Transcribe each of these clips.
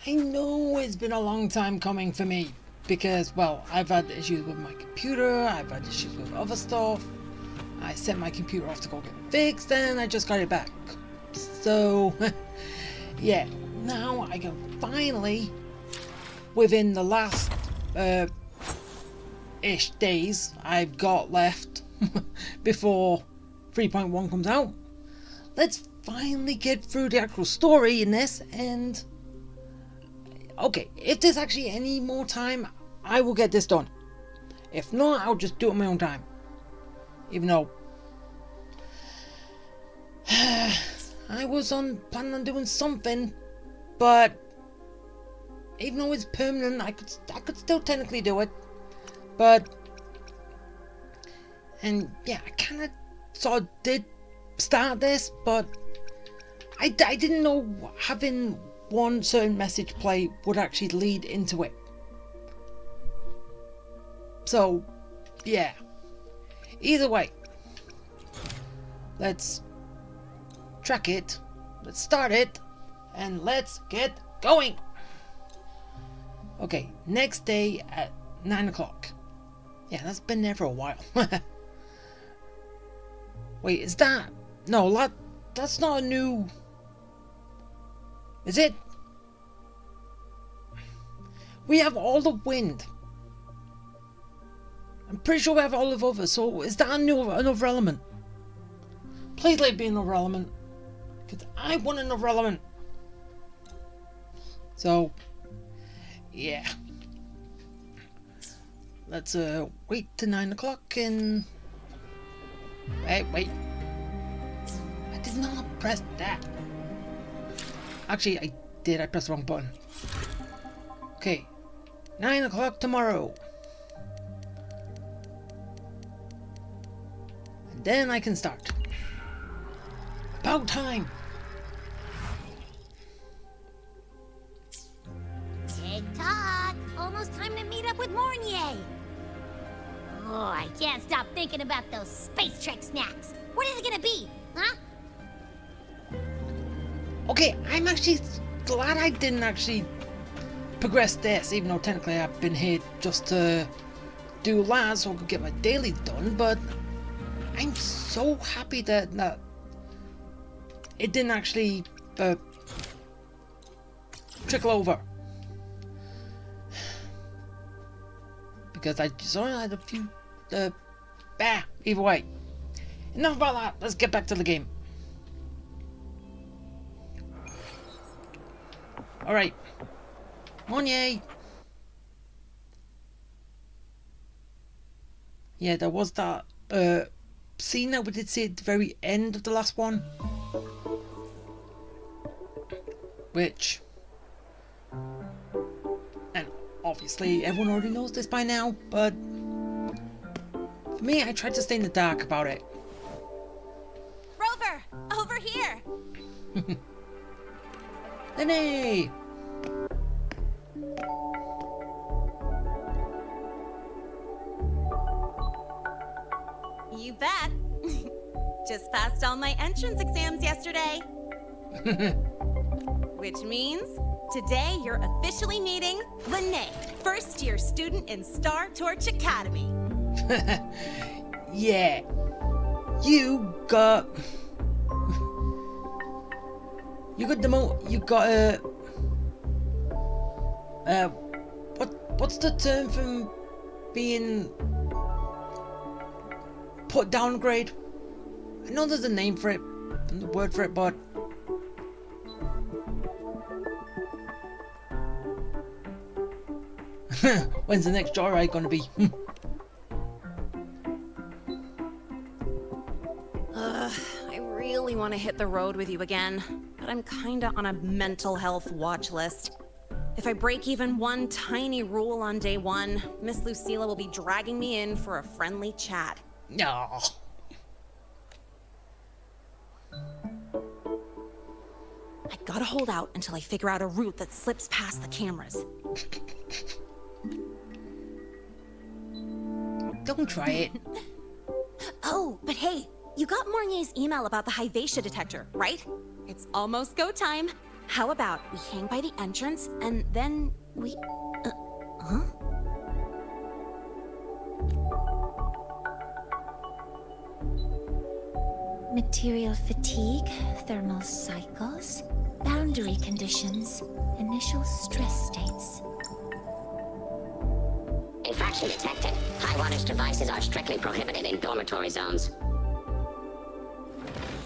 I know it's been a long time coming for me because, well, I've had issues with my computer, I've had issues with other stuff. I sent my computer off to go get it fixed and I just got it back. So, yeah, now I can finally, within the last ish days I've got left before 3.1 comes out, let's finally get through the actual story in this. And okay, if there's actually any more time, I will get this done. If not, I'll just do it in my own time. Even though I was planning on doing something, but even though it's permanent, I could still technically do it. But and yeah, I kind of sort of did start this, but I didn't know having one certain message play would actually lead into it. So yeah, either way, let's track it, let's start it, and let's get going. Okay, next day at 9 o'clock. Yeah, that's been there for a while. Wait, is that... No, that's not a new... Is it? We have all the wind. I'm pretty sure we have all of others, so is that another element? Please let it be another element. Because I want another element. So, yeah. Let's wait till 9 o'clock and... Wait. I did not press that. Actually, I did. I pressed the wrong button. Okay. 9 o'clock tomorrow. And then I can start. About time. Tick-tock! Almost time to meet up with Mornier! Oh, I can't stop thinking about those space trek snacks! What is it gonna be, huh? Okay, I'm actually glad I didn't actually progress this, even though technically I've been here just to do last so I could get my daily done, but I'm so happy that it didn't actually trickle over. Because I just only had a few... either way. Enough about that, let's get back to the game. Alright. Monye! Yeah, there was that scene that we did see at the very end of the last one. Which... And obviously everyone already knows this by now, but... For me, I tried to stay in the dark about it. Rover! Over here! Lenny! You bet. Just passed all my entrance exams yesterday. Which means today you're officially meeting Lene, first-year student in Star Torch Academy. Yeah. You got what's the term from being put downgrade? I know there's a name for it, the word for it, but when's the next joyride gonna be? I really want to hit the road with you again, but I'm kinda on a mental health watch list. If I break even one tiny rule on day one, Miss Lucilla will be dragging me in for a friendly chat. No. I gotta hold out until I figure out a route that slips past the cameras. Don't try it. Oh, but hey, you got Mornier's email about the Hyvatia detector, right? It's almost go time. how about we hang by the entrance and then we... huh? Material fatigue, thermal cycles, boundary conditions, initial stress states. Infraction detected. High wattage devices are strictly prohibited in dormitory zones.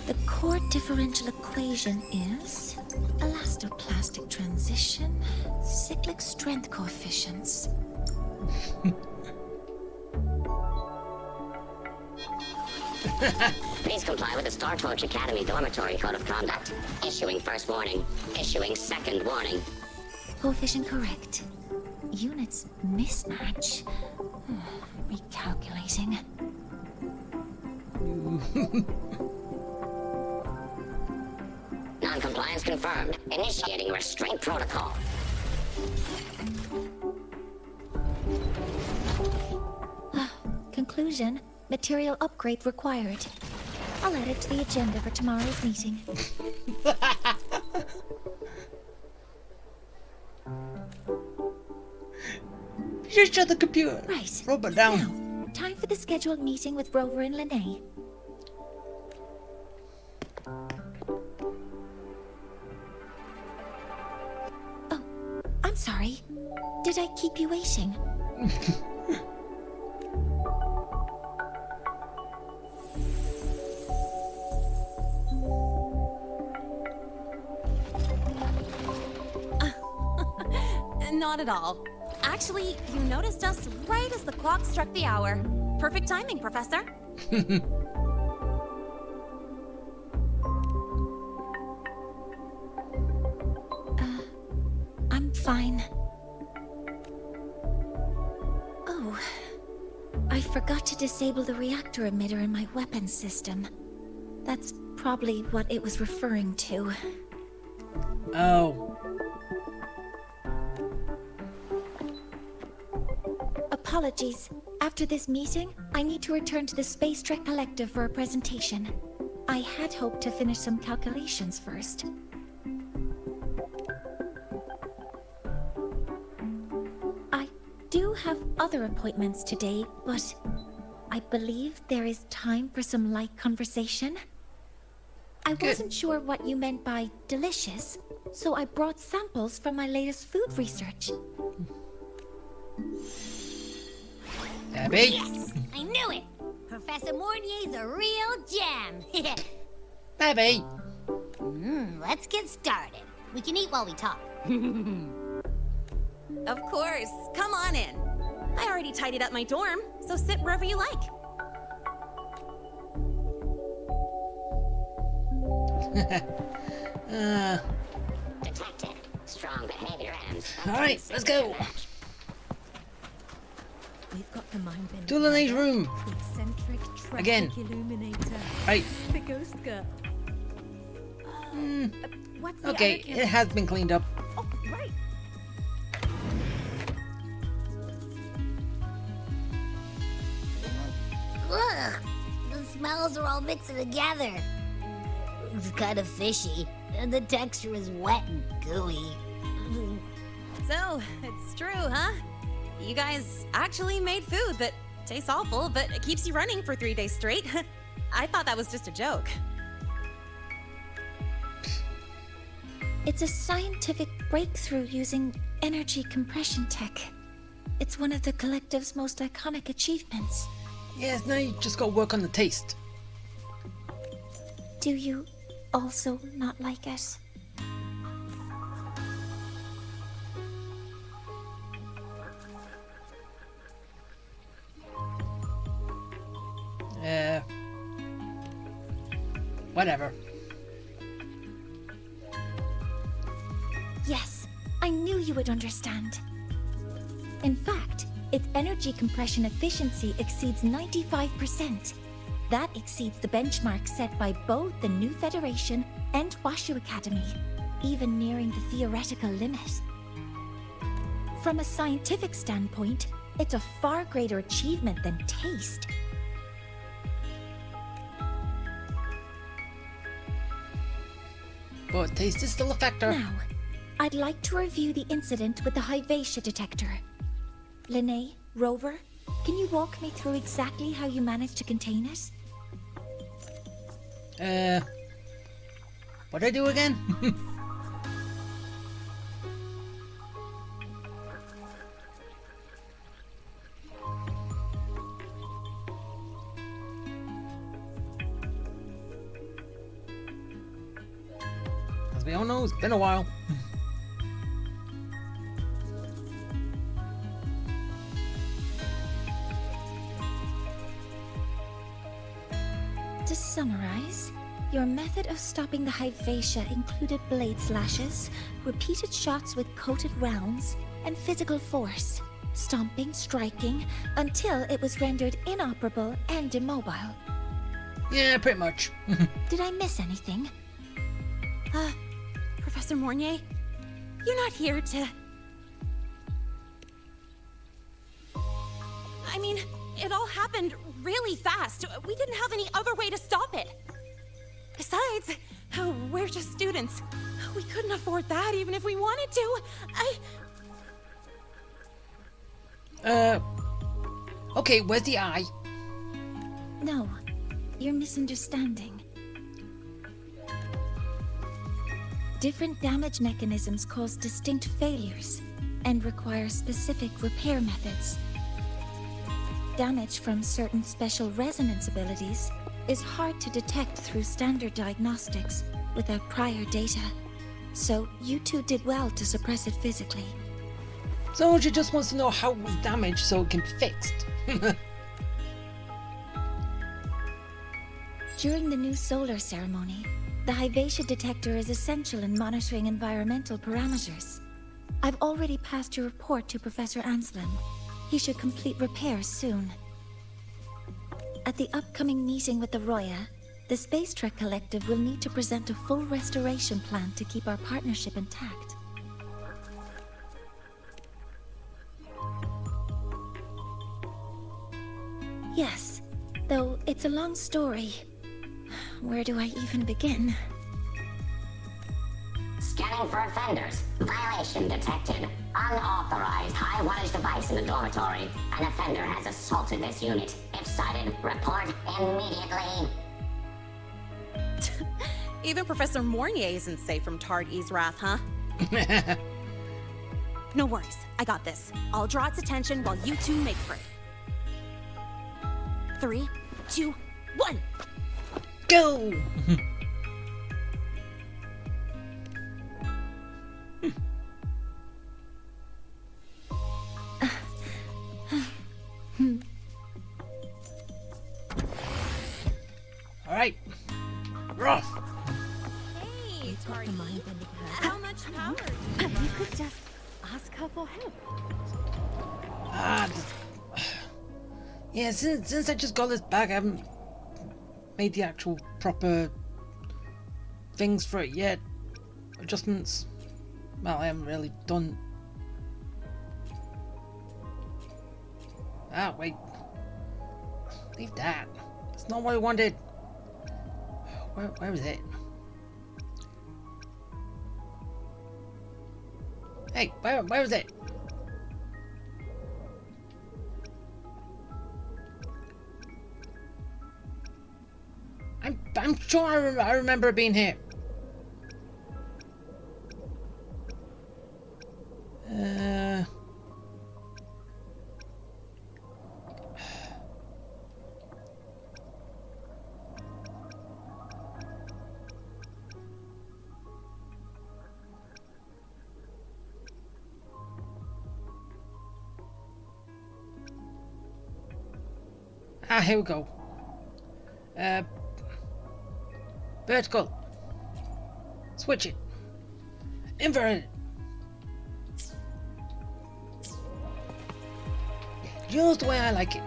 The core differential equation is elastoplastic transition, cyclic strength coefficients. Please comply with the Star Torch Academy Dormitory Code of Conduct. Issuing first warning. Issuing second warning. Coefficient correct. Units mismatch. Recalculating. Non-compliance confirmed. Initiating restraint protocol. Conclusion. Material upgrade required. I'll add it to the agenda for tomorrow's meeting. Just shut the computer. Right. Robot down. Now, time for the scheduled meeting with Rover and Lene. Oh, I'm sorry. Did I keep you waiting? Not at all. Actually, you noticed us right as the clock struck the hour. Perfect timing, Professor. I'm fine. Oh, I forgot to disable the reactor emitter in my weapons system. That's probably what it was referring to. Oh. Apologies. After this meeting, I need to return to the Space Trek Collective for a presentation. I had hoped to finish some calculations first. I do have other appointments today, but I believe there is time for some light conversation. I wasn't sure what you meant by delicious, so I brought samples from my latest food research. Abby? Yes, I knew it. Professor Mornier's a real gem. Abby? Let's get started. We can eat while we talk. Of course. Come on in. I already tidied up my dorm, so sit wherever you like. Detected. Strong behavior and... Alright, let's go. We've got the mind bender. To Lene's room. The eccentric traffic Again. illuminator. Right. The ghost girl. What's the Okay, other chemi- it has been cleaned up. Oh, right. Ugh, the smells are all mixed together. It's kind of fishy, and the texture is wet and gooey. So, it's true, huh? You guys actually made food that tastes awful, but it keeps you running for 3 days straight. I thought that was just a joke. It's a scientific breakthrough using energy compression tech. It's one of the collective's most iconic achievements. Yes, now you just gotta work on the taste. Do you also not like it? Whatever. Yes, I knew you would understand. In fact, its energy compression efficiency exceeds 95%. That exceeds the benchmark set by both the New Federation and Washu Academy, even nearing the theoretical limit. From a scientific standpoint, it's a far greater achievement than taste. but taste is still a factor. Now, I'd like to review the incident with the Hyvatia detector. Linnae, Rover, can you walk me through exactly how you managed to contain it? What'd I do again? As we all know, it's been a while. To summarize, your method of stopping the Hyvatia included blade slashes, repeated shots with coated rounds, and physical force, stomping, striking, until it was rendered inoperable and immobile. Yeah, pretty much. Did I miss anything? Professor Mornier, you're not here to... I mean, it all happened really fast. We didn't have any other way to stop it. Besides, we're just students. We couldn't afford that even if we wanted to. Okay, where's the eye? No, you're misunderstanding. Different damage mechanisms cause distinct failures and require specific repair methods. Damage from certain special resonance abilities is hard to detect through standard diagnostics without prior data, so you two did well to suppress it physically. So she just wants to know how it was damaged so it can be fixed. During the new solar ceremony, the Hyvatia detector is essential in monitoring environmental parameters. I've already passed your report to Professor Anslem. He should complete repairs soon. At the upcoming meeting with the Roya, the Space Trek Collective will need to present a full restoration plan to keep our partnership intact. Yes, though it's a long story. Where do I even begin? Scanning for offenders. Violation detected. Unauthorized high wattage device in the dormitory. An offender has assaulted this unit. If sighted, report immediately. Even Professor Mornier isn't safe from Tard E's wrath, huh? No worries, I got this. I'll draw its attention while you two make for it. 3, 2, 1! Go! Alright. Rough. Hey, Got Tard the E. mind bending her. How much power do you You could just ask her for help. Yeah, since I just got this back, I haven't made the actual proper things for it yet. Adjustments. Well, I haven't really done. Ah, wait. Leave that. That's not what I wanted. Where is it? Hey, where is it? I'm sure I remember it being here. Here we go. Vertical. Switch it. Inverted. Yeah, just the way I like it.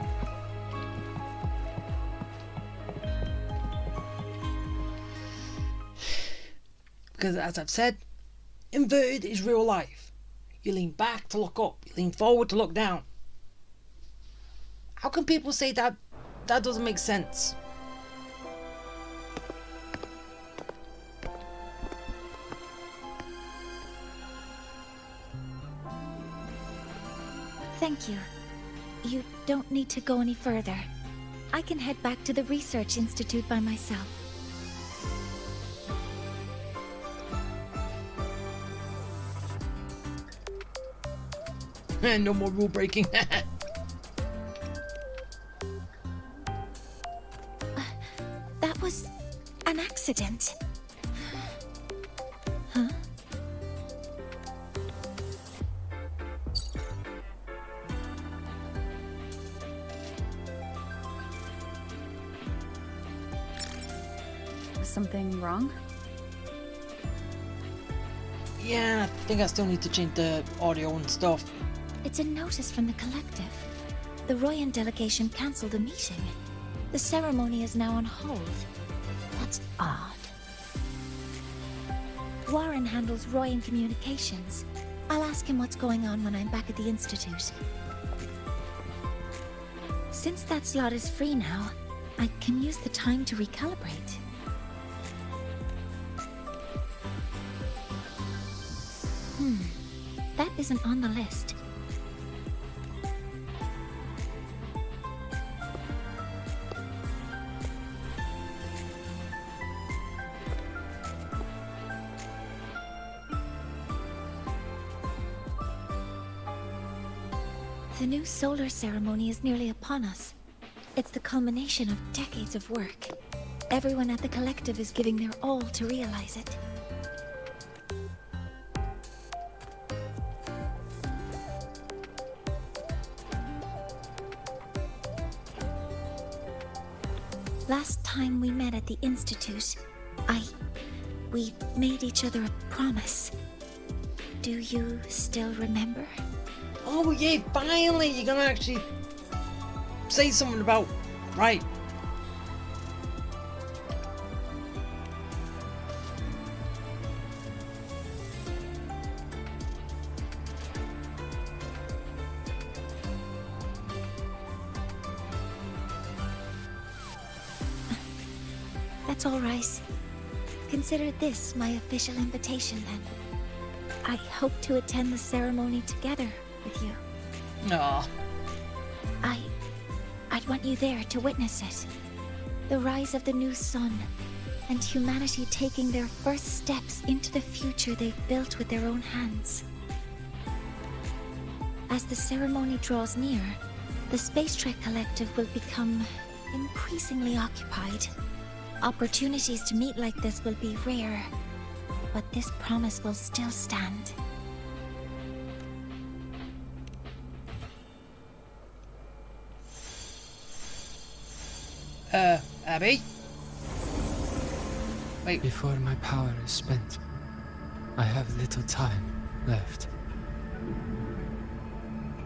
Because as I've said, inverted is real life. You lean back to look up, you lean forward to look down. How can people say that doesn't make sense? Thank you. You don't need to go any further. I can head back to the Research Institute by myself. No more rule breaking. That was an accident. Huh? Was something wrong? Yeah, I think I still need to change the audio and stuff. It's a notice from the collective. The Royan delegation cancelled the meeting. The ceremony is now on hold. That's odd. Warren handles Royan communications. I'll ask him what's going on when I'm back at the Institute. Since that slot is free now, I can use the time to recalibrate. That isn't on the list. The new solar ceremony is nearly upon us. It's the culmination of decades of work. Everyone at the collective is giving their all to realize it. Last time we met at the Institute, we made each other a promise. Do you still remember? Oh yeah, finally you're gonna actually say something about right. That's all right. Consider this my official invitation then. I hope to attend the ceremony together with you. Aw. I'd want you there to witness it. The rise of the new sun, and humanity taking their first steps into the future they've built with their own hands. As the ceremony draws near, the Space Trek Collective will become increasingly occupied. Opportunities to meet like this will be rare, but this promise will still stand. Abby? Wait. Before my power is spent, I have little time left.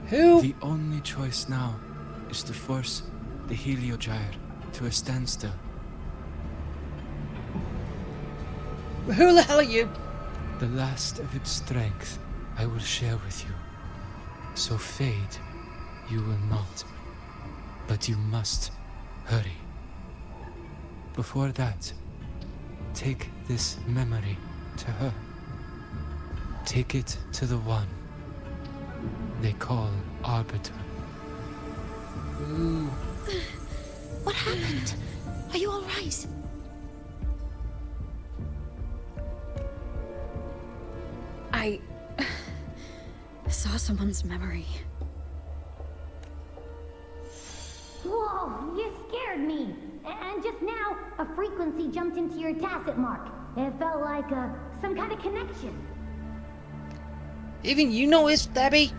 Who? The only choice now is to force the Heliogyre to a standstill. Who the hell are you? The last of its strength I will share with you. So fade you will not. But you must hurry. Before that, take this memory to her. Take it to the one they call Arbiter. Ooh. What happened? Are you all right? I saw someone's memory. Whoa, you scared me. And just now, a frequency jumped into your tacit mark. It felt like some kind of connection. Even you noticed, Abby?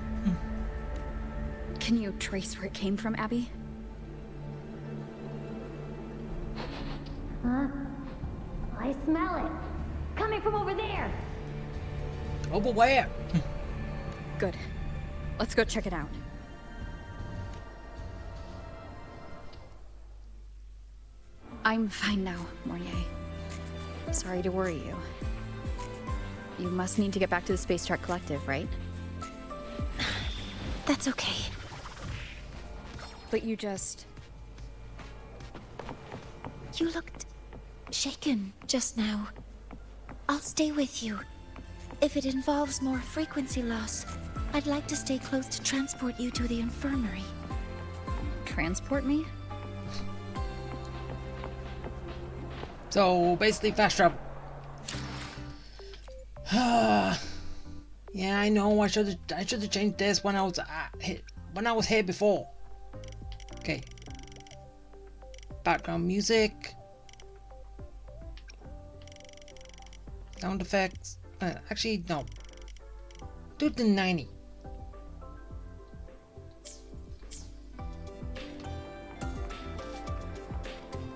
Can you trace where it came from, Abby? Huh? I smell it. Coming from over there. Over where? Good. Let's go check it out. I'm fine now, Mornier. Sorry to worry you. You must need to get back to the Space Trek Collective, right? That's okay. But you just... You looked shaken just now. I'll stay with you. If it involves more frequency loss, I'd like to stay close to transport you to the infirmary. Transport me? So basically fast travel. Yeah, I know. I should have changed this when I was here before. Okay. Background music. Sound effects. Actually, no. Do the 90.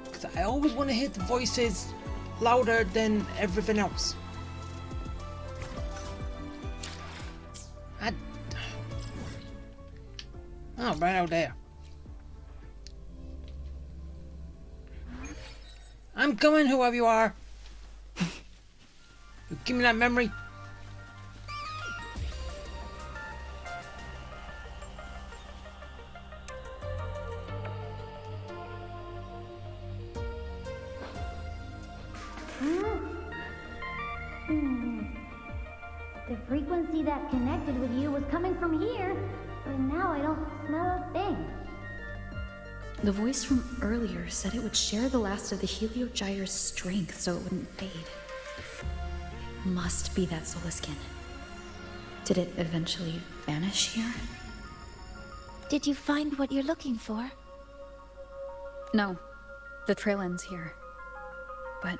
Because I always want to hear the voices louder than everything else. Oh, right out there. I'm coming, whoever you are. Give me that memory. The frequency that connected with you was coming from here, but now I don't smell a thing. The voice from earlier said it would share the last of the Heliogyre's strength so it wouldn't fade. Must be that solar skin. Did it eventually vanish here? Did you find what you're looking for? No. The trail ends here. But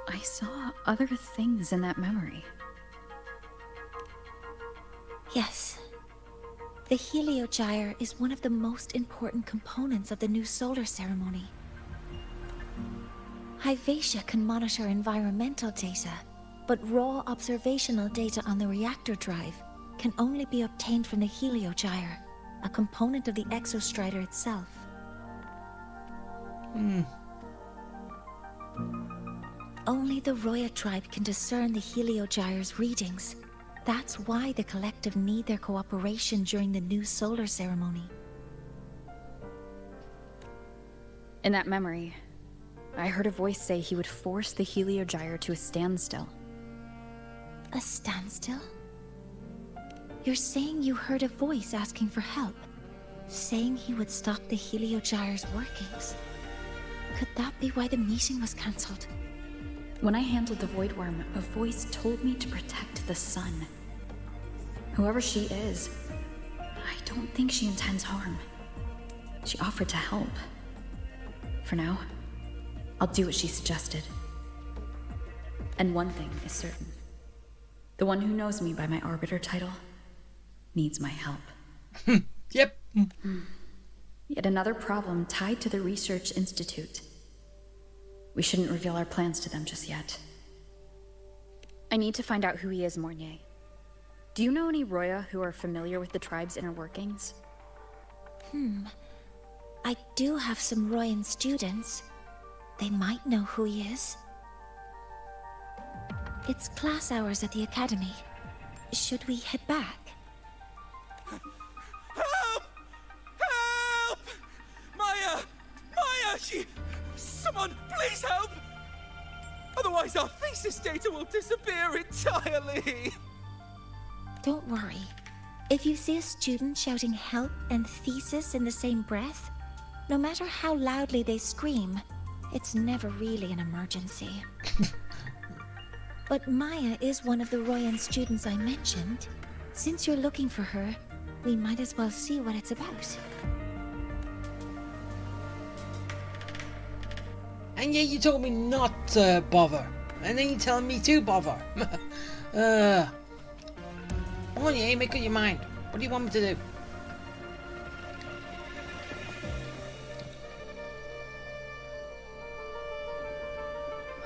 I saw other things in that memory. Yes. The Heliogyre is one of the most important components of the new solar ceremony. Hyvatia can monitor environmental data, but raw observational data on the reactor drive can only be obtained from the Heliogyre, a component of the exostrider itself. Only the Roya tribe can discern the Heliogyre's readings. That's why the collective need their cooperation during the new solar ceremony. In that memory, I heard a voice say he would force the Heliogyre to a standstill. A standstill? You're saying you heard a voice asking for help, saying he would stop the Heliogyre's workings. Could that be why the meeting was cancelled? When I handled the Void Worm, a voice told me to protect the sun. Whoever she is, I don't think she intends harm. She offered to help. For now, I'll do what she suggested. And one thing is certain. The one who knows me by my Arbiter title needs my help. Yep. Yet another problem tied to the Research Institute. We shouldn't reveal our plans to them just yet. I need to find out who he is, Mornier. Do you know any Roya who are familiar with the tribe's inner workings? I do have some Royan students. They might know who he is. It's class hours at the academy. Should we head back? Help! Help! Maya! Someone, please help! Otherwise our thesis data will disappear entirely! Don't worry. If you see a student shouting help and thesis in the same breath, no matter how loudly they scream, it's never really an emergency. But Maya is one of the Royan students I mentioned. Since you're looking for her, we might as well see what it's about. And yet you told me not to bother. And then you're telling me to bother. Come on, you make up your mind. What do you want me to do?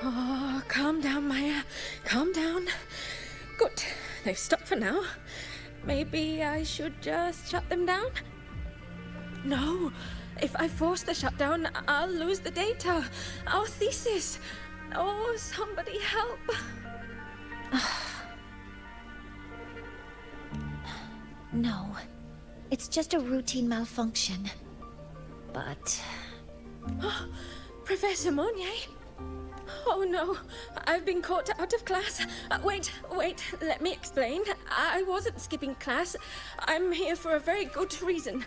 Oh, calm down, Maya. Calm down. Good. They've stopped for now. Maybe I should just shut them down? No. If I force the shutdown, I'll lose the data. Our thesis. Oh, somebody help. No. It's just a routine malfunction. But... Professor Monnier? Oh no, I've been caught out of class. Wait, let me explain. I wasn't skipping class. I'm here for a very good reason.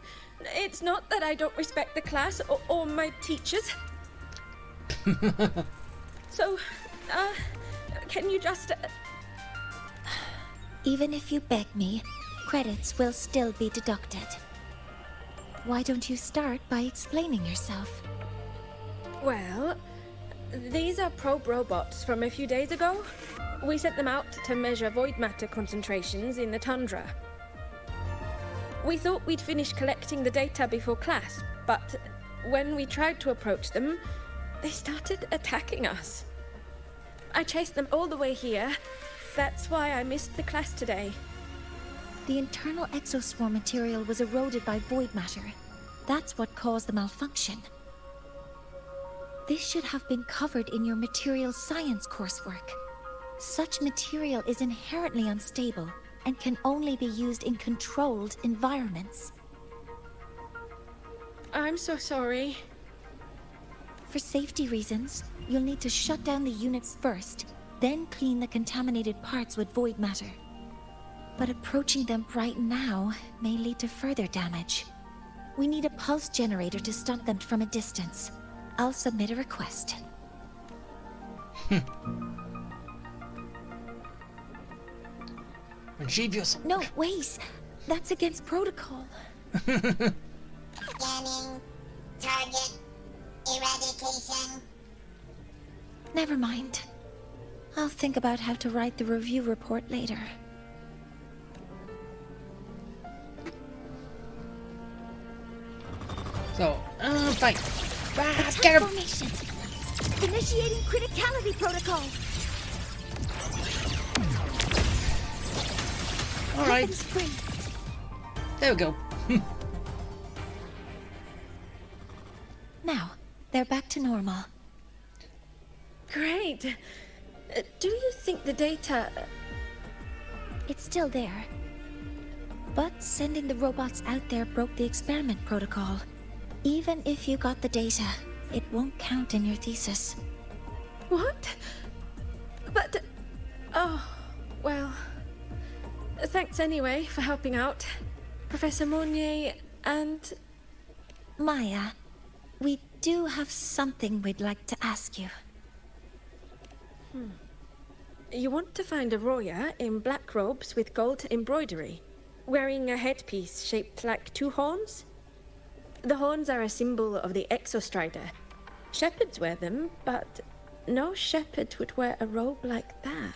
It's not that I don't respect the class or my teachers. So, can you just... Even if you beg me, credits will still be deducted. Why don't you start by explaining yourself? Well, these are probe robots from a few days ago. We sent them out to measure void matter concentrations in the tundra. We thought we'd finish collecting the data before class, but when we tried to approach them, they started attacking us. I chased them all the way here. That's why I missed the class today. The internal exoswarm material was eroded by void matter. That's what caused the malfunction. This should have been covered in your material science coursework. Such material is inherently unstable and can only be used in controlled environments. I'm so sorry. For safety reasons, you'll need to shut down the units first, then clean the contaminated parts with void matter. But approaching them right now may lead to further damage. We need a pulse generator to stop them from a distance. I'll submit a request. Achieve yourself. No, wait. That's against protocol. Scanning. Target. Eradication. Never mind. I'll think about how to write the review report later. So, fight. Attack Get him. formation. Initiating criticality protocol. All right. Weapons free. There we go. Now, they're back to normal. Great. Do you think the data... It's still there. But sending the robots out there broke the experiment protocol. Even if you got the data, it won't count in your thesis. What? But... Oh, well... Thanks anyway for helping out, Professor Monnier and... Maya, we do have something we'd like to ask you. You want to find a Roya in black robes with gold embroidery, wearing a headpiece shaped like two horns? The horns are a symbol of the Exostrider. Shepherds wear them, but no shepherd would wear a robe like that.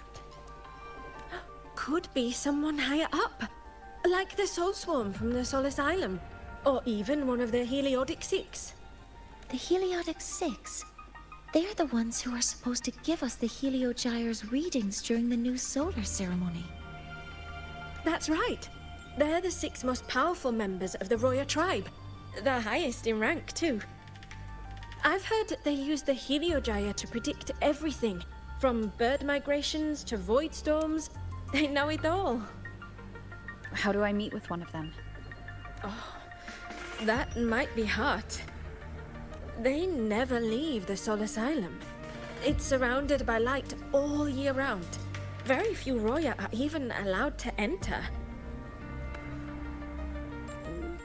Could be someone higher up, like the Soul Swarm from the Sol Asylum, or even one of the Heliodic Six. The Heliodic Six? They're the ones who are supposed to give us the Heliogyre's readings during the new solar ceremony. That's right. They're the 6 most powerful members of the Roya tribe. The highest in rank, too. I've heard they use the Heliogyre to predict everything, from bird migrations to void storms. They know it all. How do I meet with one of them? That might be hard. They never leave the Sol Asylum. It's surrounded by light all year round. Very few Roya are even allowed to enter.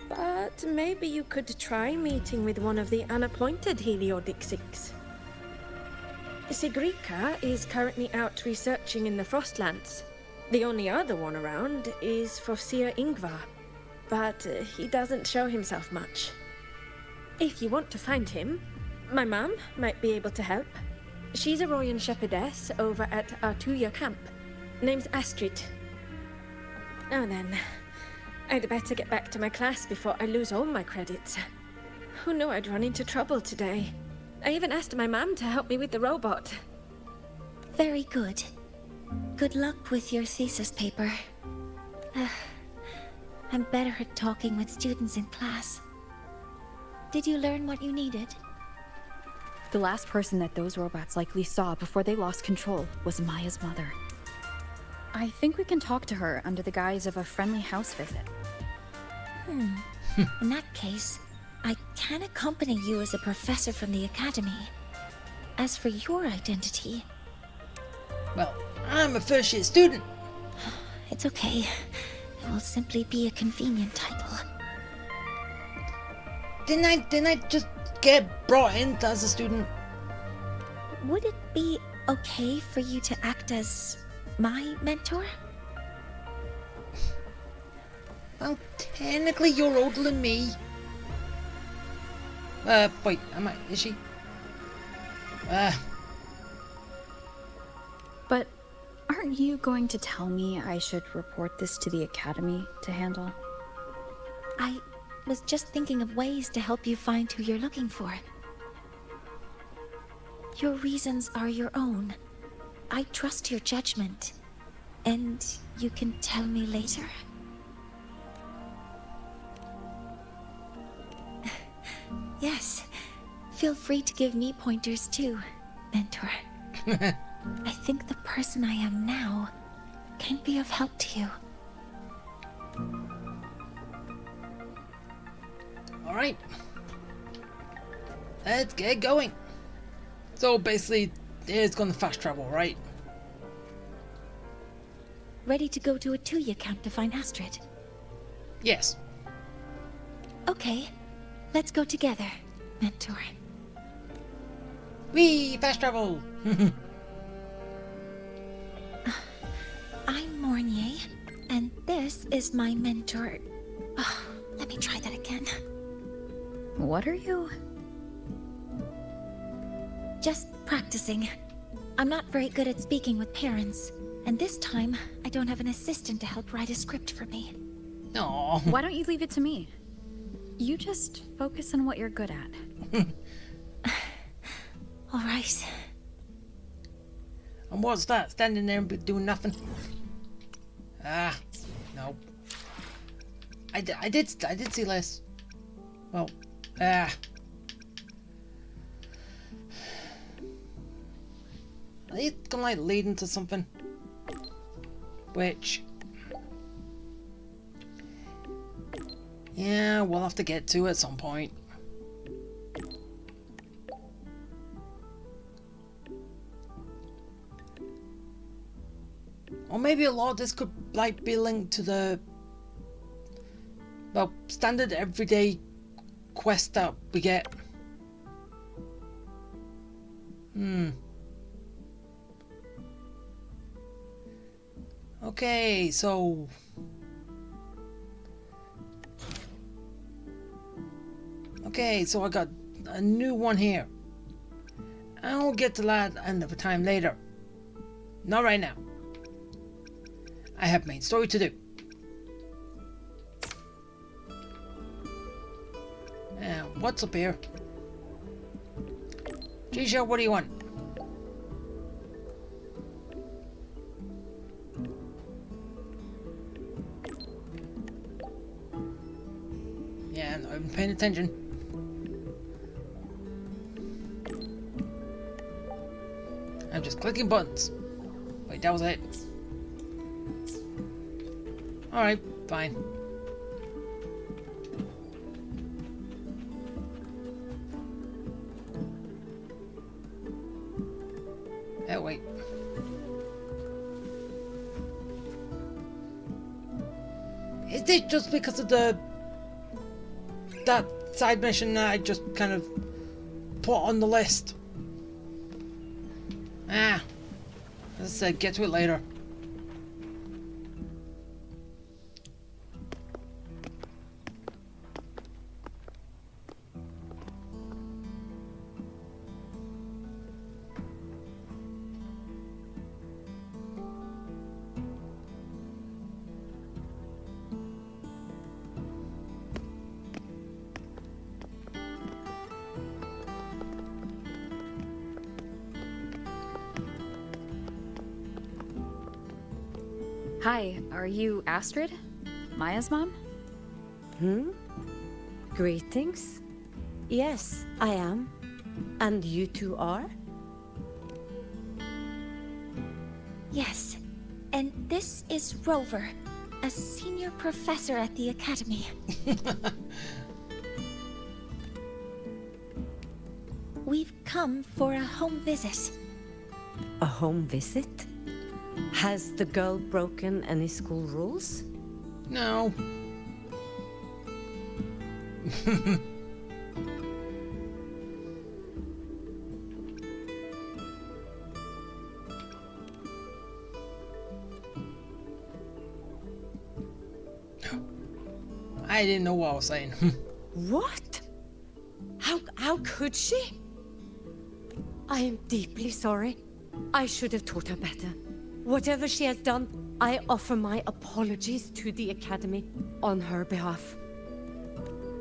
But maybe you could try meeting with one of the unappointed Heliodic Six. Sigrika is currently out researching in the Frostlands. The only other one around is Fosir Ingvar, but he doesn't show himself much. If you want to find him, my mum might be able to help. She's a Royan shepherdess over at Artuya camp. Name's Astrid. Now then, I'd better get back to my class before I lose all my credits. Who knew I'd run into trouble today? I even asked my mum to help me with the robot. Very good. Good luck with your thesis paper. I'm better at talking with students in class. Did you learn what you needed? The last person that those robots likely saw before they lost control was Maya's mother. I think we can talk to her under the guise of a friendly house visit. In that case, I can accompany you as a professor from the academy. As for your identity, Well, I'm a first-year student. it's okay. It will simply be a convenient title. Didn't I just get brought in as a student? Would it be okay for you to act as my mentor? Well, technically you're older than me. Wait, is she? But aren't you going to tell me I should report this to the Academy to handle? I was just thinking of ways to help you find who you're looking for. Your reasons are your own. I trust your judgment. And you can tell me later. Yes. Feel free to give me pointers too, mentor. I think the person I am now can be of help to you. Alright. Let's get going. So basically, it's gonna fast travel, right? Ready to go to a Tuya camp to find Astrid? Yes. Okay. Let's go together, mentor. Whee! Fast travel! I'm Mornier, and this is my mentor. Oh, let me try that again. What are you? Just practicing. I'm not very good at speaking with parents, and this time I don't have an assistant to help write a script for me. Aww. Why don't you leave it to me? You just focus on what you're good at. All right. And what's that? Standing there and doing nothing? Ah, no. I did see less. Well, it's gonna like lead into something, which, yeah, we'll have to get to at some point. Or maybe a lot of this could like be linked to the, well, standard everyday quest that we get. Okay, so I got a new one here. I'll get to that another time later. Not right now. I have main story to do. What's up here? Trisha, what do you want? Yeah, I'm not even paying attention. I'm just clicking buttons. Wait, that was it. Alright, fine. Oh, wait. Is it just because of that side mission that I just kind of put on the list? As I said, get to it later. Hi, are you Astrid? Maya's mom? Greetings. Yes, I am. And you two are? Yes. And this is Rover, a senior professor at the Academy. We've come for a home visit. A home visit? Has the girl broken any school rules? No. I didn't know what I was saying. What? How could she? I am deeply sorry. I should have taught her better. Whatever she has done, I offer my apologies to the Academy on her behalf.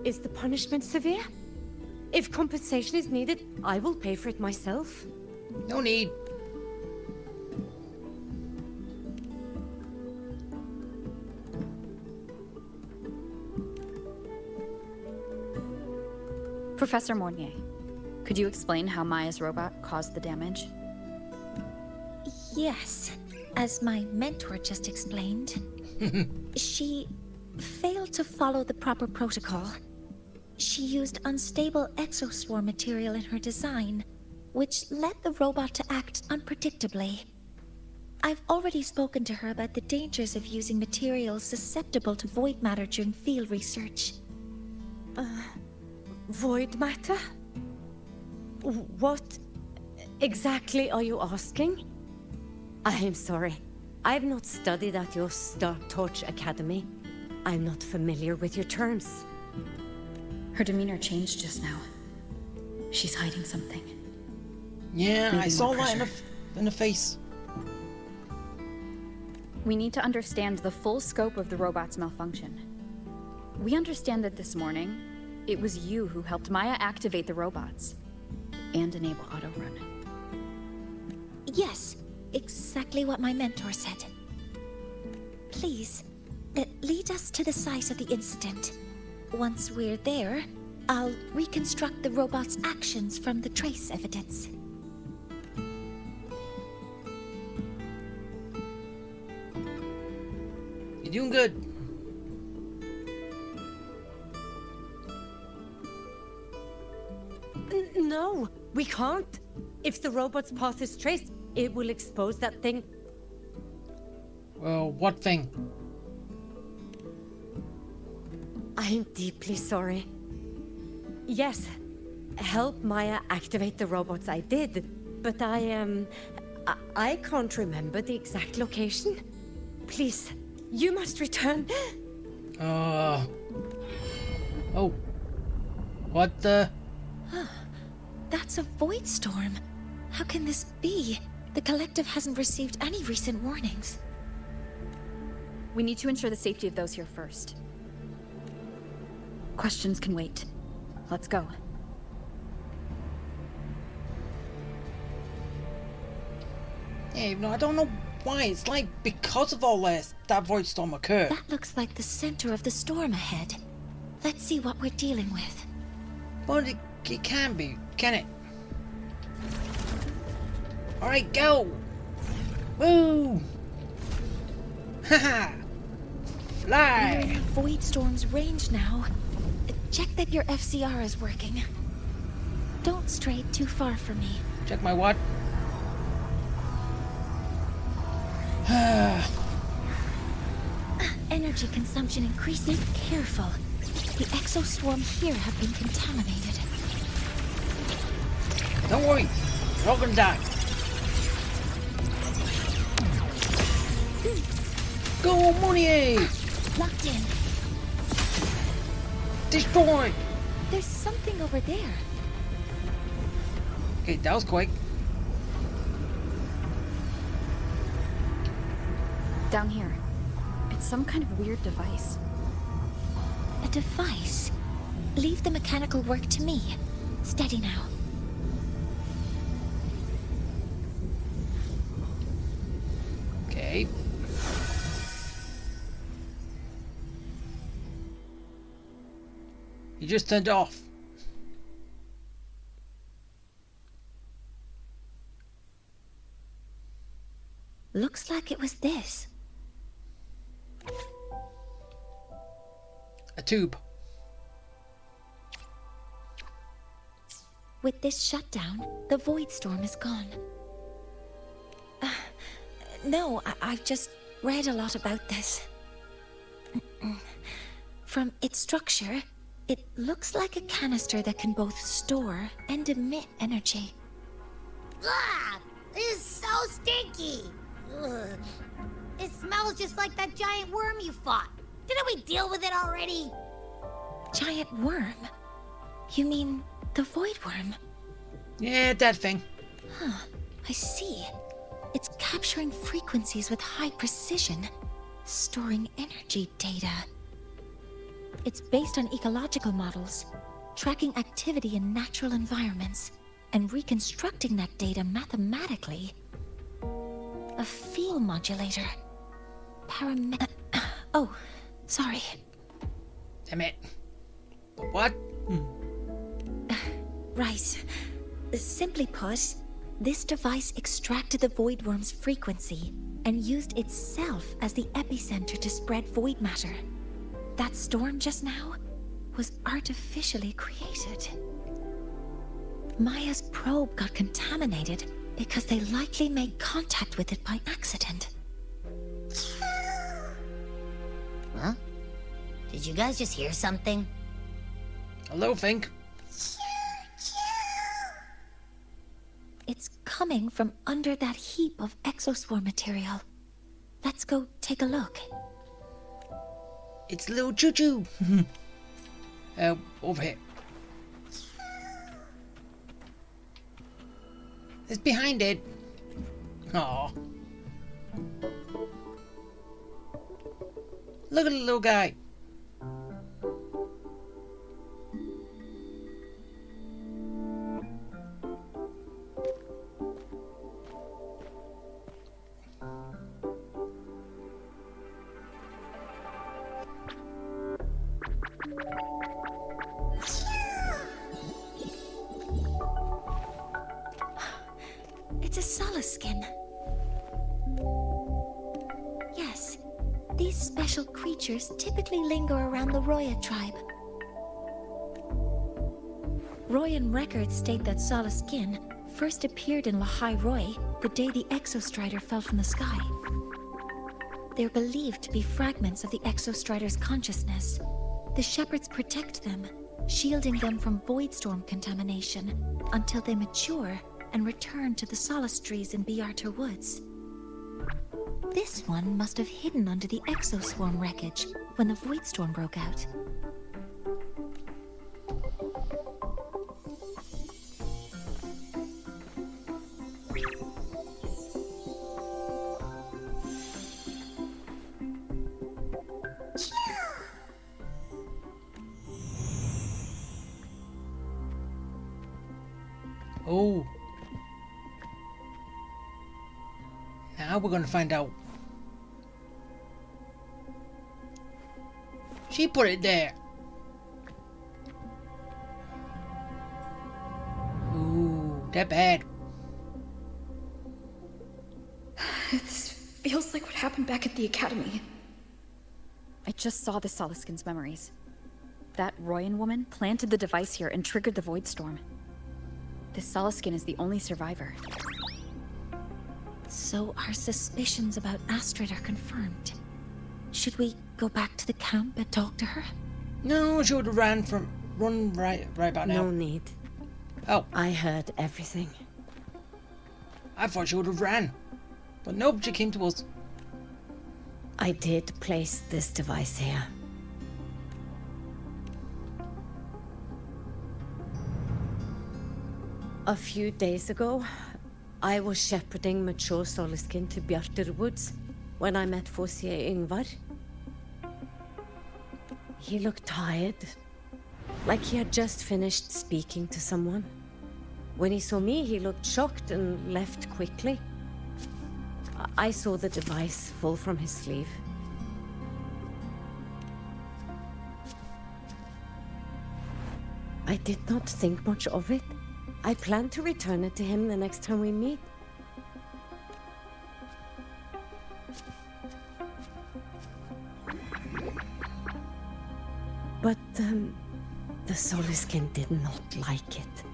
Is the punishment severe? If compensation is needed, I will pay for it myself. No need. Professor Mornier, could you explain how Maya's robot caused the damage? Yes, as my mentor just explained. She failed to follow the proper protocol. She used unstable exoswarm material in her design, which led the robot to act unpredictably. I've already spoken to her about the dangers of using materials susceptible to void matter during field research. Void matter? What exactly are you asking? I am sorry. I have not studied at your Star Torch Academy. I'm not familiar with your terms. Her demeanor changed just now. She's hiding something. Yeah, Maybe I saw more that pressure. in the face. We need to understand the full scope of the robot's malfunction. We understand that this morning, it was you who helped Maya activate the robots and enable auto-run. Yes, exactly what my mentor said. Please, lead us to the site of the incident. Once we're there, I'll reconstruct the robot's actions from the trace evidence. You're doing good. No, we can't. If the robot's path is traced, it will expose that thing. Well, what thing? I am deeply sorry. Yes, help Maya activate the robots I did, but I can't remember the exact location. Please, you must return. Oh. What the? That's a void storm. How can this be? The collective hasn't received any recent warnings. We need to ensure the safety of those here first. Questions can wait. Let's go. Yeah, no, I don't know why. It's like because of all this, that void storm occurred. That looks like the center of the storm ahead. Let's see what we're dealing with. But it can be, can it? Alright, go! Woo! Haha! We're Fly! in the void storm's range now. Check that your FCR is working. Don't stray too far from me. Check my what? Energy consumption increasing. Careful. The exoswarm here have been contaminated. Don't worry, you're all gonna die. Go, Monier! Locked in. Destroy! There's something over there. Okay, that was quick. Down here. It's some kind of weird device. A device. Leave the mechanical work to me. Steady now. Okay. You just turned it off. Looks like it was this. A tube. With this shutdown, the void storm is gone. No, I've just read a lot about this. From its structure, it looks like a canister that can both store and emit energy. Ugh! This is so stinky! Ugh. It smells just like that giant worm you fought. Didn't we deal with it already? Giant worm? You mean the void worm? Yeah, that thing. Huh, I see. It's capturing frequencies with high precision, storing energy data. It's based on ecological models, tracking activity in natural environments, and reconstructing that data mathematically. A field modulator. Oh, sorry. Damn it. What? Right. Simply put, this device extracted the void worm's frequency and used itself as the epicenter to spread void matter. That storm just now was artificially created. Maya's probe got contaminated because they likely made contact with it by accident. Huh? Did you guys just hear something? Hello, Fink. It's coming from under that heap of exoswarm material. Let's go take a look. It's little choo-choo. Over here. It's behind it. Aw. Look at the little guy. It's a solace skin. Yes, these special creatures typically linger around the Roya tribe. Royan records state that Solace Skin first appeared in Lahai Roy the day the Exostrider fell from the sky. They're believed to be fragments of the Exostrider's consciousness. The shepherds protect them, shielding them from void storm contamination until they mature and return to the solace trees in Biarter Woods. This one must have hidden under the exoswarm wreckage when the void storm broke out. Oh. Now we're gonna find out. She put it there. Ooh, that bad. This feels like what happened back at the academy. I just saw the Solaskin's memories. That Royan woman planted the device here and triggered the void storm. This Solaskin is the only survivor. So our suspicions about Astrid are confirmed. Should we go back to the camp and talk to her? No, she would have run right about now. No need. Oh, I heard everything. I thought she would have ran. But nope, she came to us. I did place this device here. A few days ago, I was shepherding mature Solaskin to Bjarter Woods when I met Fossier Ingvar. He looked tired, like he had just finished speaking to someone. When he saw me, he looked shocked and left quickly. I saw the device fall from his sleeve. I did not think much of it. I plan to return it to him the next time we meet. But the Solaskin did not like it.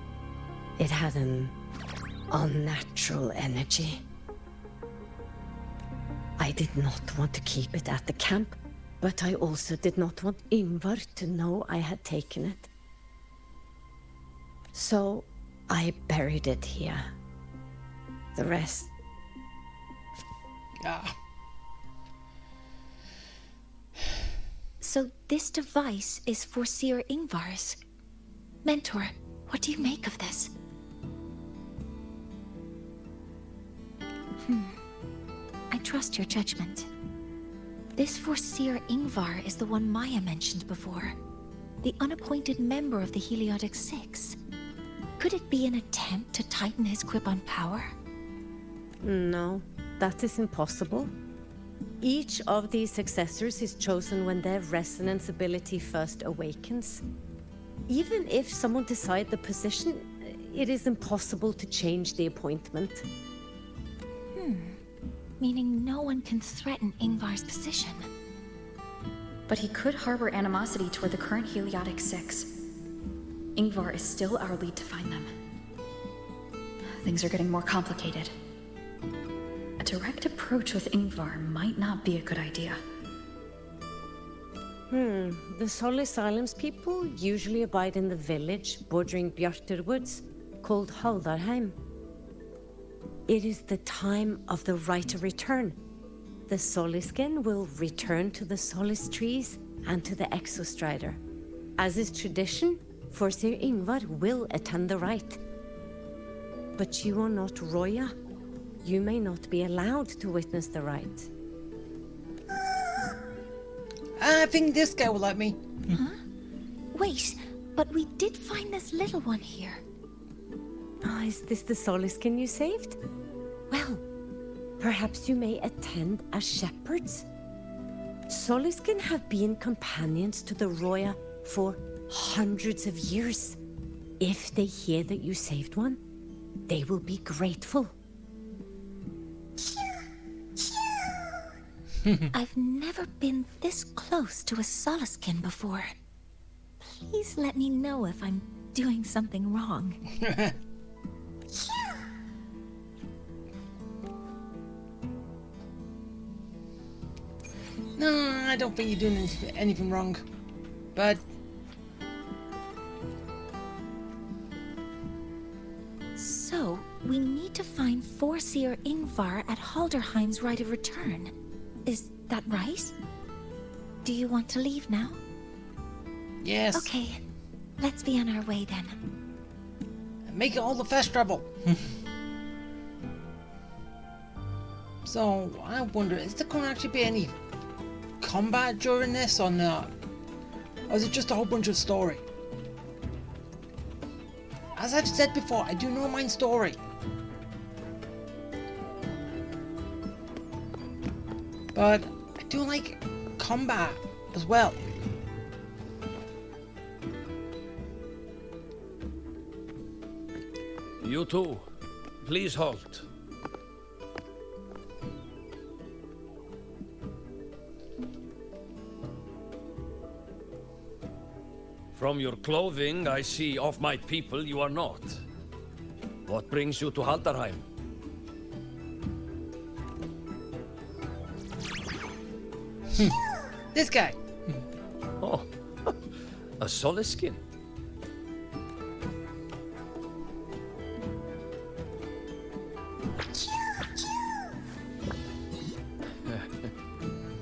It had an unnatural energy. I did not want to keep it at the camp, but I also did not want Ingvar to know I had taken it. So I buried it here. The rest... Ah. So this device is for Seer Ingvar's. Mentor, what do you make of this? I trust your judgment. This Forseer Ingvar is the one Maya mentioned before. The unappointed member of the Heliotic Six. Could it be an attempt to tighten his grip on power? No, that is impossible. Each of these successors is chosen when their resonance ability first awakens. Even if someone decides the position, it is impossible to change the appointment. Meaning no one can threaten Ingvar's position. But he could harbor animosity toward the current Heliotic Six. Ingvar is still our lead to find them. Things are getting more complicated. A direct approach with Ingvar might not be a good idea. The Solis Islands people usually abide in the village bordering Bjartur Woods, called Haldarheim. It is the time of the Rite of Return. The Soliskin will return to the Solis trees and to the Exostrider. As is tradition, Forseer Ingvar will attend the rite. But you are not Roya. You may not be allowed to witness the rite. I think this guy will let me. Huh? Wait, but we did find this little one here. Oh, is this the Soliskin you saved? Well, perhaps you may attend as shepherds. Soliskin have been companions to the Roya for hundreds of years. If they hear that you saved one, they will be grateful. I've never been this close to a Soliskin before. Please let me know if I'm doing something wrong. No, I don't think you're doing anything wrong. But... So, we need to find Forseer Ingvar at Halderheim's Rite of Return. Is that right? Do you want to leave now? Yes. Okay, let's be on our way then. Make it all the fast travel. So, I wonder, is there going to actually be any combat during this or not? Or is it just a whole bunch of story? As I've said before, I do not mind story. But I do like combat as well. You two, please halt. From your clothing, I see of my people you are not. What brings you to Haldarheim? This guy. Oh, a Soliskin.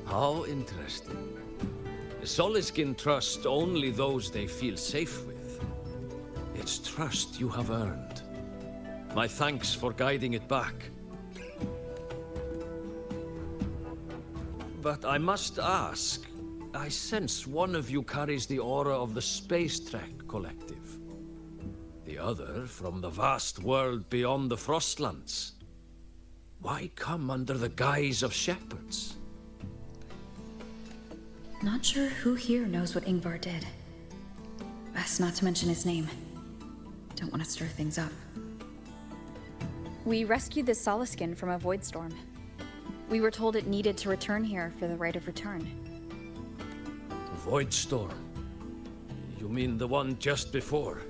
How interesting. Soliskin trust only those they feel safe with. It's trust you have earned. My thanks for guiding it back. But I must ask, I sense one of you carries the aura of the Space Trek Collective. The other from the vast world beyond the Frostlands. Why come under the guise of shepherds? Not sure who here knows what Ingvar did. Best not to mention his name. Don't want to stir things up. We rescued the Soliskin from a void storm. We were told it needed to return here for the Rite of Return. Void storm? You mean the one just before?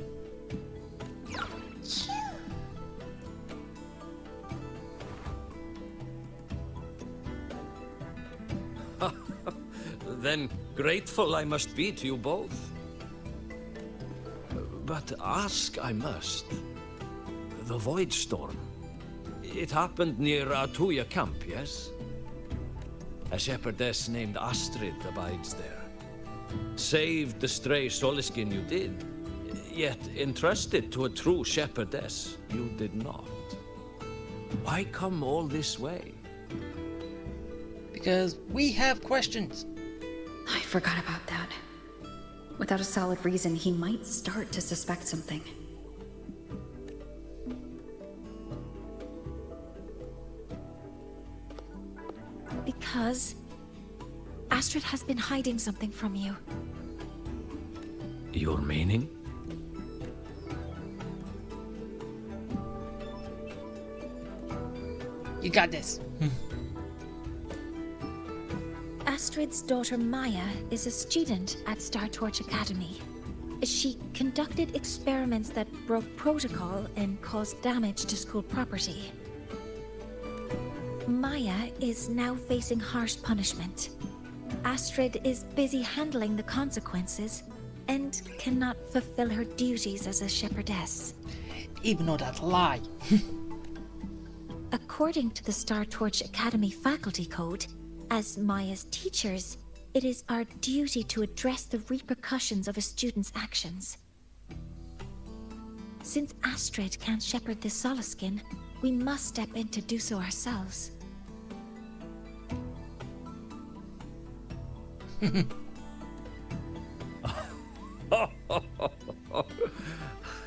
then grateful I must be to you both. But ask I must. The Void Storm. It happened near Atuya camp, yes? A shepherdess named Astrid abides there. Saved the stray Soliskin you did, yet entrusted to a true shepherdess you did not. Why come all this way? Because we have questions. I forgot about that. Without a solid reason, he might start to suspect something. Because Astrid has been hiding something from you. Your meaning? You got this. Astrid's daughter Maya is a student at Star Torch Academy. She conducted experiments that broke protocol and caused damage to school property. Maya is now facing harsh punishment. Astrid is busy handling the consequences and cannot fulfill her duties as a shepherdess. Even though that's a lie. According to the Star Torch Academy faculty code, as Maya's teachers, it is our duty to address the repercussions of a student's actions. Since Astrid can't shepherd the Soliskin, we must step in to do so ourselves.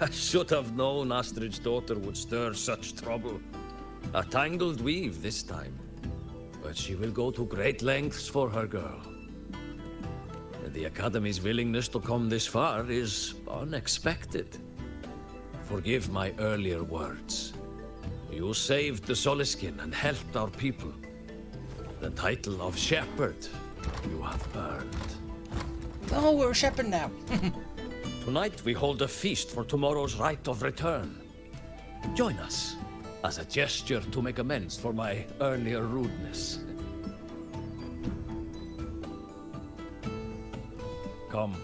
I should have known Astrid's daughter would stir such trouble. A tangled weave this time. But she will go to great lengths for her girl. The Academy's willingness to come this far is unexpected. Forgive my earlier words. You saved the Soliskin and helped our people. The title of Shepherd you have earned. Oh, we're a shepherd now. Tonight we hold a feast for tomorrow's rite of return. Join us as a gesture to make amends for my earlier rudeness. Come,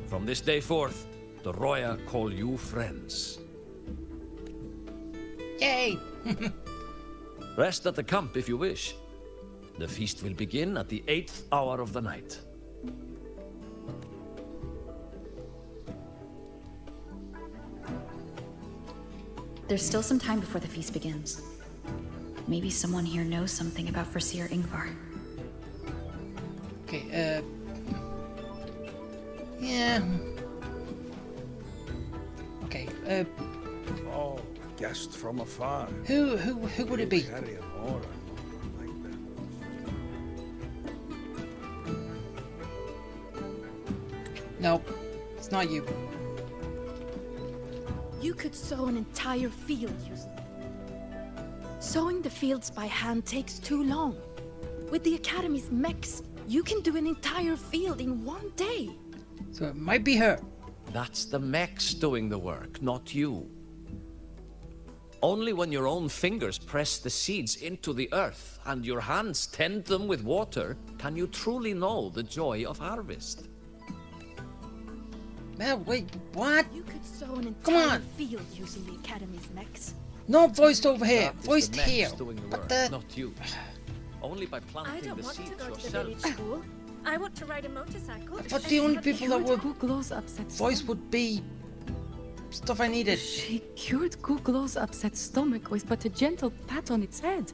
from this day forth, the Roya call you friends. Yay! Rest at the camp if you wish. The feast will begin at the 8th hour of the night. There's still some time before the feast begins. Maybe someone here knows something about Foreseer Ingvar. Okay, yeah. Okay, Oh, guest from afar. Who would it be? Carry an aura like that. No, it's not you. You could sow an entire field using it. Sowing the fields by hand takes too long. With the Academy's mechs, you can do an entire field in one day. So it might be her. That's the mechs doing the work, not you. Only when your own fingers press the seeds into the earth and your hands tend them with water can you truly know the joy of harvest. Man, wait, what? You could sow an Come entire on. field using the Academy's mechs. Not voiced over here, That is voiced the mechs here. doing the But work, the... not you. Only by planting I don't the want to seeds go to the yourself. village school. I want to ride a motorcycle. I thought the only people that would Guglow's upset voice would be stuff I needed. She cured Guglow's upset stomach with but a gentle pat on its head.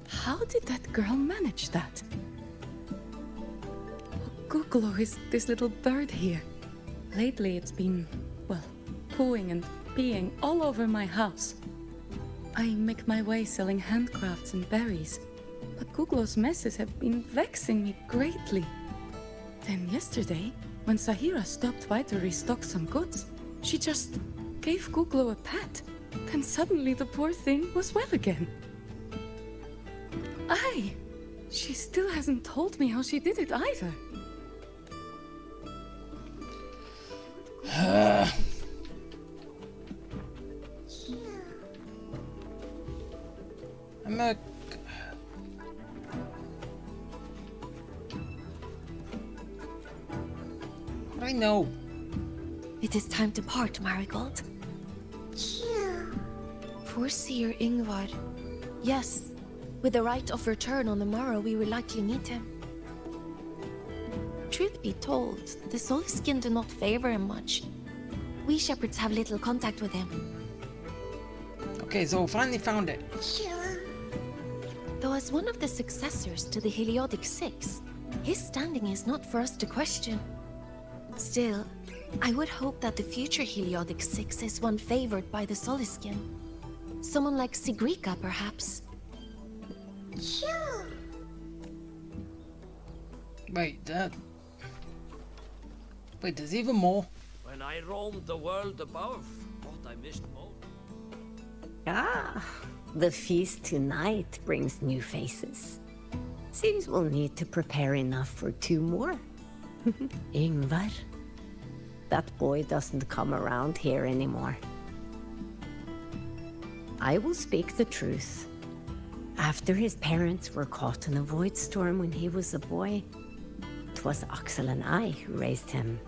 How did that girl manage that? Guglow is this little bird here. Lately it's been, well, pooing and peeing all over my house. I make my way selling handcrafts and berries, but Guglow's messes have been vexing me greatly. Then yesterday, when Sahira stopped by to restock some goods, she just gave Guglow a pat. Then suddenly the poor thing was well again. Aye, she still hasn't told me how she did it either. I know. It is time to part, Marigold. Poor Seer Ingvar. Yes, with the right of return on the morrow, we will likely meet him. Truth be told, the Soulskin do not favor him much. We shepherds have little contact with him. Okay, so finally found it. Though as one of the successors to the Heliodic Six, his standing is not for us to question. Still, I would hope that the future Heliodic Six is one favored by the Soulskin. Someone like Sigrika, perhaps. Wait, there's even more. When I roamed the world above, what I missed most. Ah, the feast tonight brings new faces. Seems we'll need to prepare enough for 2 more. Ingvar. That boy doesn't come around here anymore. I will speak the truth. After his parents were caught in a void storm when he was a boy, 'twas Axel and I who raised him.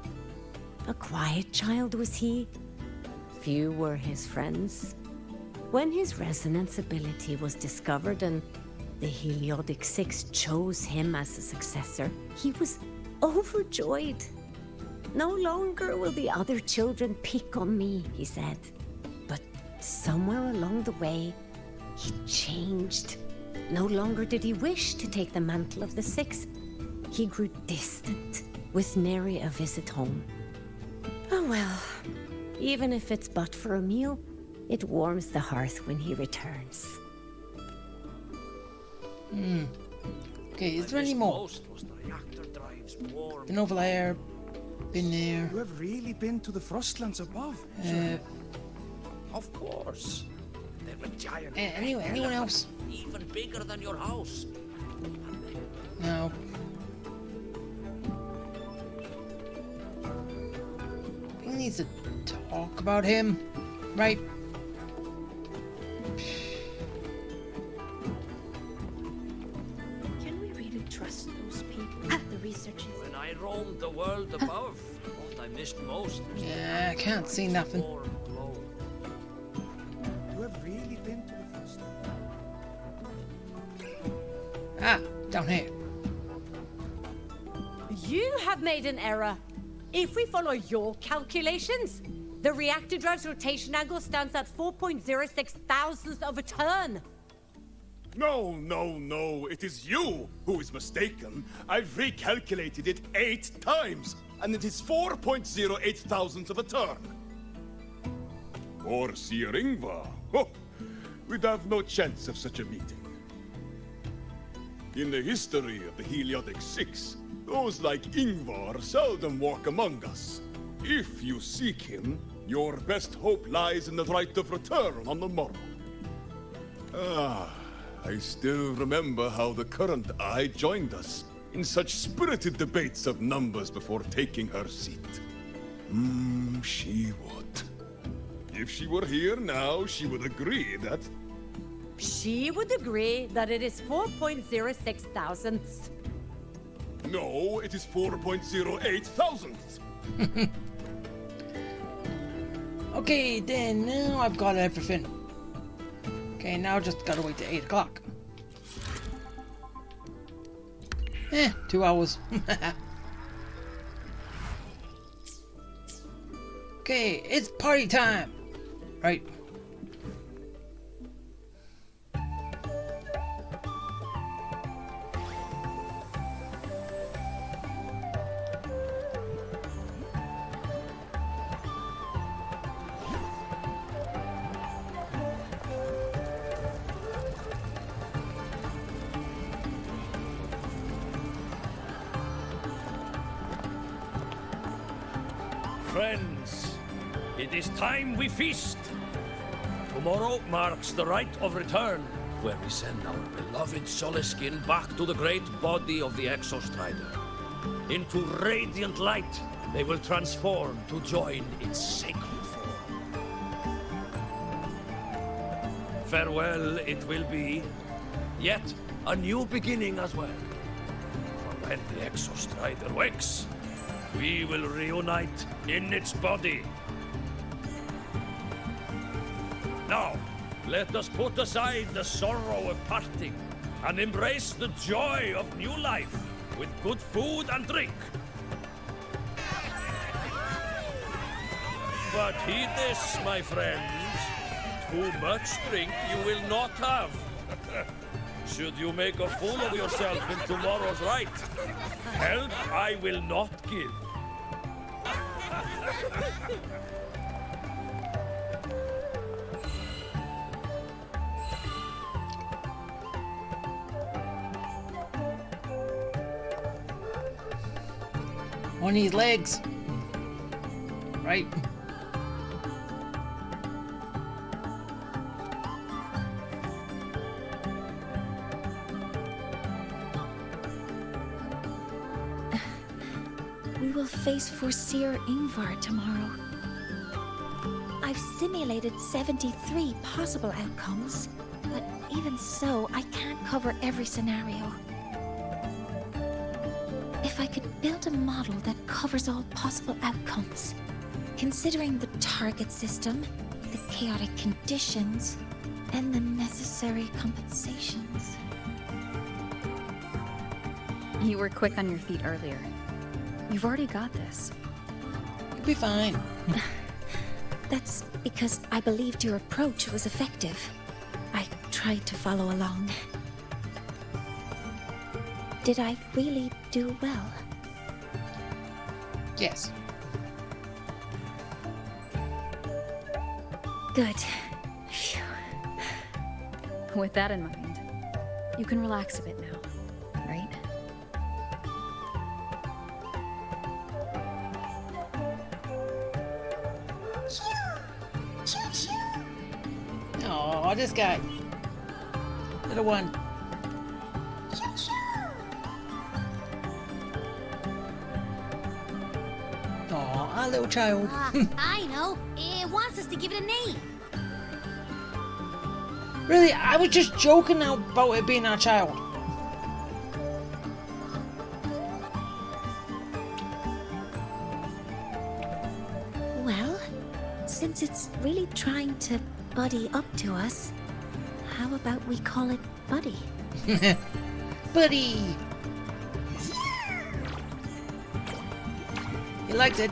A quiet child was he. Few were his friends. When his resonance ability was discovered and the Heliodic Six chose him as a successor, he was overjoyed. No longer will the other children pick on me, he said. But somewhere along the way, he changed. No longer did he wish to take the mantle of the Six. He grew distant, with nary a visit home. Oh well, even if it's but for a meal, it warms the hearth when he returns. Okay, is there any more? Been over there. Been there. You have really been to the Frostlands above? Of course. They're a giant. Anyone else? Even bigger than your house. No. We need to talk about him, right? Can we really trust those people? The researchers. When I roamed the world above, what I missed most was Yeah, I can't see nothing. You have really been to the Frostlands? Ah, down here. You have made an error. If we follow your calculations, the reactor drive's rotation angle stands at 4.06 thousandths of a turn. No, no, no. It is you who is mistaken. I've recalculated it 8 times, and it is 4.08 thousandths of a turn. Or Seer Ingvar. Oh, we'd have no chance of such a meeting. In the history of the Heliodic Six, those like Ingvar seldom walk among us. If you seek him, your best hope lies in the right of return on the morrow. Ah, I still remember how the current eye joined us in such spirited debates of numbers before taking her seat. She would. If she were here now, she would agree that... She would agree that it is 4.06 thousandths. No, it is 4.08 thousandths. Okay, then now I've got everything. Okay, now just gotta wait till 8 o'clock. 2 hours. Okay, it's party time! Right. Friends, it is time we feast. Tomorrow marks the rite of return, where we send our beloved Soliskin back to the great body of the Exostrider. Into radiant light, they will transform to join its sacred form. Farewell it will be, yet a new beginning as well. For when the Exostrider wakes, we will reunite in its body. Now, let us put aside the sorrow of parting and embrace the joy of new life with good food and drink. But heed this, my friends. Too much drink you will not have. Should you make a fool of yourself in tomorrow's rite, help I will not give. On his legs. Right. We will face Forseer Ingvar tomorrow. I've simulated 73 possible outcomes, but even so, I can't cover every scenario. If I could build a model that covers all possible outcomes, considering the target system, the chaotic conditions, and the necessary compensations. You were quick on your feet earlier. You've already got this. You'll be fine. That's because I believed your approach was effective. I tried to follow along. Did I really do well? Yes. Good. With that in mind, you can relax a bit now, right? Oh, this guy. Little one. Oh, our little child. I know. It wants us to give it a name. Really, I was just joking now about it being our child. Well, since it's really trying to buddy up to us, how about we call it Buddy? Buddy! He likes it.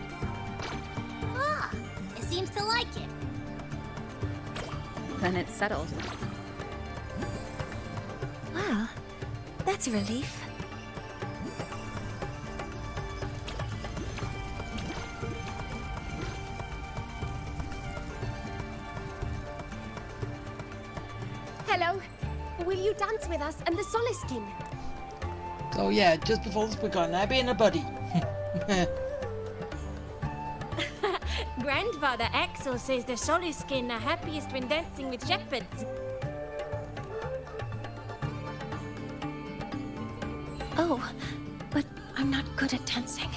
Ah, it seems to like it. Then it's settled. Well, that's a relief. Hello. Will you dance with us and the Soliskin? So yeah, just before this we're going, I being a buddy. Grandfather Axel says the Soliskin are happiest when dancing with shepherds. Oh, but I'm not good at dancing.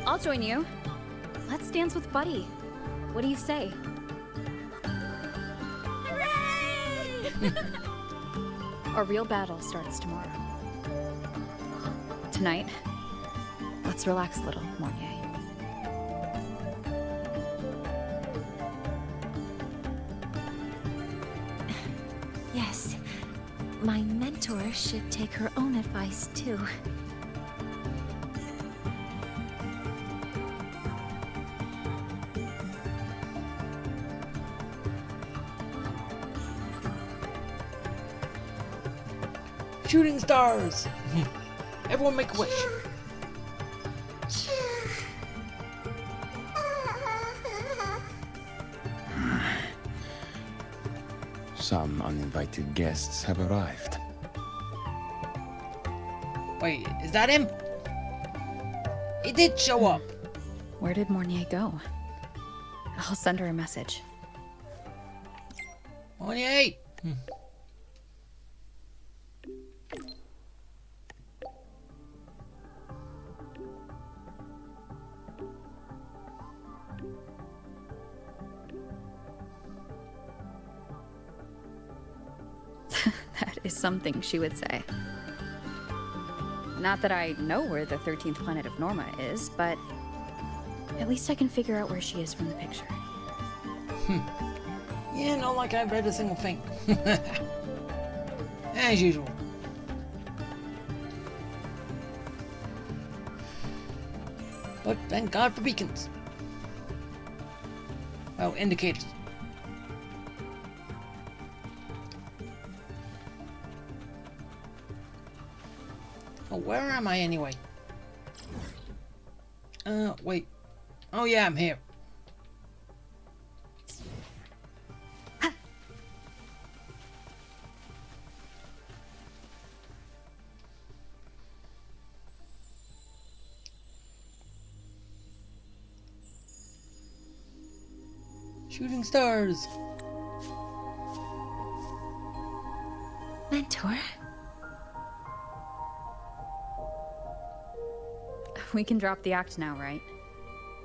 I'll join you. Let's dance with Buddy. What do you say? Hooray! Our real battle starts tomorrow. Tonight, let's relax a little, Mornier. Yes, my mentor should take her own advice too. Shooting stars! Everyone make a wish. Some uninvited guests have arrived. Wait, is that him? He did show up. Where did Mornier go? I'll send her a message. Mornier! That is something she would say. Not that I know where the 13th planet of Norma is, but at least I can figure out where she is from the picture. Yeah, not like I've read a single thing. As usual. But thank God for beacons. Well, indicators. Oh, where am I anyway? Wait. Oh yeah, I'm here. Shooting stars. Mentor? We can drop the act now, right?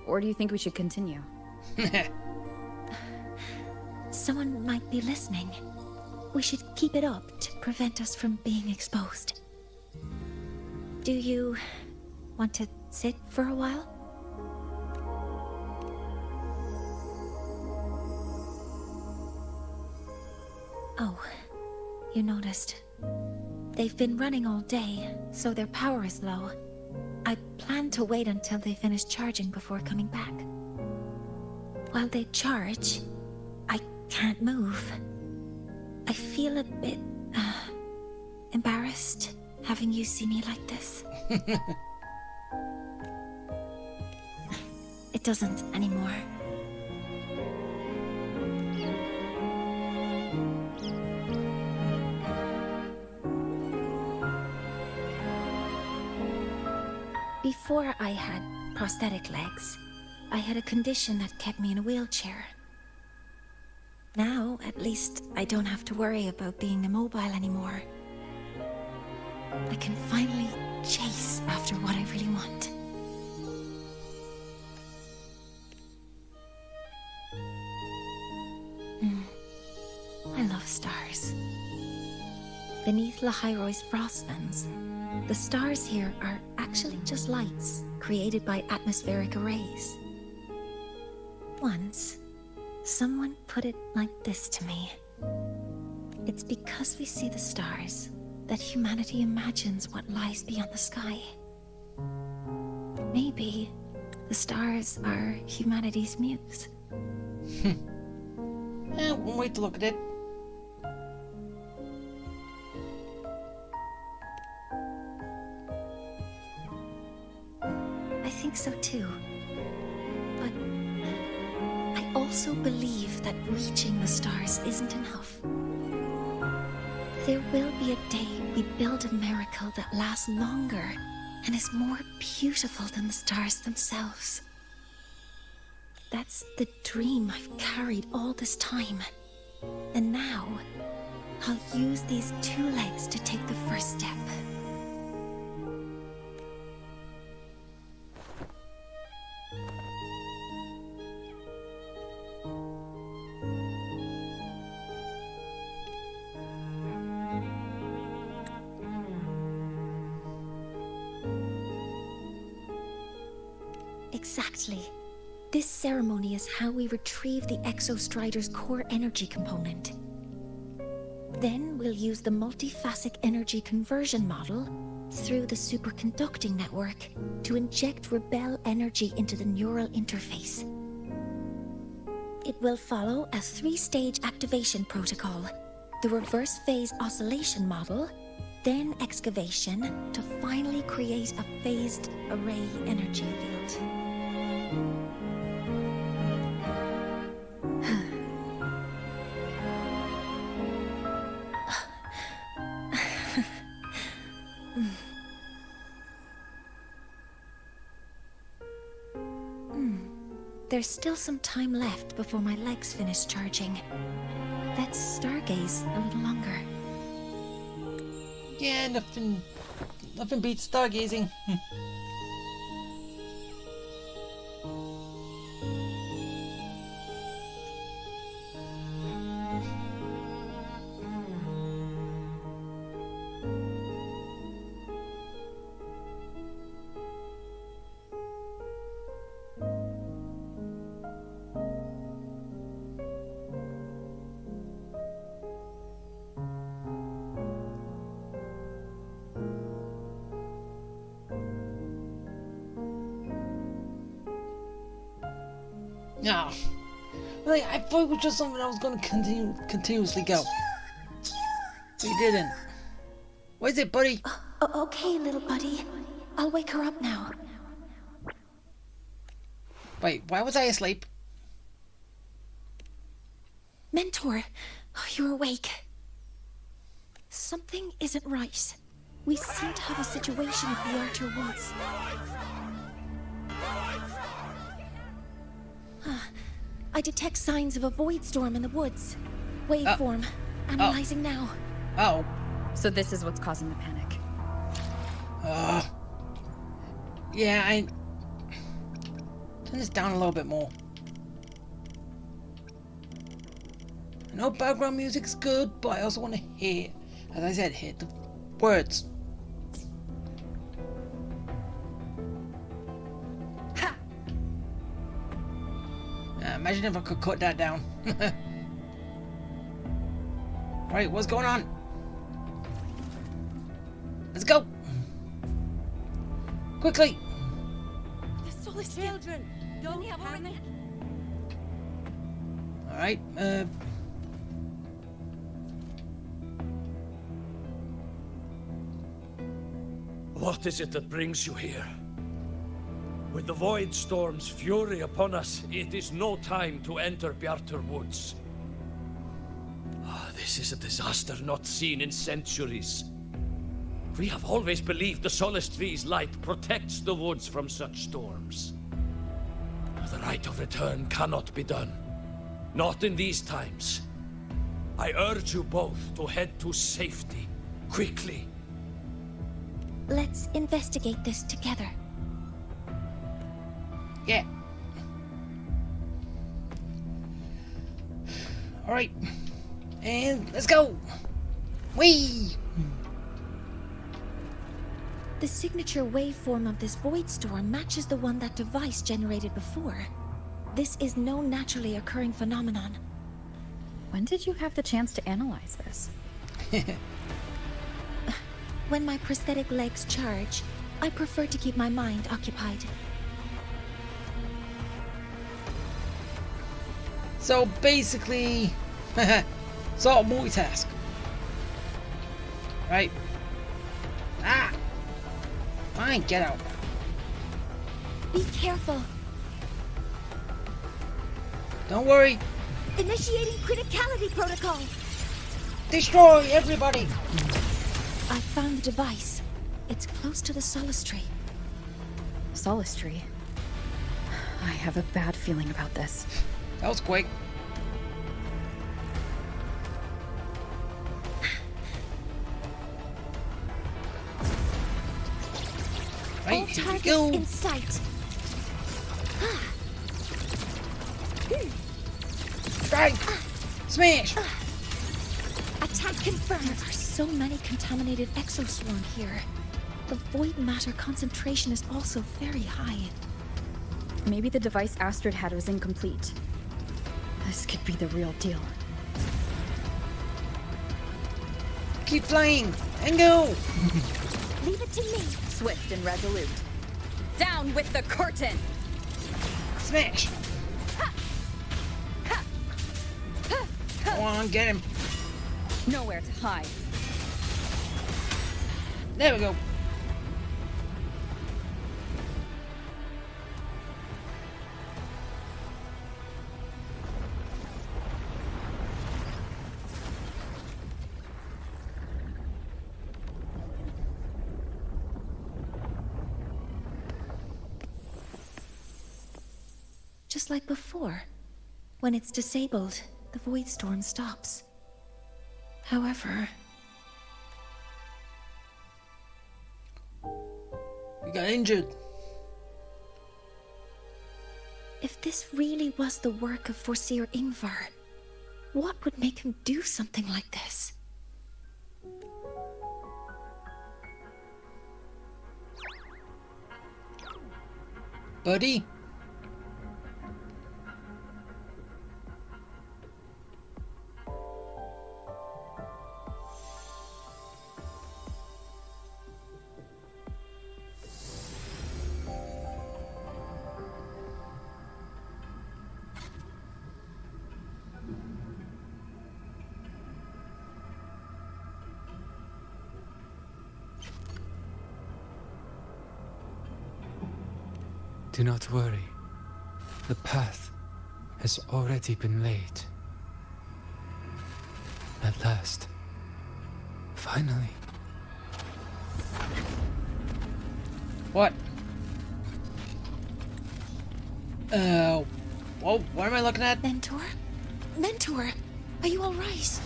Or do you think we should continue? Someone might be listening. We should keep it up to prevent us from being exposed. Do you want to sit for a while? Oh, you noticed. They've been running all day, so their power is low. I plan to wait until they finish charging before coming back. While they charge, I can't move. I feel a bit embarrassed having you see me like this. It doesn't anymore. Before I had prosthetic legs, I had a condition that kept me in a wheelchair. Now, at least, I don't have to worry about being immobile anymore. I can finally chase after what I really want. I love stars. Beneath Lahairo's frostlands, the stars here are actually just lights created by atmospheric arrays. Once, someone put it like this to me. It's because we see the stars that humanity imagines what lies beyond the sky. Maybe the stars are humanity's muse. One way to look at it. I think so too. But I also believe that reaching the stars isn't enough. There will be a day we build a miracle that lasts longer and is more beautiful than the stars themselves. That's the dream I've carried all this time. And now, I'll use these 2 legs to take the first step. Exactly. This ceremony is how we retrieve the Exostrider's core energy component. Then we'll use the multiphasic energy conversion model through the superconducting network to inject rebel energy into the neural interface. It will follow a 3-stage activation protocol: the reverse phase oscillation model, then excavation, to finally create a phased array energy field. There's still some time left before my legs finish charging. Let's stargaze a little longer. Yeah, nothing beats stargazing. No. Like, I thought it was just something I was going to continuously go. But you didn't. What is it, buddy? Okay, little buddy. I'll wake her up now. Wait, why was I asleep? Mentor, you're awake. Something isn't right. We seem to have a situation at the Archer Woods. I detect signs of a void storm in the woods. Waveform. Analyzing now. Oh. So this is what's causing the panic. Yeah, turn this down a little bit more. I know background music's good, but I also want to hear, as I said, hear the words. Imagine if I could cut that down. Right, what's going on? Let's go! Quickly! Children, don't panic. Alright, What is it that brings you here? With the Void Storm's fury upon us, it is no time to enter Bjartur Woods. This is a disaster not seen in centuries. We have always believed the Solace Tree's light protects the woods from such storms. The rite of return cannot be done. Not in these times. I urge you both to head to safety, quickly. Let's investigate this together. Yeah. Alright. And let's go! Whee! The signature waveform of this void storm matches the one that device generated before. This is no naturally occurring phenomenon. When did you have the chance to analyze this? When my prosthetic legs charge, I prefer to keep my mind occupied. So basically, sort of multitask. Right? Ah! Fine, get out. Be careful. Don't worry. Initiating criticality protocol. Destroy everybody. I found the device. It's close to the Solace Tree. Solace Tree? I have a bad feeling about this. That was quick. Right, all here we targets go. In sight. Strike! Smash! Attack confirmed. There are so many contaminated exoswarm here. The void matter concentration is also very high. Maybe the device Astrid had was incomplete. This could be the real deal. Keep flying and go! Leave it to me. Swift and resolute. Down with the curtain! Smash! Go on, get him. Nowhere to hide. There we go. Just like before. When it's disabled, the void storm stops. However... You got injured. If this really was the work of Foreseer Ingvar, what would make him do something like this? Buddy? Do not worry. The path has already been laid. At last. Finally. What? Whoa, what am I looking at? Mentor? Mentor, are you alright?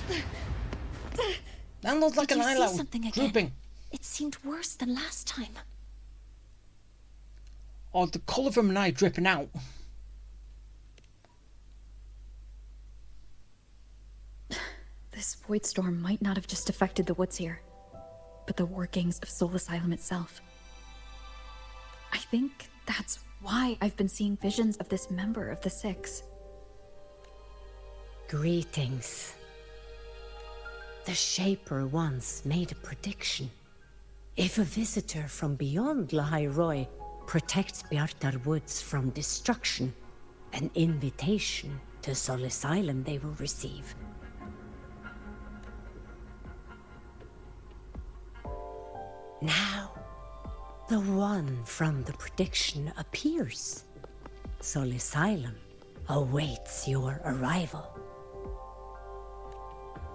That looks like an eyelash something again? drooping. It seemed worse than last time. Or the colour from an eye dripping out. This void storm might not have just affected the woods here, but the workings of Soul Asylum itself. I think that's why I've been seeing visions of this member of the Six. Greetings. The Shaper once made a prediction. If a visitor from beyond Lahai Roy protects Bjartar Woods from destruction, an invitation to Soul Asylum they will receive. Now, the one from the prediction appears. Soul Asylum awaits your arrival.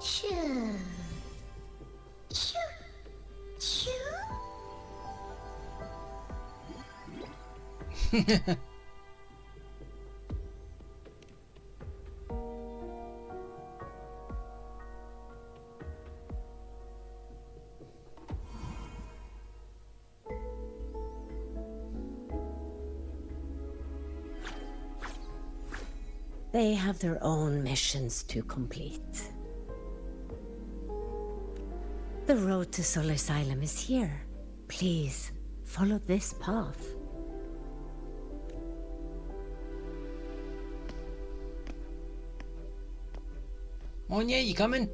Choo. Choo. Choo. They have their own missions to complete. The road to Soul Asylum is here. Please, follow this path. Monya, you coming?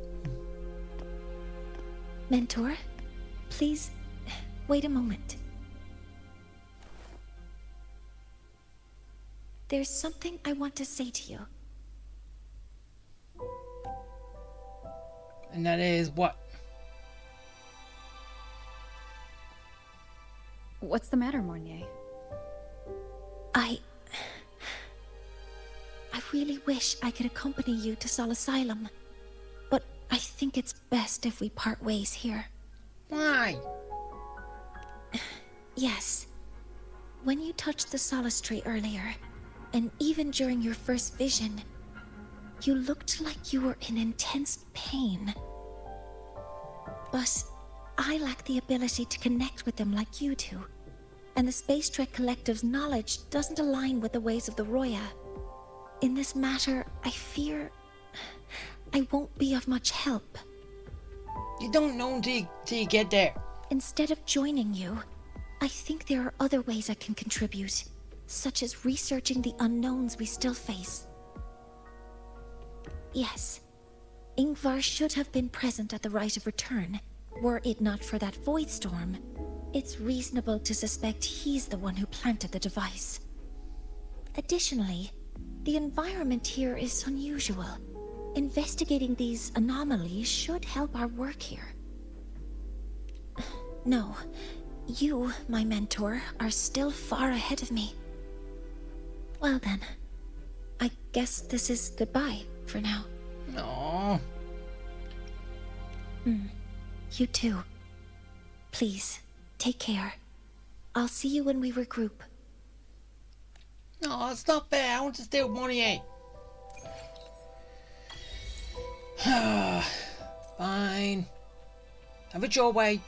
Mentor, please, wait a moment. There's something I want to say to you. And that is what? What's the matter, Mornier? I really wish I could accompany you to Soul Asylum, but I think it's best if we part ways here. Why? Yes. When you touched the Solace Tree earlier, and even during your first vision, you looked like you were in intense pain. But I lack the ability to connect with them like you do, and the Space Trek Collective's knowledge doesn't align with the ways of the Roya. In this matter, I fear I won't be of much help. You don't know until you get there. Instead of joining you, I think there are other ways I can contribute, such as researching the unknowns we still face. Yes, Ingvar should have been present at the Rite of Return, were it not for that void storm. It's reasonable to suspect he's the one who planted the device. Additionally, the environment here is unusual. Investigating these anomalies should help our work here. No, you, my mentor, are still far ahead of me. Well then, I guess this is goodbye for now. No. You too. Please, take care. I'll see you when we regroup. No, it's not fair. I want to stay with Monier. Fine. Have it your way.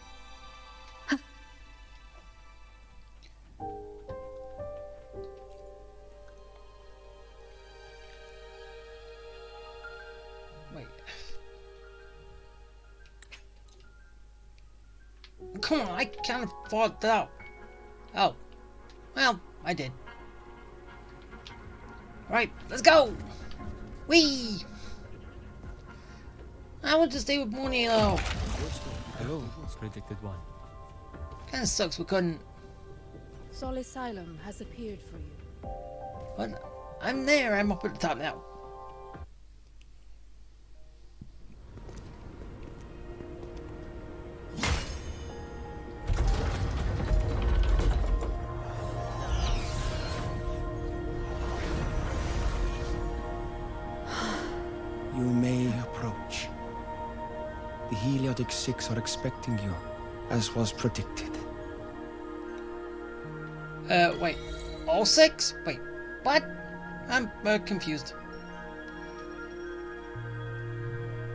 Wait. Come on, I can't afford that. Oh. Well, I did. Right, let's go! Whee! I want to stay with Mooney though. Hello, predicted one. Kinda sucks we couldn't. Soul Asylum has appeared for you. But I'm there, I'm up at the top now. Heliotic 6 are expecting you, as was predicted. Wait. All 6? Wait, what? I'm confused.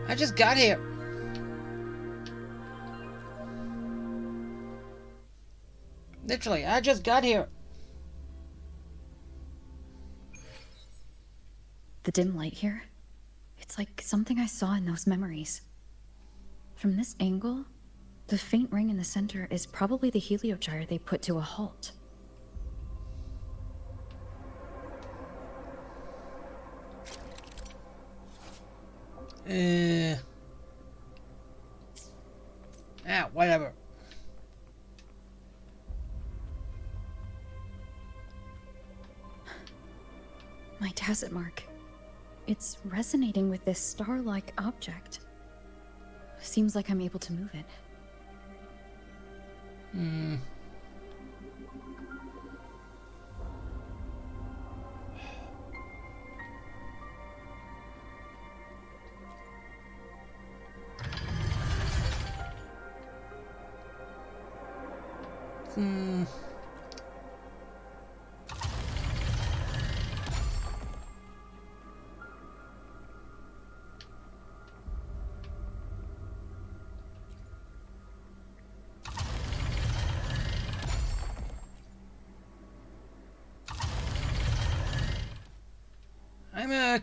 I just got here. Literally, I just got here. The dim light here, it's like something I saw in those memories. From this angle, the faint ring in the center is probably the heliogyre they put to a halt. Whatever. My tacit mark. It's resonating with this star-like object. Seems like I'm able to move it. I'm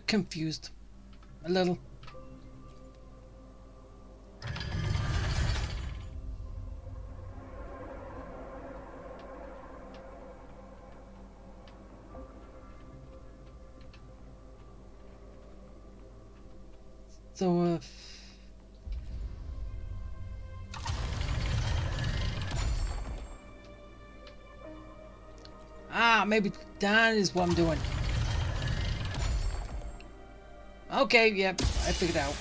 confused. A little. So, maybe that is what I'm doing. Okay, yep, I figured out.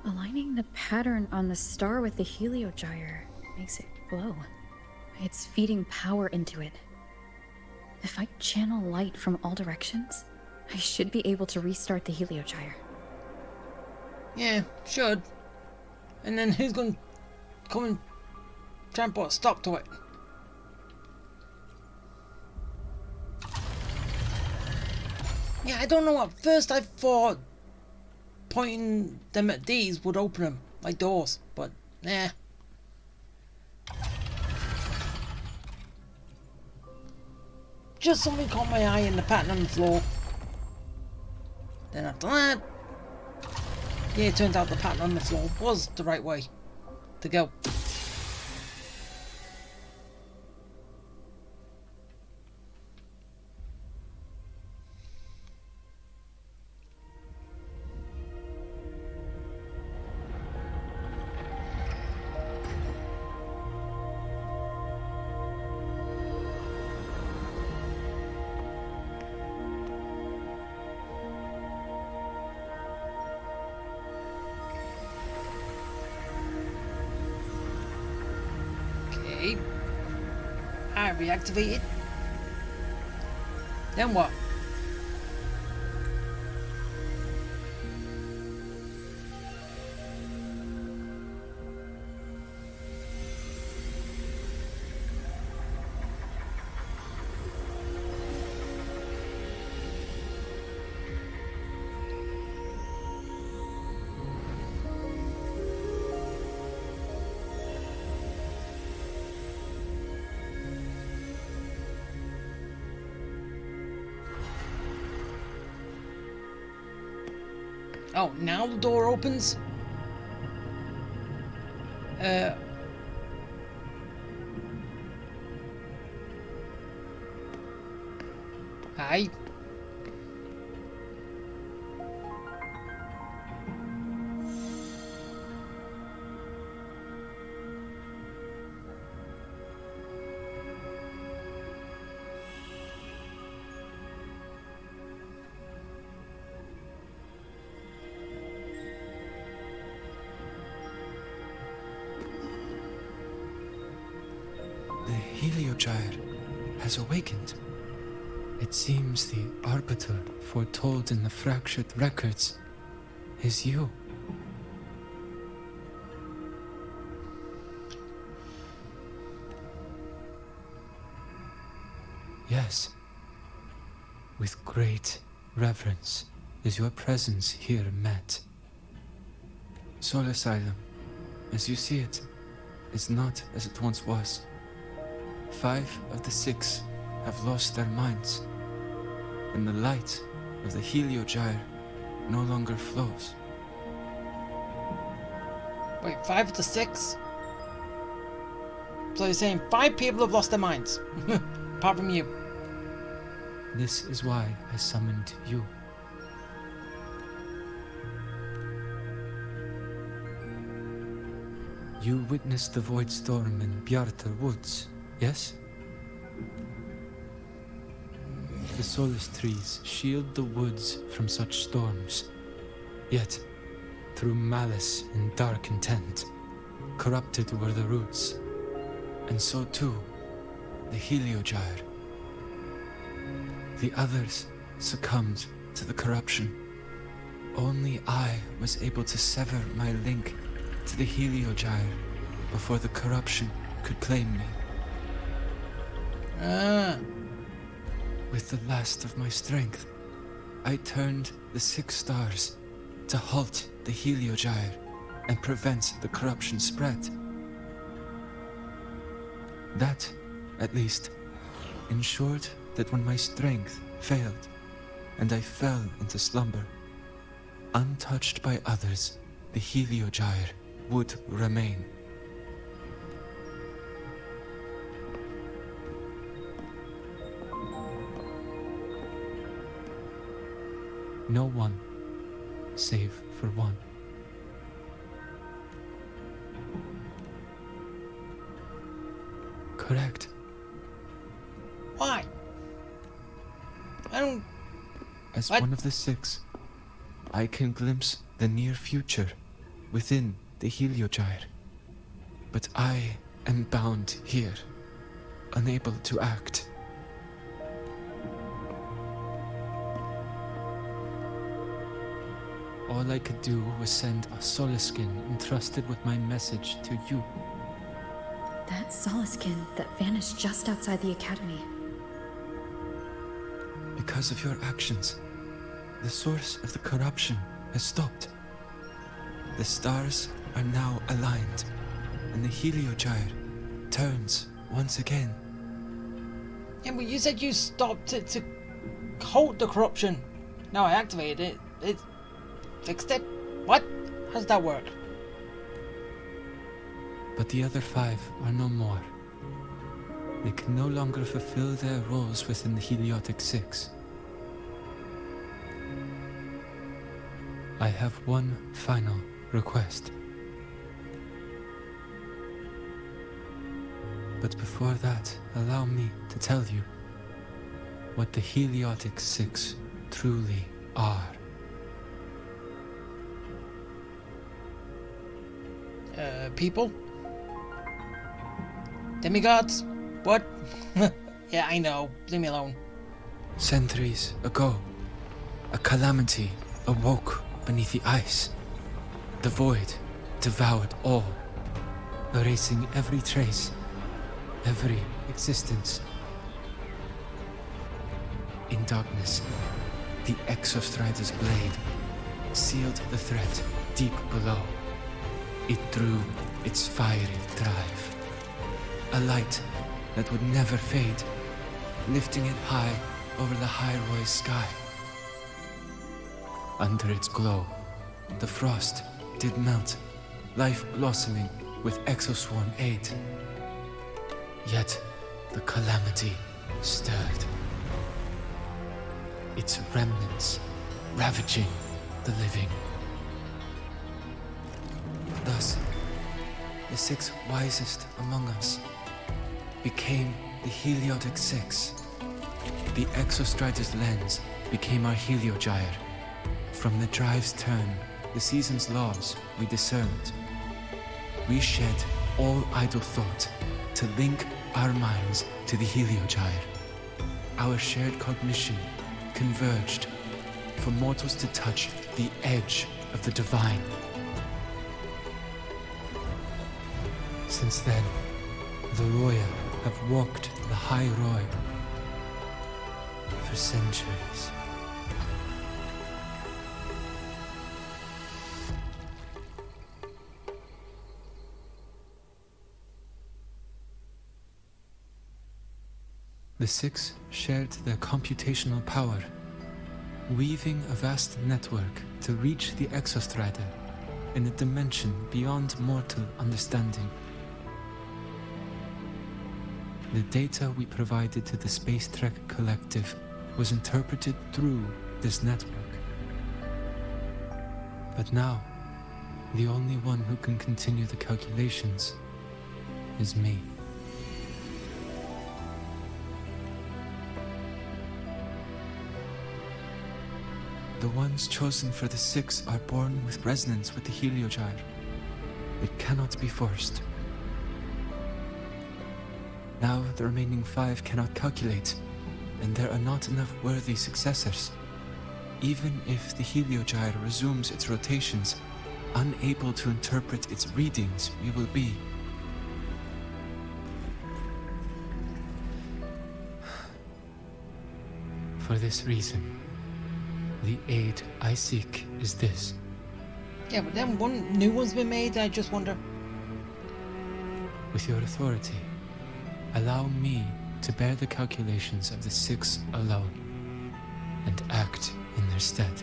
Aligning the pattern on the star with the heliogyre makes it glow. It's feeding power into it. If I channel light from all directions, I should be able to restart the heliogyre. Yeah, should. And then who's going to come and try and put a stop to it? Yeah, I don't know. At first I thought pointing them at these would open them, like doors, but nah. Just something caught my eye in the pattern on the floor. Then after that, yeah, it turns out the pattern on the floor was the right way to go. I reactivate it. Then what? Oh, now the door opens? Hi. The heliogyre has awakened. It seems the arbiter foretold in the fractured records is you. Yes. With great reverence is your presence here met. Soul Asylum, as you see it, is not as it once was. 5 of the 6 have lost their minds, and the light of the Heliogyre no longer flows. Wait, 5 of the 6? So you're saying 5 people have lost their minds, apart from you. This is why I summoned you. You witnessed the Void Storm in Bjartar Woods, yes? The Solace trees shield the woods from such storms. Yet, through malice and dark intent, corrupted were the roots. And so too, the Heliogyre. The others succumbed to the corruption. Only I was able to sever my link to the Heliogyre before the corruption could claim me. With the last of my strength, I turned the 6 stars to halt the Heliogyre and prevent the corruption spread. That, at least, ensured that when my strength failed and I fell into slumber, untouched by others, the Heliogyre would remain. No one, save for one. Correct. Why? I don't... As what? one of the 6, I can glimpse the near future within the Heliogyre. But I am bound here, unable to act. All I could do was send a Solaskin entrusted with my message to you. That Solaskin that vanished just outside the academy. Because of your actions, the source of the corruption has stopped. The stars are now aligned, and the Heliogyre turns once again. Yeah, but you said you stopped it to halt the corruption. Now I activated it. It fixed it? What? How does that work? But the other 5 are no more. They can no longer fulfill their roles within the Heliotic 6. I have one final request. But before that, allow me to tell you what the Heliotic 6 truly are. People? Demigods? What? Yeah, I know. Leave me alone. Centuries ago, a calamity awoke beneath the ice. The void devoured all, erasing every trace, every existence. In darkness, the Exostrider's blade sealed the threat deep below. It drew its fiery drive, a light that would never fade, lifting it high over the High sky. Under its glow, the frost did melt, life blossoming with Exoswarm aid. Yet the calamity stirred, its remnants ravaging the living. Thus, the 6 wisest among us became the Heliotic 6. The Exostrider's lens became our Heliogyre. From the drive's turn, the season's laws we discerned. We shed all idle thought to link our minds to the Heliogyre. Our shared cognition converged for mortals to touch the edge of the divine. Since then, the Roya have walked the High Roy, for centuries. The Six shared their computational power, weaving a vast network to reach the Exostrader in a dimension beyond mortal understanding. The data we provided to the Space Trek Collective was interpreted through this network. But now, the only one who can continue the calculations is me. The ones chosen for the Six are born with resonance with the Heliogyre. It cannot be forced. Now the remaining 5 cannot calculate, and there are not enough worthy successors. Even if the Heliogyre resumes its rotations, unable to interpret its readings, we will be. For this reason, the aid I seek is this. Yeah, but then one new one's been made, I just wonder. With your authority, allow me to bear the calculations of the Six alone, and act in their stead.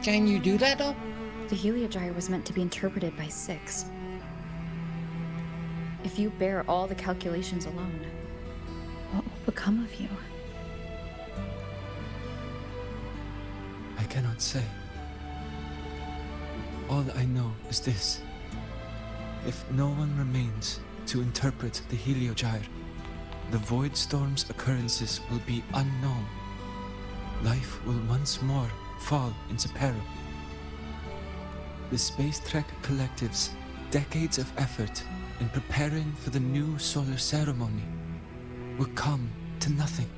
Can you do that, though? The Heliogyre was meant to be interpreted by Six. If you bear all the calculations alone, what will become of you? I cannot say. All I know is this. If no one remains to interpret the Heliogyre, the Void Storm's occurrences will be unknown. Life will once more fall into peril. The Space Trek Collective's decades of effort in preparing for the new solar ceremony will come to nothing.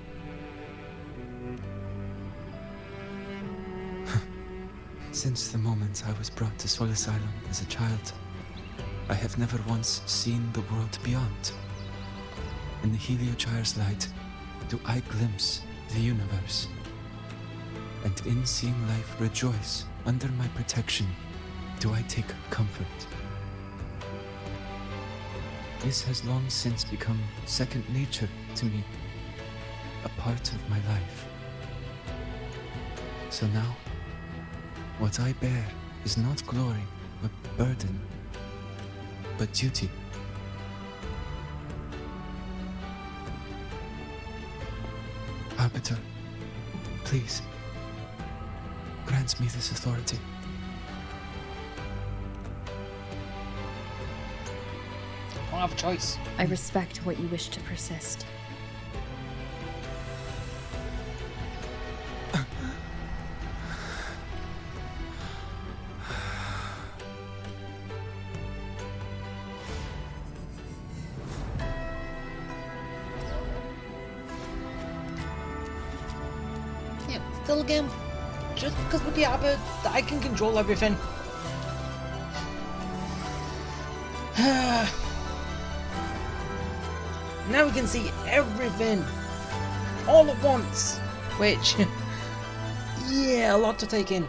Since the moment I was brought to Solace Island as a child, I have never once seen the world beyond. In the Heliogyre's light, do I glimpse the universe. And in seeing life rejoice under my protection, do I take comfort. This has long since become second nature to me, a part of my life. So now, what I bear is not glory, but burden, but duty. Arbiter, please, grant me this authority. I don't have a choice. I respect what you wish to persist. Still again, just because with the Abbot, I can control everything. Now we can see everything all at once, which, yeah, a lot to take in.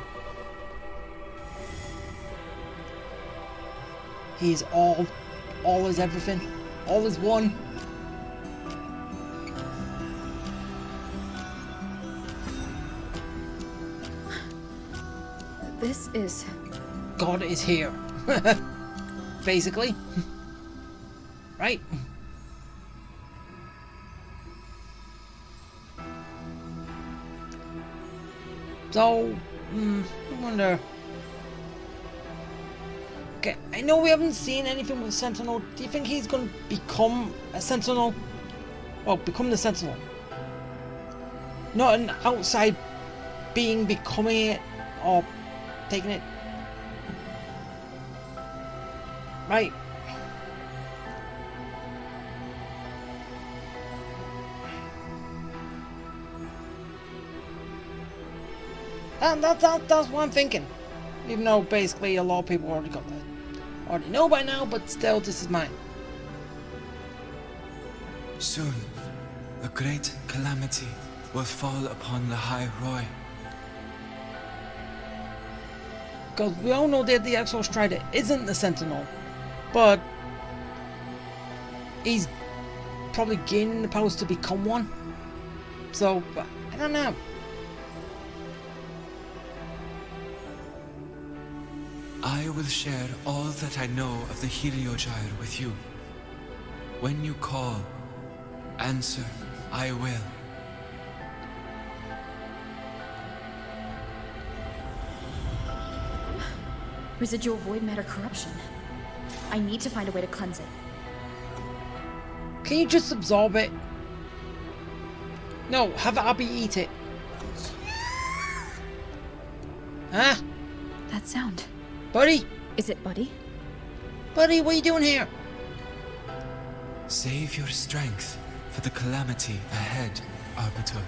He's all is everything, all is one. This is... God is here. Basically. Right? So, I wonder... Okay, I know we haven't seen anything with Sentinel. Do you think he's going to become a Sentinel? Well, become the Sentinel. Not an outside being becoming it, or taking it. Right. That's what I'm thinking. Even though basically a lot of people already know by now, but still, this is mine. Soon, a great calamity will fall upon the High Roy. Because we all know that the Exo Strider isn't the Sentinel, but he's probably gaining the powers to become one. So, I don't know. I will share all that I know of the Heliogyre with you. When you call, answer, I will. Residual void matter corruption. I need to find a way to cleanse it. Can you just absorb it? No, have Abby eat it. Huh? That sound. Buddy? Is it Buddy? Buddy, what are you doing here? Save your strength for the calamity ahead, Arbiter.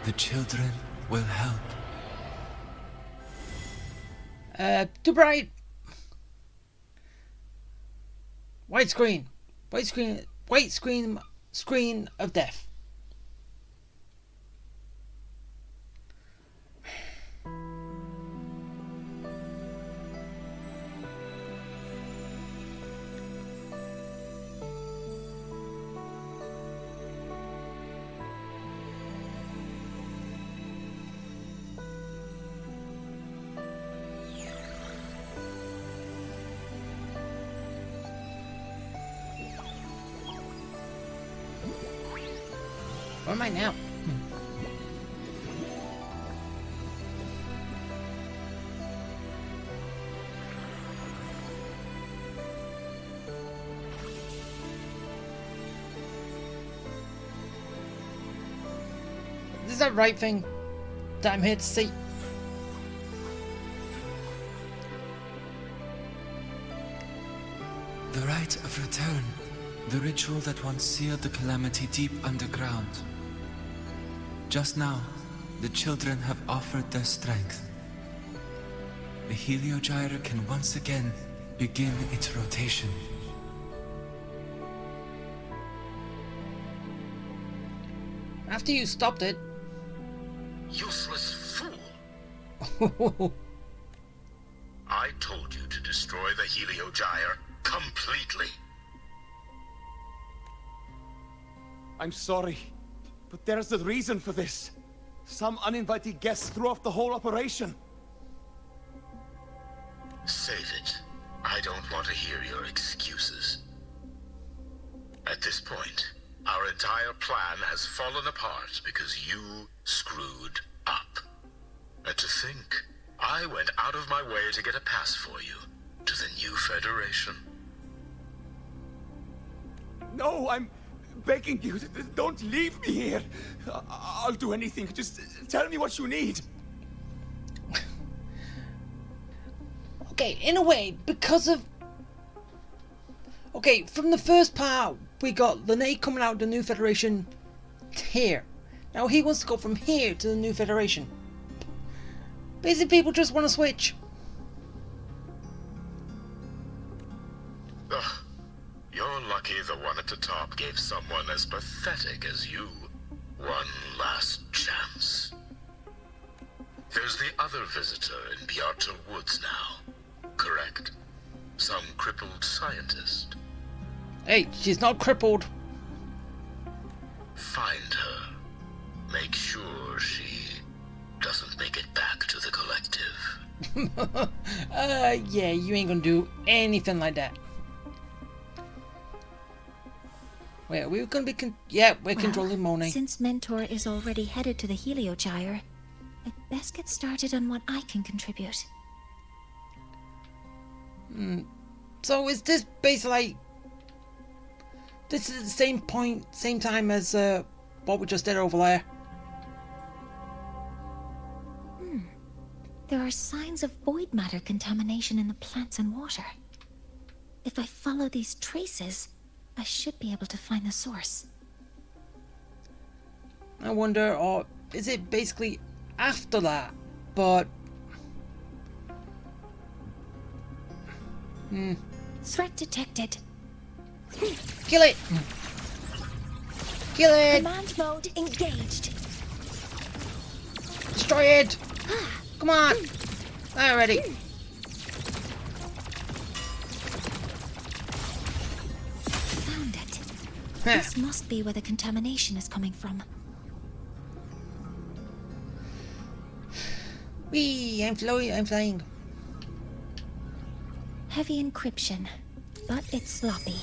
The children will help. Too bright. White screen. White screen of death. Where am I now? Is this the right thing that I'm here to see? The rite of return. The ritual that once sealed the calamity deep underground. Just now, the children have offered their strength. The Heliogyre can once again begin its rotation. After you stopped it. Useless fool! I told you to destroy the Heliogyre completely. I'm sorry, but there's a reason for this. Some uninvited guests threw off the whole operation. Save it. I don't want to hear your excuses. At this point, our entire plan has fallen apart because you screwed up. And to think, I went out of my way to get a pass for you to the new Federation. No, I'm begging you, don't leave me here. I'll do anything. Just tell me what you need. Okay, in a way, because of... Okay, from the first part, we got Linnae coming out of the New Federation here. Now he wants to go from here to the New Federation. Basically, people just want to switch. Ugh. You're lucky the one at the top gave someone as pathetic as you one last chance. There's the other visitor in Bjarta Woods now, correct? Some crippled scientist. Hey, she's not crippled. Find her. Make sure she doesn't make it back to the collective. Yeah, you ain't gonna do anything like that. Wait, are we gonna be we're controlling Monet. Since Mentor is already headed to the Heliogyre, I'd best get started on what I can contribute. So is this basically this is the same time as what we just did over there? There are signs of void matter contamination in the plants and water. If I follow these traces, I should be able to find the source. I wonder, or is it basically after that? But Threat detected. Kill it! Kill it! Command mode engaged. Destroy it! Come on! Already. Found it. This must be where the contamination is coming from. Whee! I'm flying. Heavy encryption, but it's sloppy.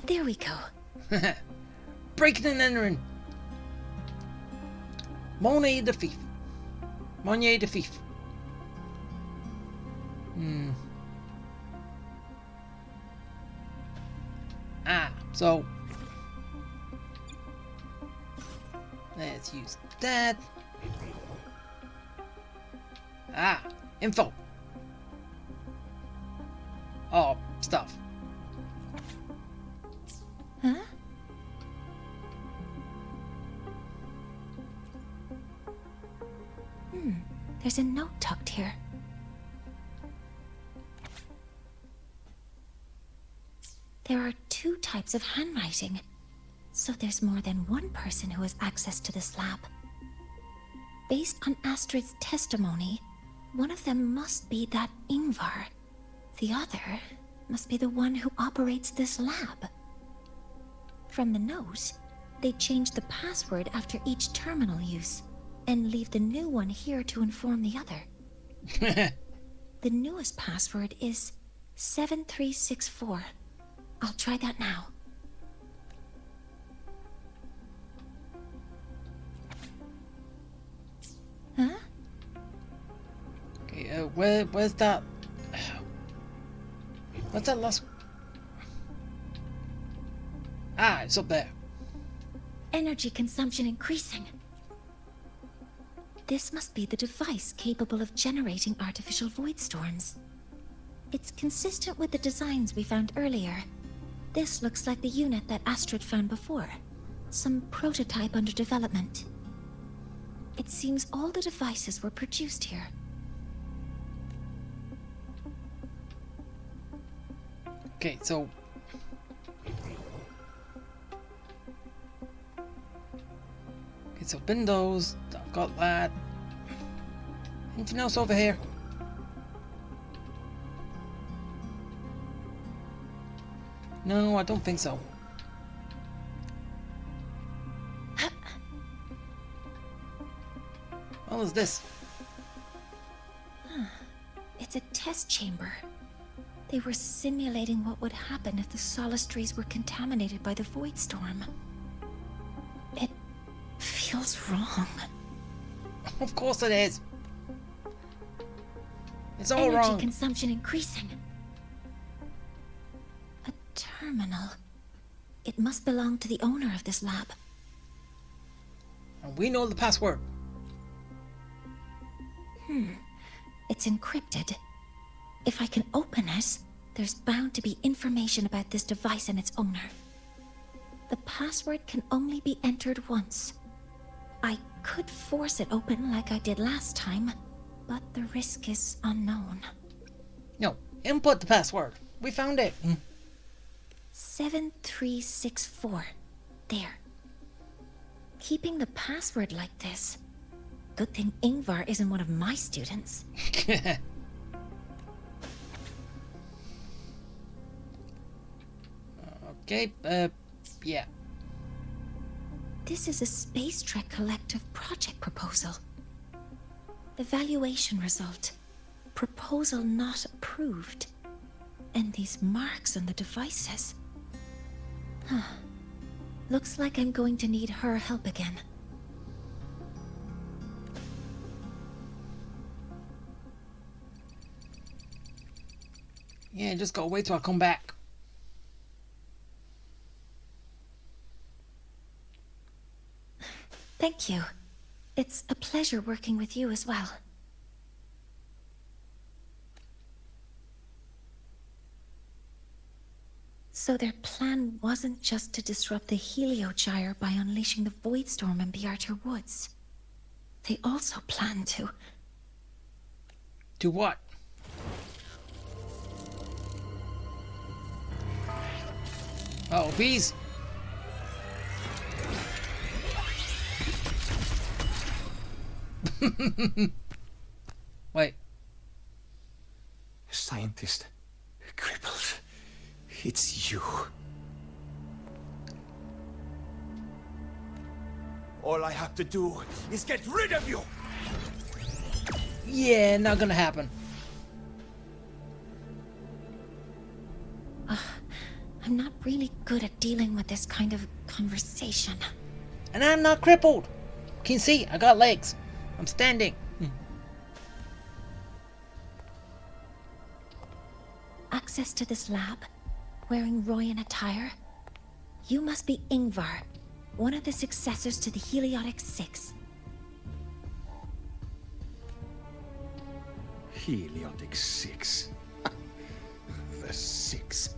There we go. Breaking and entering. Monet the thief. Monnier the thief. So let's use that. Info. Oh, stuff. Huh? There's a note tucked here. There are 2 types of handwriting, so there's more than one person who has access to this lab. Based on Astrid's testimony, one of them must be that Ingvar. The other must be the one who operates this lab. From the note, they changed the password after each terminal use, and leave the new one here to inform the other. The newest password is 7364. I'll try that now. Huh? Okay, where's that? What's that last? It's up there. Energy consumption increasing. This must be the device capable of generating artificial void storms. It's consistent with the designs we found earlier. This looks like the unit that Astrid found before. Some prototype under development. It seems all the devices were produced here. Okay, so windows, I've got that. Anything else over here? No, I don't think so. What is this? It's a test chamber. They were simulating what would happen if the solistries were contaminated by the void storm. It feels wrong. Of course it is. It's all Energy wrong. Consumption increasing. A terminal. It must belong to the owner of this lab. And we know the password. It's encrypted. If I can open it, there's bound to be information about this device and its owner. The password can only be entered once. I could force it open like I did last time, but the risk is unknown. No, input the password. We found it. 7364. There. Keeping the password like this. Good thing Ingvar isn't one of my students. Okay, yeah. This is a Space Trek Collective project proposal. Evaluation result. Proposal not approved. And these marks on the devices. Looks like I'm going to need her help again. Yeah, just gotta wait till I come back. Thank you. It's a pleasure working with you as well. So their plan wasn't just to disrupt the Heliogyre by unleashing the Void Storm in Bjartur Woods. They also planned to... Do what? Oh, bees. Wait. Scientist. Crippled. It's you. All I have to do is get rid of you! Yeah, not gonna happen. I'm not really good at dealing with this kind of conversation. And I'm not crippled. Can you see? I got legs. I'm standing. Access to this lab, wearing Royan attire. You must be Ingvar, one of the successors to the Heliotic Six. Heliotic Six. The Six.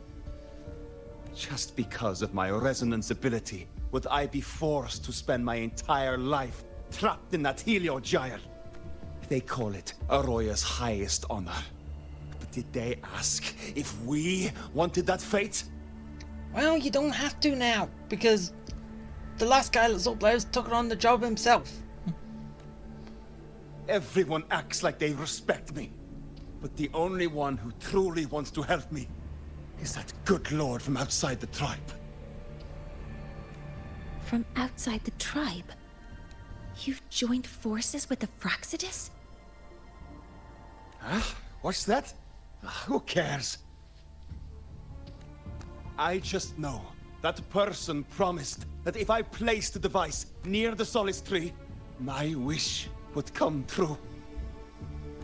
Just because of my resonance ability, would I be forced to spend my entire life trapped in that Heliogyre? They call it Aroya's highest honor. But did they ask if we wanted that fate? Well, you don't have to now, because the last guy that's up there took it on the job himself. Everyone acts like they respect me. But the only one who truly wants to help me is that good lord from outside the tribe. From outside the tribe? You've joined forces with the Fraxidus? Huh? What's that? Who cares? I just know that person promised that if I placed the device near the Solace Tree, my wish would come true.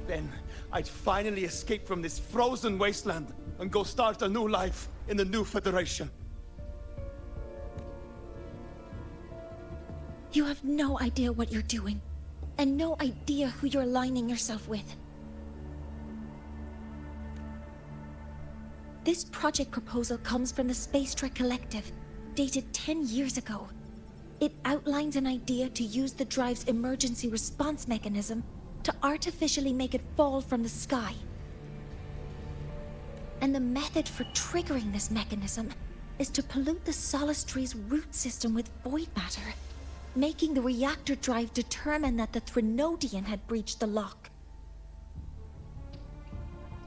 Then I'd finally escape from this frozen wasteland and go start a new life in the new Federation. You have no idea what you're doing, and no idea who you're aligning yourself with. This project proposal comes from the Space Trek Collective, dated 10 years ago. It outlines an idea to use the drive's emergency response mechanism to artificially make it fall from the sky. And the method for triggering this mechanism is to pollute the Solace Tree's root system with void matter, making the reactor drive determine that the Threnodian had breached the lock.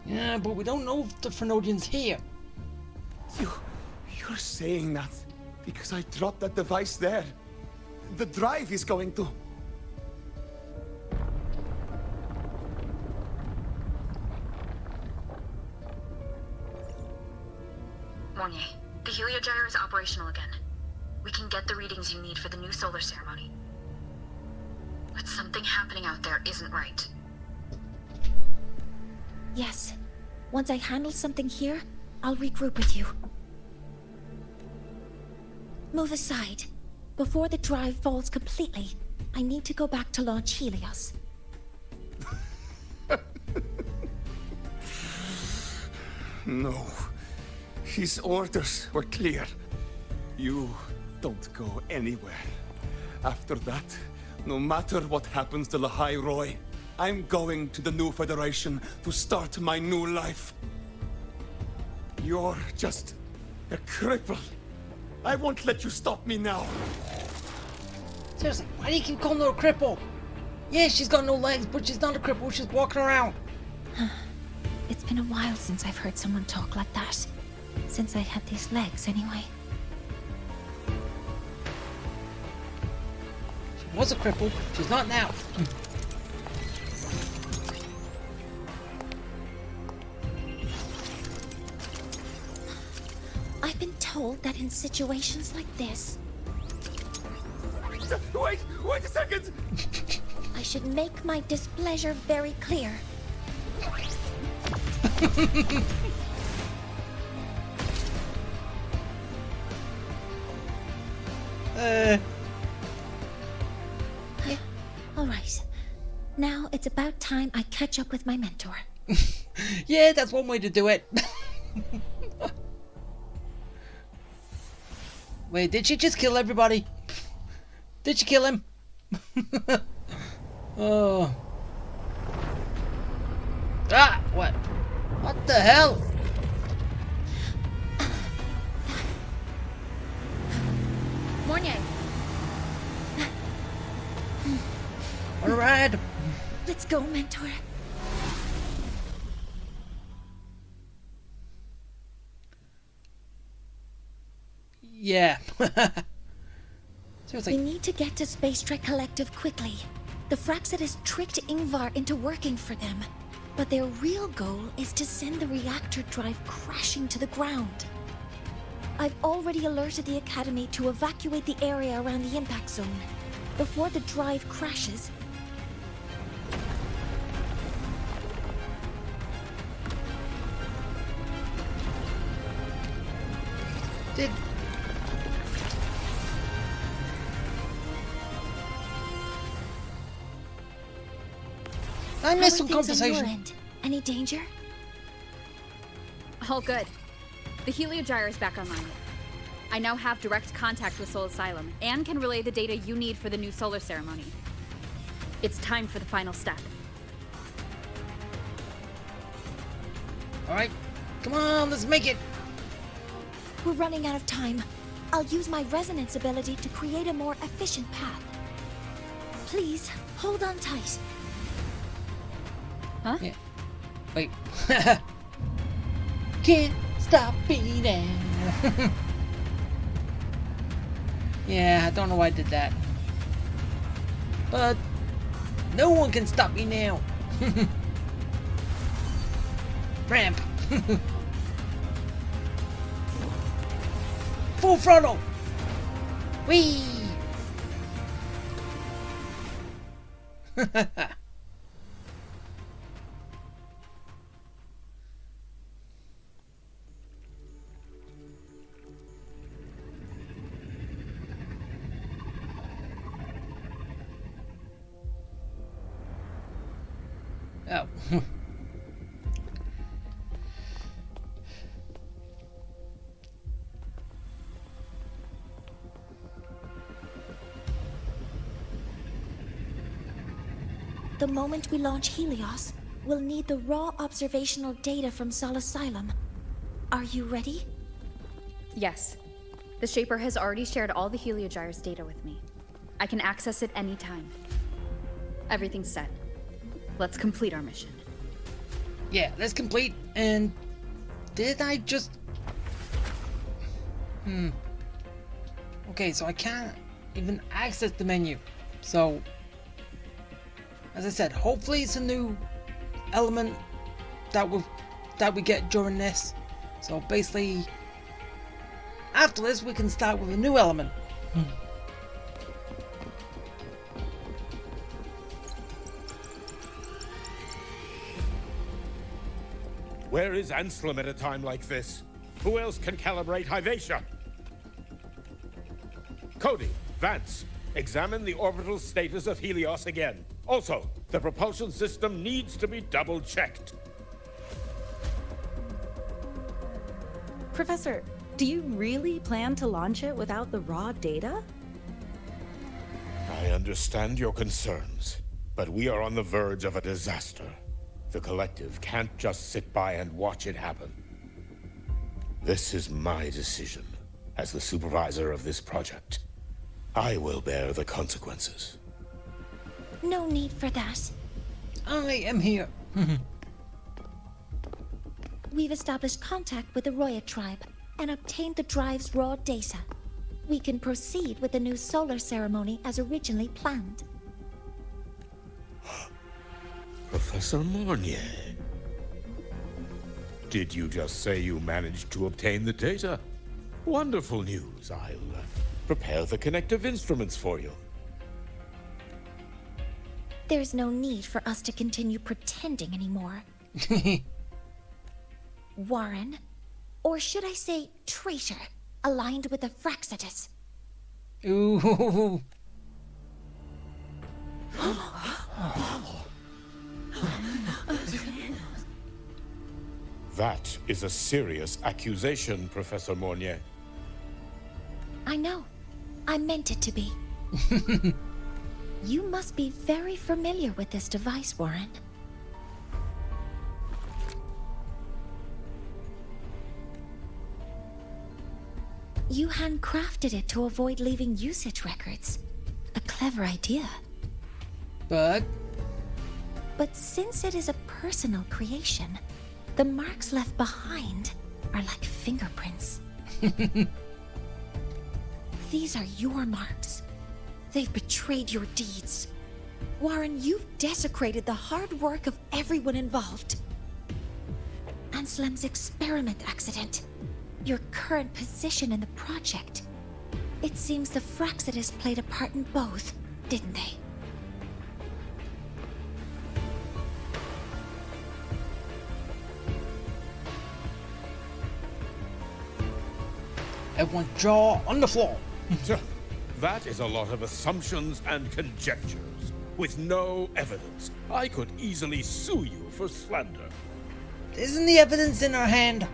Yeah, but we don't know if the Threnodian's here. You're saying that because I dropped that device there. The drive is going to... Mornier, the Heliogyre is operational again. We can get the readings you need for the new solar ceremony. But something happening out there isn't right. Yes. Once I handle something here, I'll regroup with you. Move aside. Before the drive falls completely, I need to go back to launch Helios. No. His orders were clear. You don't go anywhere. After that, no matter what happens to Lahai Roy, I'm going to the new Federation to start my new life. You're just a cripple. I won't let you stop me now. Seriously, why do you keep calling her a cripple? Yeah, she's got no legs, but she's not a cripple, she's walking around. It's been a while since I've heard someone talk like that. Since I had these legs, anyway. She was a cripple, she's not now. I've been told that in situations like this... Wait a second! I should make my displeasure very clear. Yeah, all right. Now it's about time I catch up with my mentor. Yeah, that's one way to do it. Wait, did she just kill everybody? Did she kill him? Oh. Ah, what? What the hell? Let's go, Mentor. Yeah. Seriously. We need to get to Space Trek Collective quickly. The Fraxidus tricked Ingvar into working for them, but their real goal is to send the reactor drive crashing to the ground. I've already alerted the Academy to evacuate the area around the impact zone. Before the drive crashes, I missed some how are things on your conversation. end? Any danger? All good. The heliogyre is back online. I now have direct contact with Soul Asylum and can relay the data you need for the new solar ceremony. It's time for the final step. Alright, come on, let's make it. We're running out of time. I'll use my resonance ability to create a more efficient path. Please, hold on tight. Huh? Yeah. Wait. Can't stop me now. Yeah, I don't know why I did that. But no one can stop me now. Ramp. Full throttle. Whee. Oh. The moment we launch Helios, we'll need the raw observational data from Sol Asylum. Are you ready? Yes. The Shaper has already shared all the heliogyre's data with me. I can access it anytime. Everything's set. Let's complete our mission. Yeah, let's complete. And did I just... Okay, so I can't even access the menu. So, as I said, hopefully it's a new element that we get during this. So basically, after this, we can start with a new element. Where is Anselm at a time like this? Who else can calibrate Hyvatia? Cody, Vance, examine the orbital status of Helios again. Also, the propulsion system needs to be double-checked. Professor, do you really plan to launch it without the raw data? I understand your concerns, but we are on the verge of a disaster. The Collective can't just sit by and watch it happen. This is my decision. As the supervisor of this project, I will bear the consequences. No need for that. I am here. We've established contact with the Roya tribe and obtained the drive's raw data. We can proceed with the new solar ceremony as originally planned. Professor Mornier. Did you just say you managed to obtain the data? Wonderful news. I'll prepare the connective instruments for you. There's no need for us to continue pretending anymore. Warren, or should I say traitor, aligned with the Fraxidus. Ooh. That is a serious accusation, Professor Mornier. I know. I meant it to be. You must be very familiar with this device, Warren. You handcrafted it to avoid leaving usage records. A clever idea. But But since it is a personal creation, the marks left behind are like fingerprints. These are your marks. They've betrayed your deeds. Warren, you've desecrated the hard work of everyone involved. Anselm's experiment accident. Your current position in the project. It seems the Fraxidus played a part in both, didn't they? Everyone's jaw on the floor. That is a lot of assumptions and conjectures, with no evidence. I could easily sue you for slander. Isn't the evidence in our hand?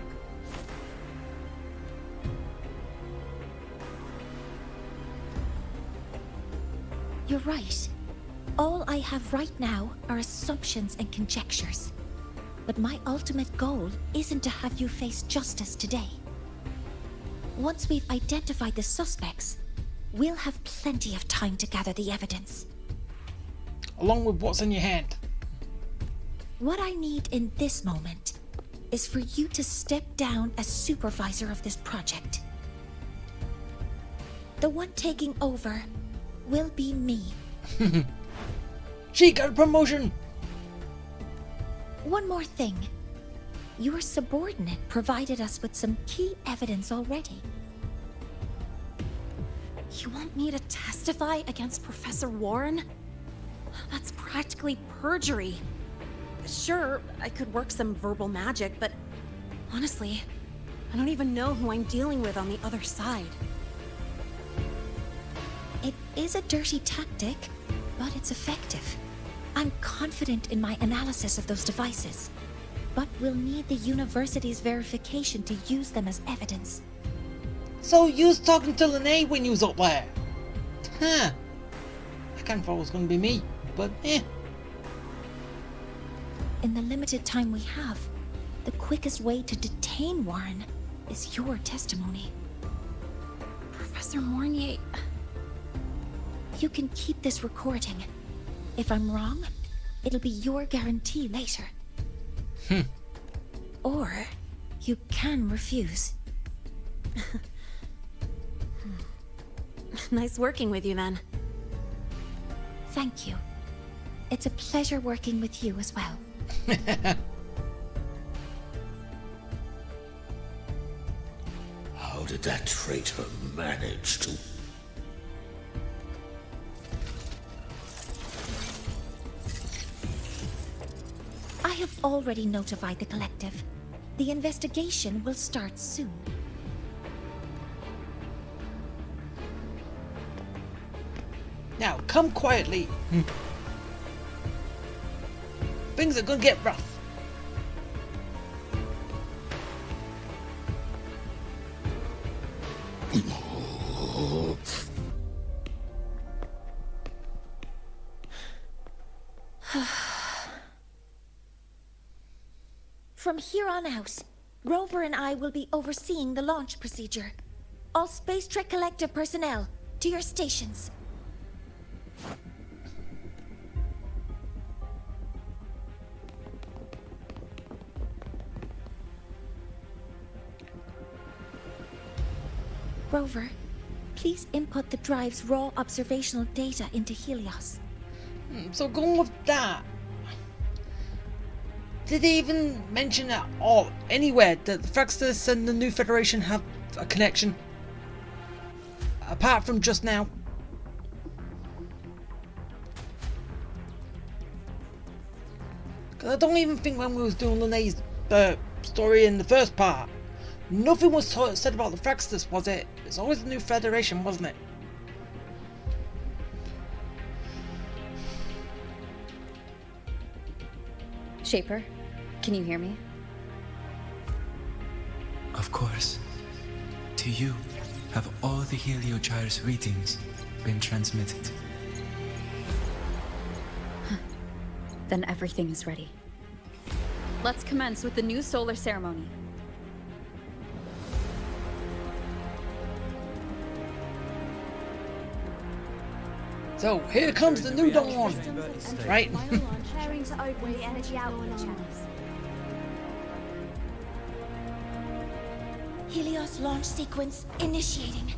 You're right. All I have right now are assumptions and conjectures. But my ultimate goal isn't to have you face justice today. Once we've identified the suspects, we'll have plenty of time to gather the evidence. Along with what's in your hand. What I need in this moment is for you to step down as supervisor of this project. The one taking over will be me. She got a promotion! One more thing. Your subordinate provided us with some key evidence already. You want me to testify against Professor Warren? That's practically perjury. Sure, I could work some verbal magic, but honestly, I don't even know who I'm dealing with on the other side. It is a dirty tactic, but it's effective. I'm confident in my analysis of those devices, but we'll need the university's verification to use them as evidence. So you was talking to Lene when you was up there? Huh. I kind of thought it was going to be me, but eh. In the limited time we have, the quickest way to detain Warren is your testimony. Professor Mornier... You can keep this recording. If I'm wrong, it'll be your guarantee later. Or you can refuse. Nice working with you then. Thank you. It's a pleasure working with you as well. How did that traitor manage to... I have already notified the collective. The investigation will start soon. Now, come quietly. Things are gonna get rough. From here on out, Rover and I will be overseeing the launch procedure. All Space Trek Collective personnel, to your stations. Rover, please input the drive's raw observational data into Helios. So going with that, did they even mention at all anywhere that the Fraxidus and the New Federation have a connection? Apart from just now. Because I don't even think when we was doing Lene's story in the first part, nothing was said about the Fraxidus, was it? It's always the New Federation, wasn't it? Shaper, can you hear me? Of course. To you, have all the Heliogyre's readings been transmitted? Then everything is ready. Let's commence with the new solar ceremony. So here comes the new dawn, right? Preparing to open the energy output channels. Helios launch sequence initiating.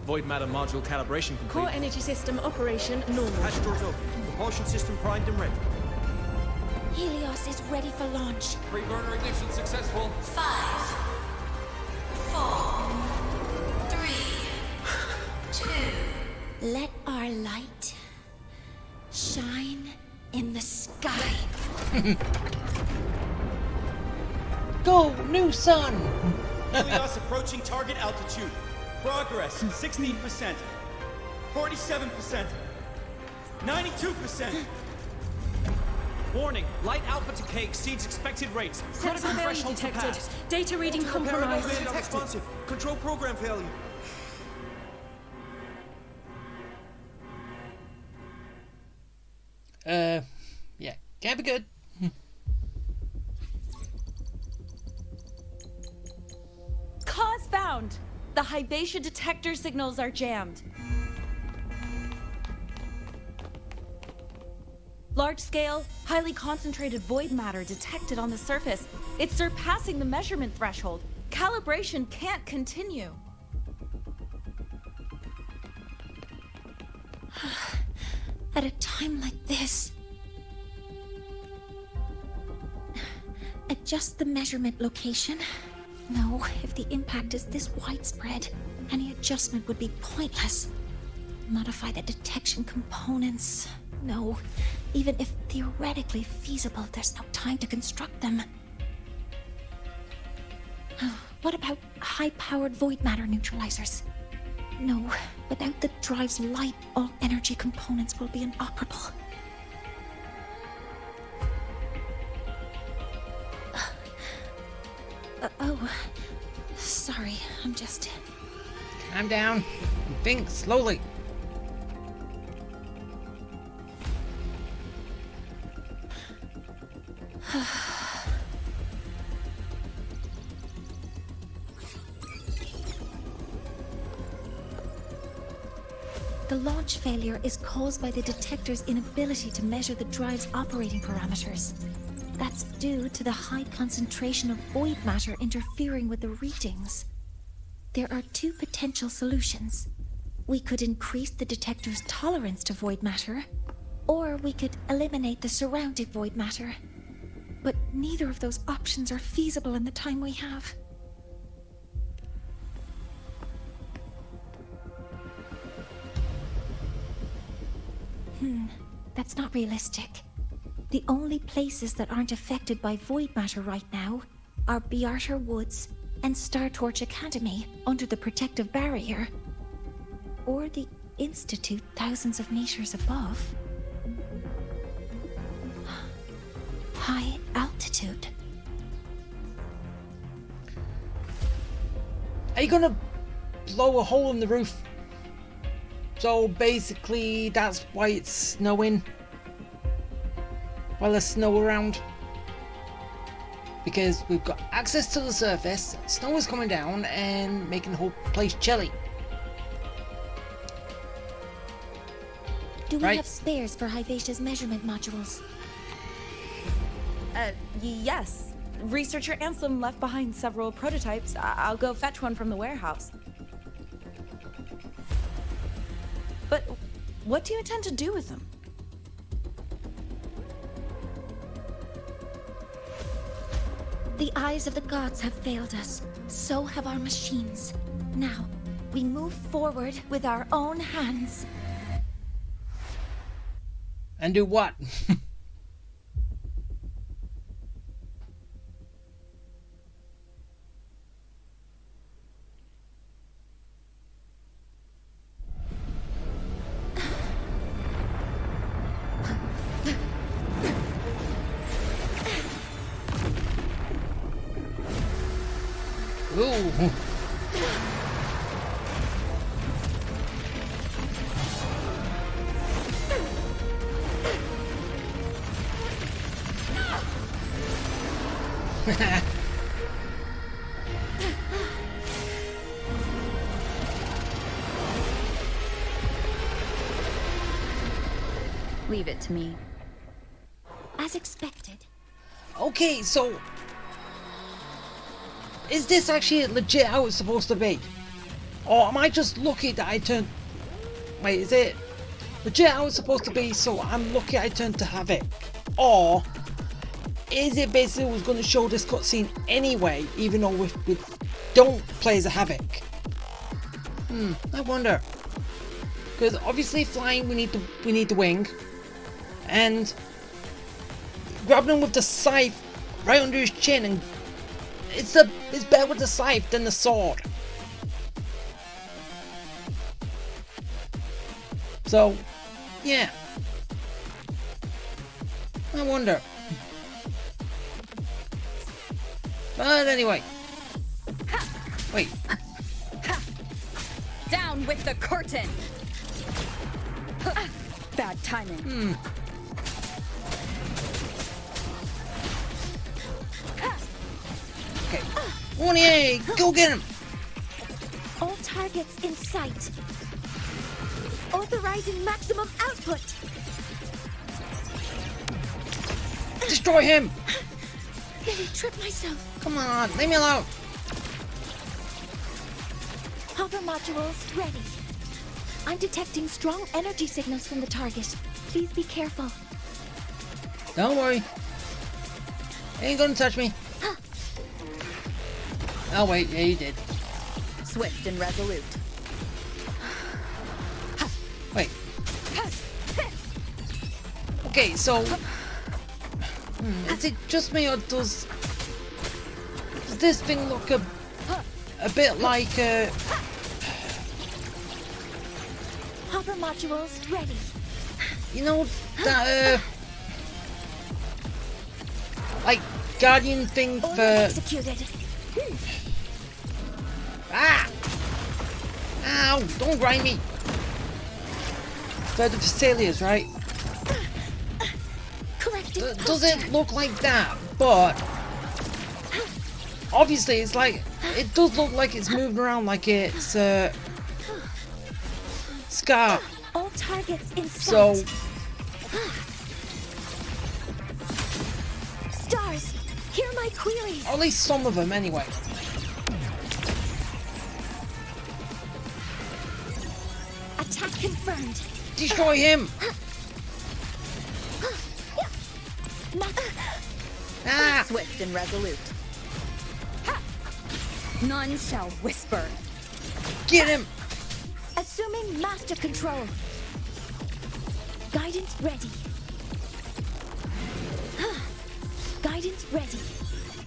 Void matter module calibration complete. Core energy system operation normal. Hatch doors open. Propulsion system primed and ready. Helios is ready for launch. Pre-burner ignition successful. 5, 4, 3, 2. Let our light shine in the sky. Go, new sun! Helios approaching target altitude. Progress 16%, 47%, 92%. Warning, light output decay exceeds expected rates. Critical failure threshold detected. surpassed. Data reading Ultra compromised. paranoid unresponsive. Control program failure. Yeah, can't be good. Cause found! The Hybatia detector signals are jammed. Large-scale, highly concentrated void matter detected on the surface. It's surpassing the measurement threshold. Calibration can't continue. At a time like this. Adjust the measurement location. No, if the impact is this widespread, any adjustment would be pointless. Modify the detection components. No, even if theoretically feasible, there's no time to construct them. What about high-powered void matter neutralizers? No, without the drive's light, all energy components will be inoperable. Oh, sorry, I'm just... Calm down. Think slowly. The launch failure is caused by the detector's inability to measure the drive's operating parameters. That's due to the high concentration of void matter interfering with the readings. There are two potential solutions. We could increase the detector's tolerance to void matter, or we could eliminate the surrounding void matter. But neither of those options are feasible in the time we have. That's not realistic. The only places that aren't affected by void matter right now are Bearter Woods and Star Torch Academy under the protective barrier, or the Institute thousands of meters above. High altitude. Are you gonna blow a hole in the roof? So basically that's why it's snowing. While there's snow around. Because we've got access to the surface, snow is coming down and making the whole place chilly. Do we have spares for Hybatia's measurement modules? Yes. Researcher Ansem left behind several prototypes. I'll go fetch one from the warehouse. But what do you intend to do with them? The eyes of the gods have failed us. So have our machines. Now, we move forward with our own hands. And do what? Ooh. Leave it to me. As expected. Okay, so is this actually legit how it's supposed to be? Or am I just lucky that I turned... Wait, is it legit how it's supposed to be, so I'm lucky I turned to Havoc? Or is it basically was going to show this cutscene anyway, even though we don't play as a Havoc? I wonder. Because obviously flying, we need the wing, and grabbing him with the scythe right under his chin, and it's better with the scythe than the sword. So, yeah. I wonder. But anyway. Wait. Down with the curtain! Bad timing. Okay. Warnier, go get him! All targets in sight. Authorizing maximum output. Destroy him! Nearly tripped myself. Come on, leave me alone. Hover modules ready. I'm detecting strong energy signals from the target. Please be careful. Don't worry. Ain't gonna touch me. Oh wait, yeah you did. Swift and resolute. Wait. Okay, so is it just me, or does this thing look a bit like Hover modules ready. you know that like guardian thing Order for executed. ah ow, don't grind me. For the Facilias, right? Does it look like that? But obviously it's like, it does look like it's moving around like it's Scar. All targets in So sight. Stars, hear my queries. or at least some of them anyway. Attack confirmed. Destroy him. Ah. Swift and resolute. None shall whisper. Get him. Assuming master control. Guidance ready. Guidance ready.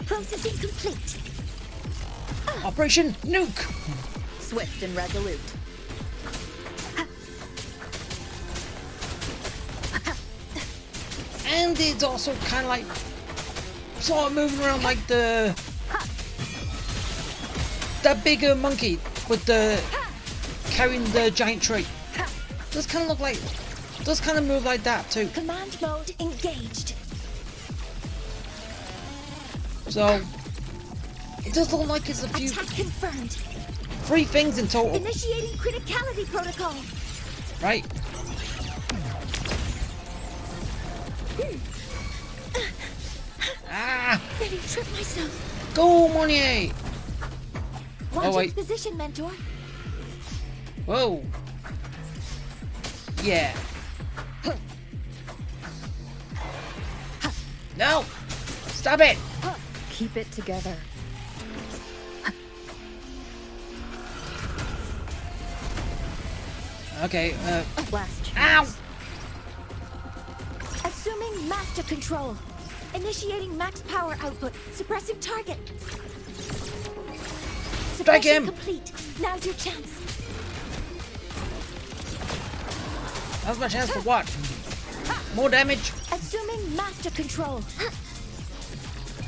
Processing complete. Operation Nuke. Swift and resolute. And it's also kind of like sort of moving around like that bigger monkey with the carrying the giant tree. Does kind of look like, does kind of move like that too. Command mode engaged. So it does look like it's a few, Attack confirmed. 3 things in total, Initiating criticality protocol. right? Ah! Nearly tripped myself. Go, Monier! Watch wait. its position, mentor. Whoa! Yeah. No! Stop it! Keep it together. Okay, Last ow! Assuming master control. Initiating max power output. Suppressing target. Strike Suppression him! complete. Now's your chance. How's my chance for what? More damage? Assuming master control.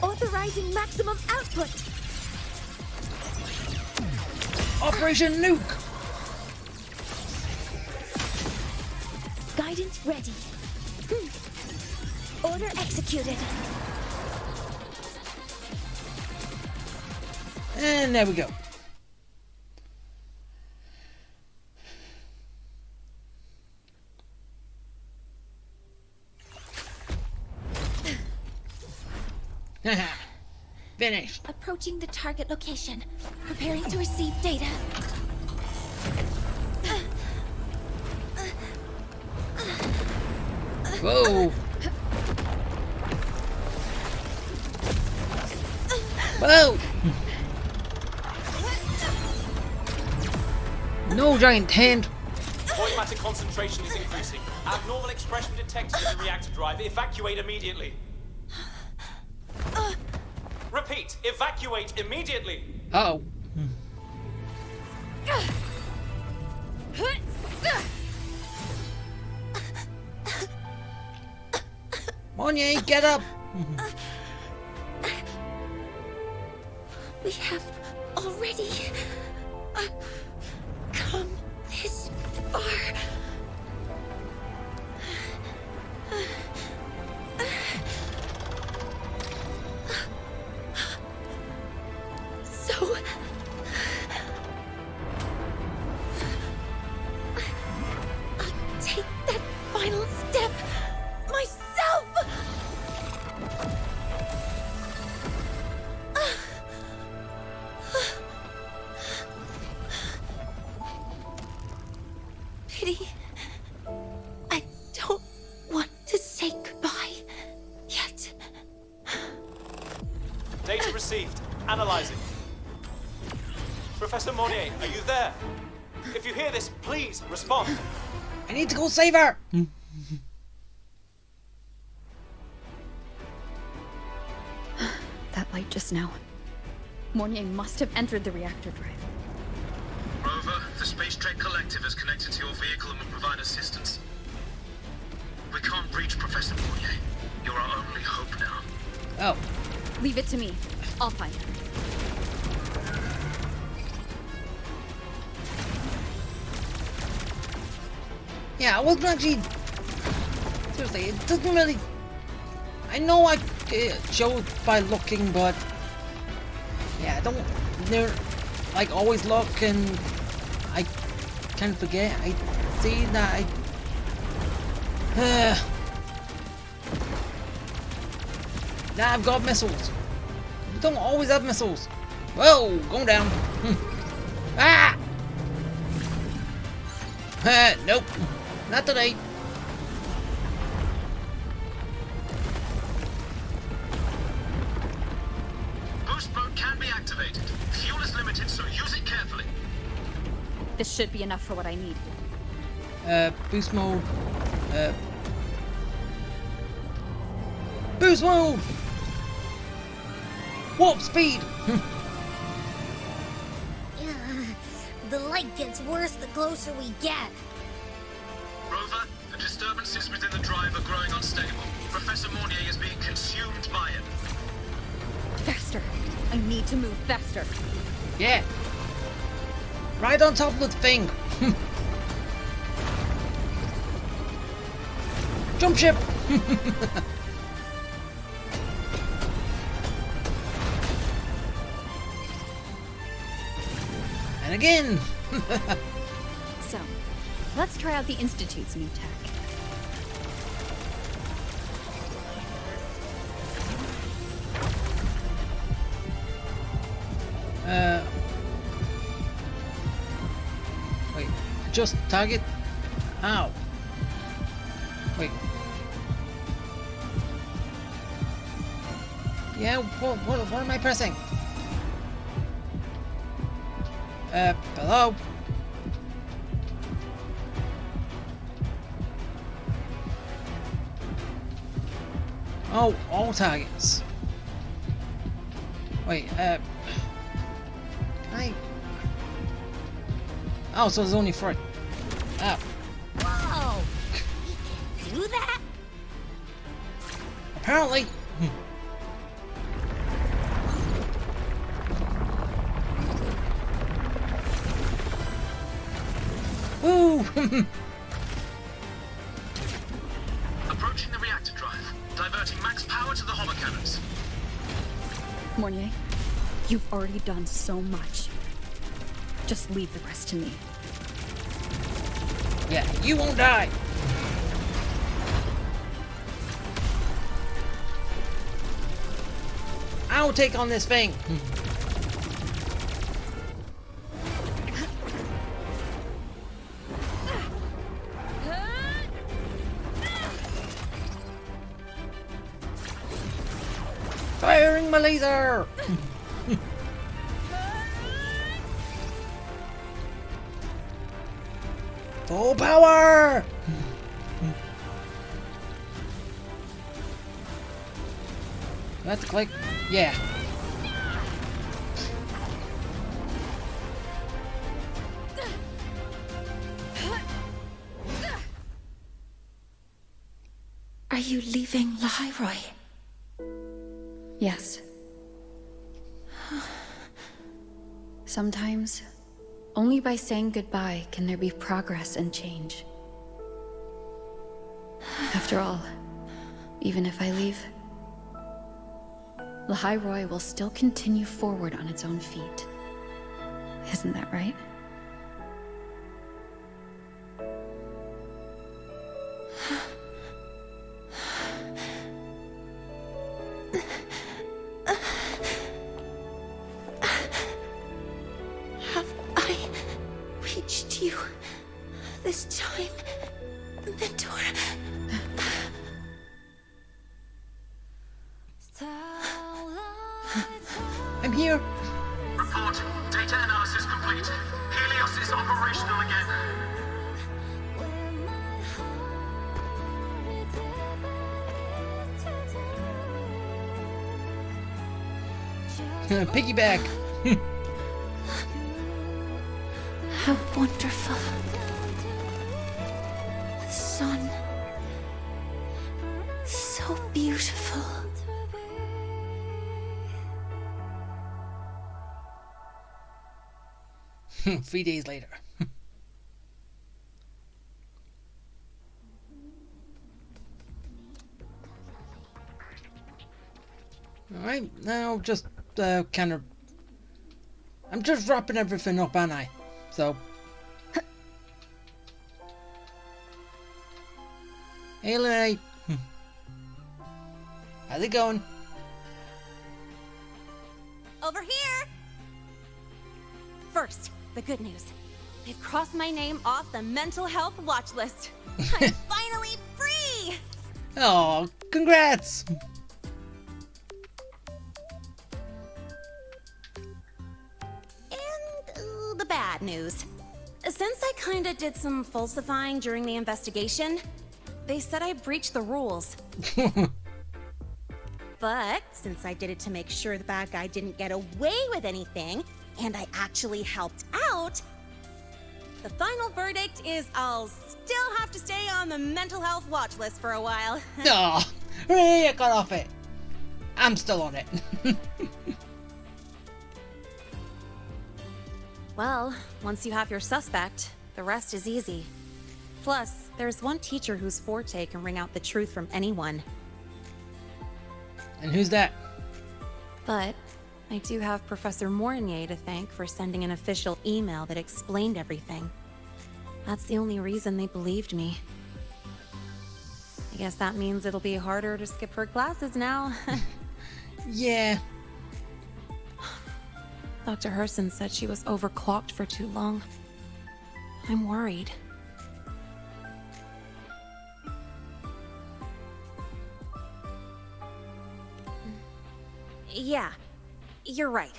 Authorizing maximum output. Operation Nuke! Guidance ready. Order executed. And there we go. Finished. Approaching the target location. Preparing to receive data. Whoa. Whoa. No giant hand. Void matter concentration is increasing. Abnormal expression detected in the reactor drive. Evacuate immediately. Repeat, evacuate immediately. Uh-oh. Monye, get up. We have already come this far. So I'll take that final step myself. Pity. I don't want to say goodbye yet. Data received. Analyzing. Professor Monnier, are you there? If you hear this, please respond. I need to go save her. That light just now. Mornier must have entered the reactor drive. Rover, the Space Trek Collective is connected to your vehicle and will provide assistance. We can't reach Professor Monnier. You're our only hope now. Oh. Leave it to me. I'll find her. Yeah, I wasn't actually... Seriously, it doesn't really... I know I showed by looking, but... Yeah, I don't... like, always look, and... I can't forget. I see that now I've got missiles. You don't always have missiles. Whoa, going down. Ah! Nope. Not today. Boost mode can be activated. Fuel is limited, so use it carefully. This should be enough for what I need. Boost mode. Boost mode! Warp speed! The light gets worse the closer we get. Rover, the disturbances within the drive are growing unstable. Professor Monnier is being consumed by it. Faster. I need to move faster. Yeah. Right on top of the thing. Jump ship. And again. So, let's try out the Institute's new tech. Wait, just target. Ow. Wait. Yeah, what am I pressing? Hello? Oh, all targets. Wait, can I... Oh, so there's only 3. Oh. Whoa! You can do that? Apparently. Woo! Approaching the reactor drive, diverting max power to the holocannons. Mornier, you've already done so much. Just leave the rest to me. Yeah, you won't die. I'll take on this thing. Firing my laser! Full power! Let's click. Yeah. Are you leaving Lahairoi? Yes. Sometimes, only by saying goodbye can there be progress and change. After all, even if I leave, Lahairoi will still continue forward on its own feet. Isn't that right? Have I reached you this time, Mentor? I'm here. Report. Data analysis complete. Helios is operational again. Piggyback. How wonderful. The sun. So beautiful. 3 days later. Alright, now just kind of... I'm just wrapping everything up, aren't I? So... Hey, Lenny. How's it going? Over here! First, the good news. They've crossed my name off the mental health watch list. I'm finally free! Oh, congrats! And the bad news. Since I kinda did some falsifying during the investigation, they said I breached the rules. But since I did it to make sure the bad guy didn't get away with anything, and I actually helped out, the final verdict is I'll still have to stay on the mental health watch list for a while. Oh, hooray, I got off it. I'm still on it. Well, once you have your suspect, the rest is easy. Plus, there's one teacher whose forte can wring out the truth from anyone. And who's that? But I do have Professor Mornier to thank for sending an official email that explained everything. That's the only reason they believed me. I guess that means it'll be harder to skip her classes now. Yeah. Dr. Herson said she was overclocked for too long. I'm worried. Yeah, you're right.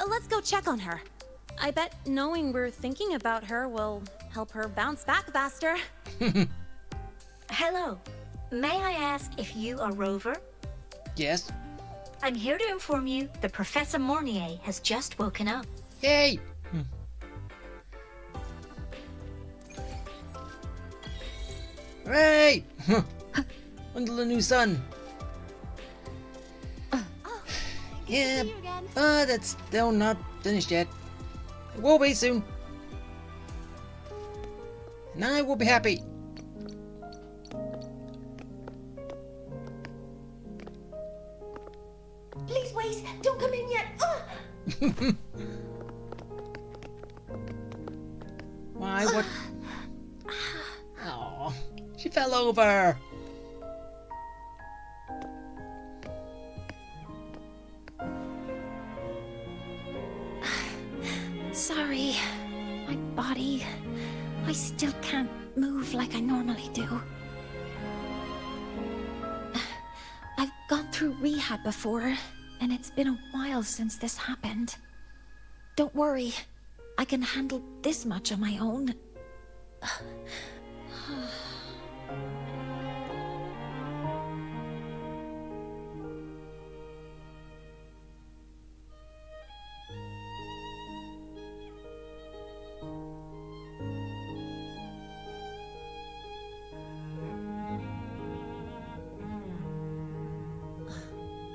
Let's go check on her. I bet knowing we're thinking about her will help her bounce back faster. Hello. May I ask if you are Rover? Yes. I'm here to inform you that Professor Mornier has just woken up. Yay! Hooray! Under the new sun. Yeah, but it's still not finished yet. It will be soon. And I will be happy. Please wait! Don't come in yet! Why? What? Oh, she fell over. body. I still can't move like I normally do. I've gone through rehab before, and it's been a while since this happened. Don't worry, I can handle this much on my own.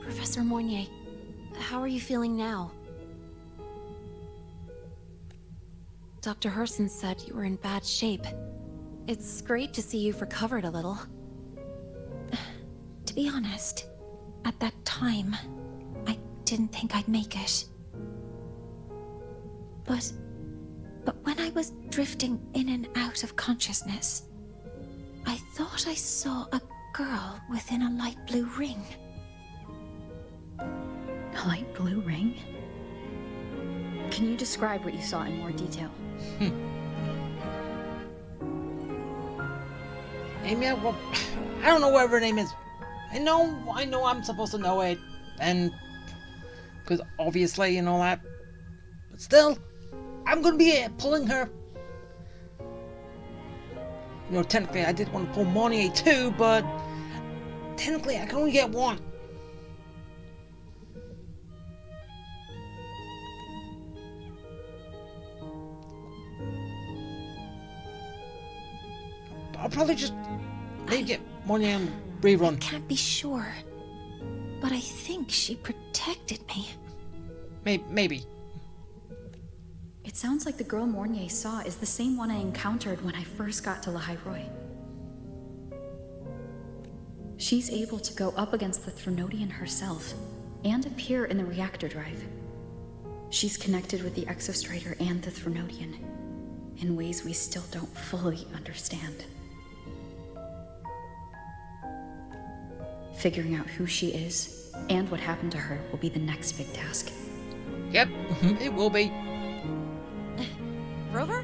Professor Mournier, how are you feeling now? Dr. Herson said you were in bad shape. It's great to see you've recovered a little. To be honest, at that time, I didn't think I'd make it. But when I was drifting in and out of consciousness, I thought I saw a girl within a light blue ring. A light blue ring? Can you describe what you saw in more detail? Amy, well, I don't know whatever her name is. I know I'm supposed to know it, and because obviously and all that, but still, I'm gonna be pulling her. You know, technically I did want to pull Mournier too, but technically I can only get one. I'll probably just maybe get Mournier and rerun. I can't be sure, but I think she protected me. Maybe. It sounds like the girl Mournier saw is the same one I encountered when I first got to Lahai-Roi. She's able to go up against the Threnodian herself and appear in the reactor drive. She's connected with the Exostrider and the Threnodian in ways we still don't fully understand. Figuring out who she is and what happened to her will be the next big task. Yep, it will be. Rover?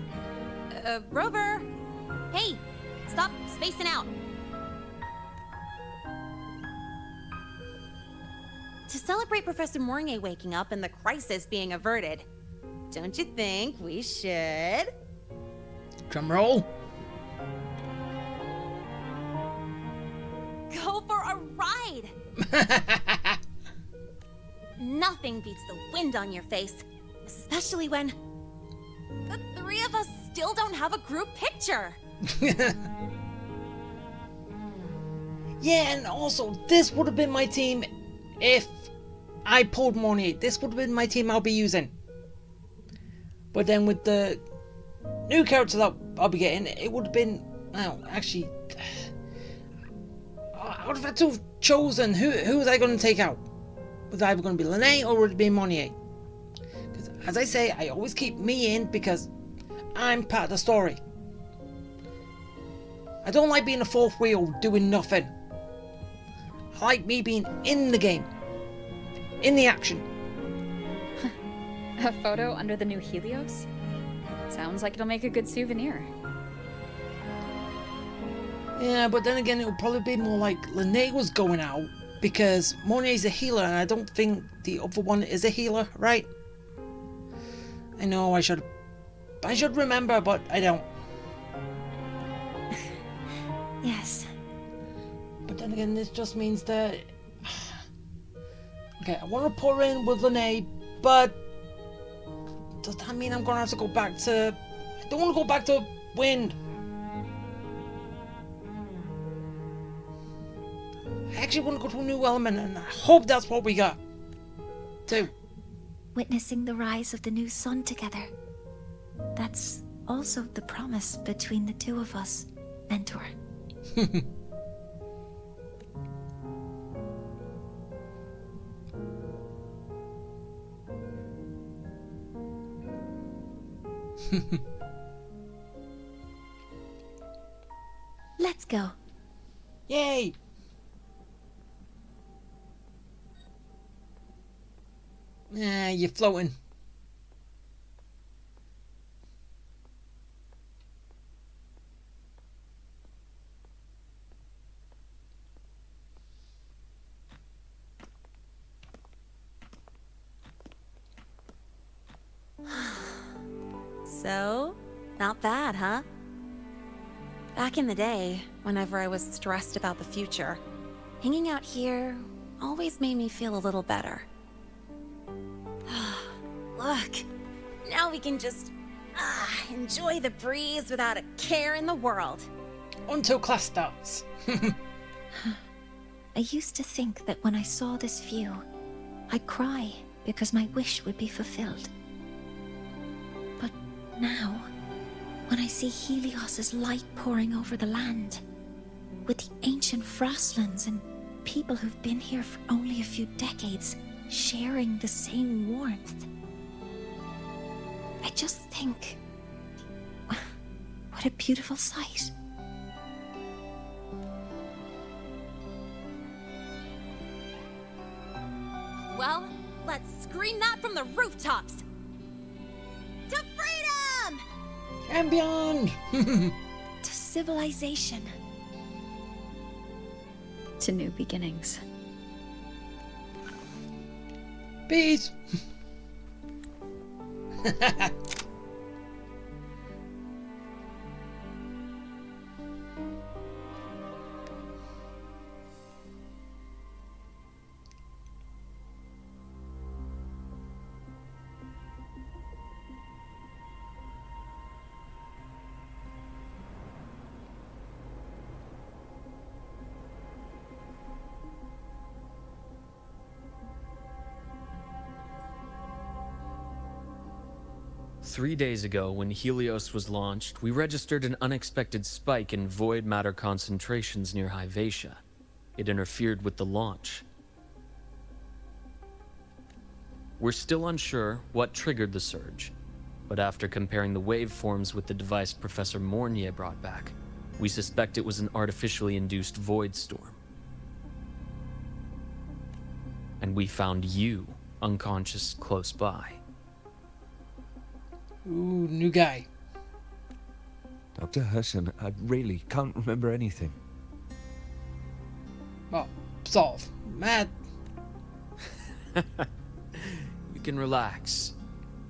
Rover! Hey, stop spacing out. To celebrate Professor Mournier waking up and the crisis being averted, don't you think we should? Drum roll. Go for a ride! Nothing beats the wind on your face, especially when the three of us still don't have a group picture. Yeah, and also, this would have been my team if I pulled Mournier. This would have been my team I'll be using. But then with the new character that I'll be getting, it would have been... Well, actually... I would have had to have chosen who was I going to take out. Was it either going to be Lene or would it be Mournier? Because, as I say, I always keep me in because I'm part of the story. I don't like being a fourth wheel doing nothing. I like me being in the game. In the action. A photo under the new Helios? Sounds like it'll make a good souvenir. Yeah, but then again, it would probably be more like Lene was going out because Mournier's a healer and I don't think the other one is a healer, right? I know I should remember, but I don't. Yes. But then again, this just means that... Okay, I want to pour in with Lene, but... Does that mean I'm going to have to go back to... I don't want to go back to Wind. I actually want to go to a new element, and I hope that's what we got. Too. Witnessing the rise of the new sun together. That's also the promise between the two of us, Mentor. Let's go. Yay! You're floating. So, not bad, huh? Back in the day, whenever I was stressed about the future, hanging out here always made me feel a little better. Look, now we can just enjoy the breeze without a care in the world. Until class starts. I used to think that when I saw this view, I'd cry because my wish would be fulfilled. But now, when I see Helios's light pouring over the land, with the ancient frostlands and people who've been here for only a few decades sharing the same warmth, I just think, what a beautiful sight. Well, let's scream that from the rooftops! To freedom! And beyond! To civilization. To new beginnings. Peace! Three days ago, when Helios was launched, we registered an unexpected spike in void matter concentrations near Hyvatia. It interfered with the launch. We're still unsure what triggered the surge, but after comparing the waveforms with the device Professor Mornier brought back, we suspect it was an artificially induced void storm. And we found you unconscious close by. Ooh, new guy. Dr. Herson, I really can't remember anything. Well, sort of. Mad. You can relax.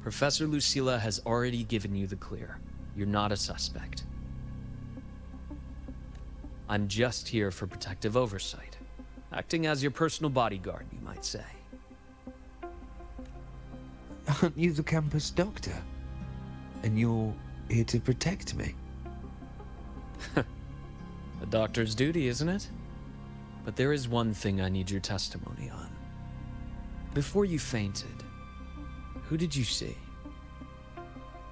Professor Lucilla has already given you the clear. You're not a suspect. I'm just here for protective oversight. Acting as your personal bodyguard, you might say. Aren't you the campus doctor? And you're here to protect me? A doctor's duty, isn't it? But there is one thing I need your testimony on. Before you fainted, who did you see?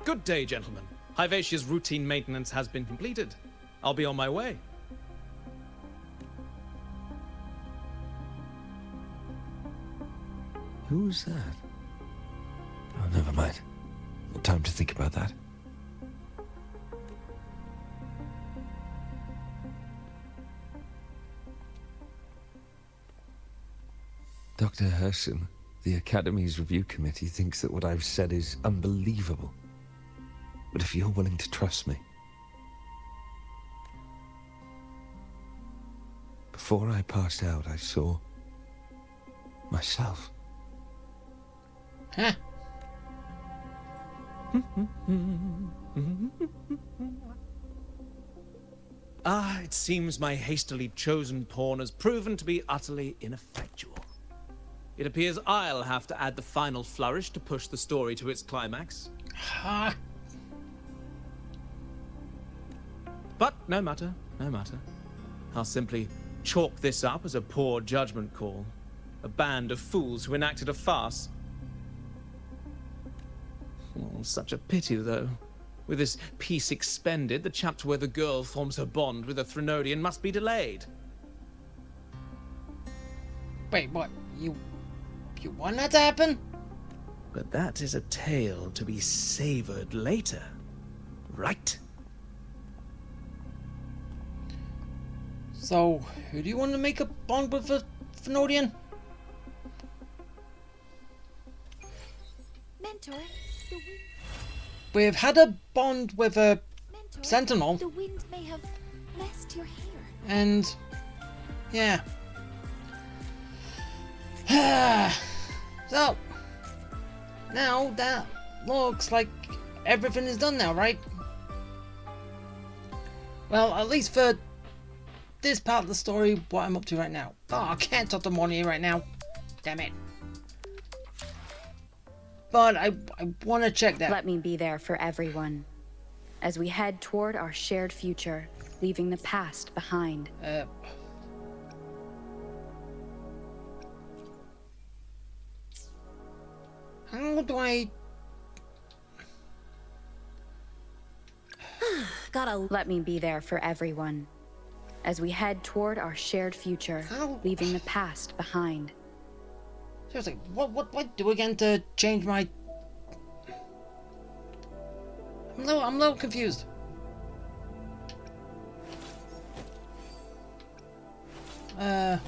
Good day, gentlemen. Hyvatia's routine maintenance has been completed. I'll be on my way. Who was that? Oh, never mind. No time to think about that. Dr. Herson, the Academy's review committee thinks that what I've said is unbelievable. But if you're willing to trust me... Before I passed out, I saw... myself. Huh? It seems my hastily chosen pawn has proven to be utterly ineffectual. It appears I'll have to add the final flourish to push the story to its climax. But no matter, no matter. I'll simply chalk this up as a poor judgment call. A band of fools who enacted a farce. Oh, such a pity, though. With this piece expended, the chapter where the girl forms her bond with a Threnodian must be delayed. Wait, what? You want that to happen? But that is a tale to be savored later, right? So, who do you want to make a bond with a Threnodian? Mentor, the wind... We've had a bond with a Mentor, Sentinel. The wind may have blessed your hair. And... yeah. So, now that looks like everything is done now, right? Well, at least for this part of the story, what I'm up to right now. Oh, I can't talk to Mornier right now. Damn it. But I want to check that. Let me be there for everyone as we head toward our shared future, leaving the past behind. How do I... Let me be there for everyone as we head toward our shared future, leaving the past behind. Seriously, what do I do again to change my... I'm a little confused. Yeah,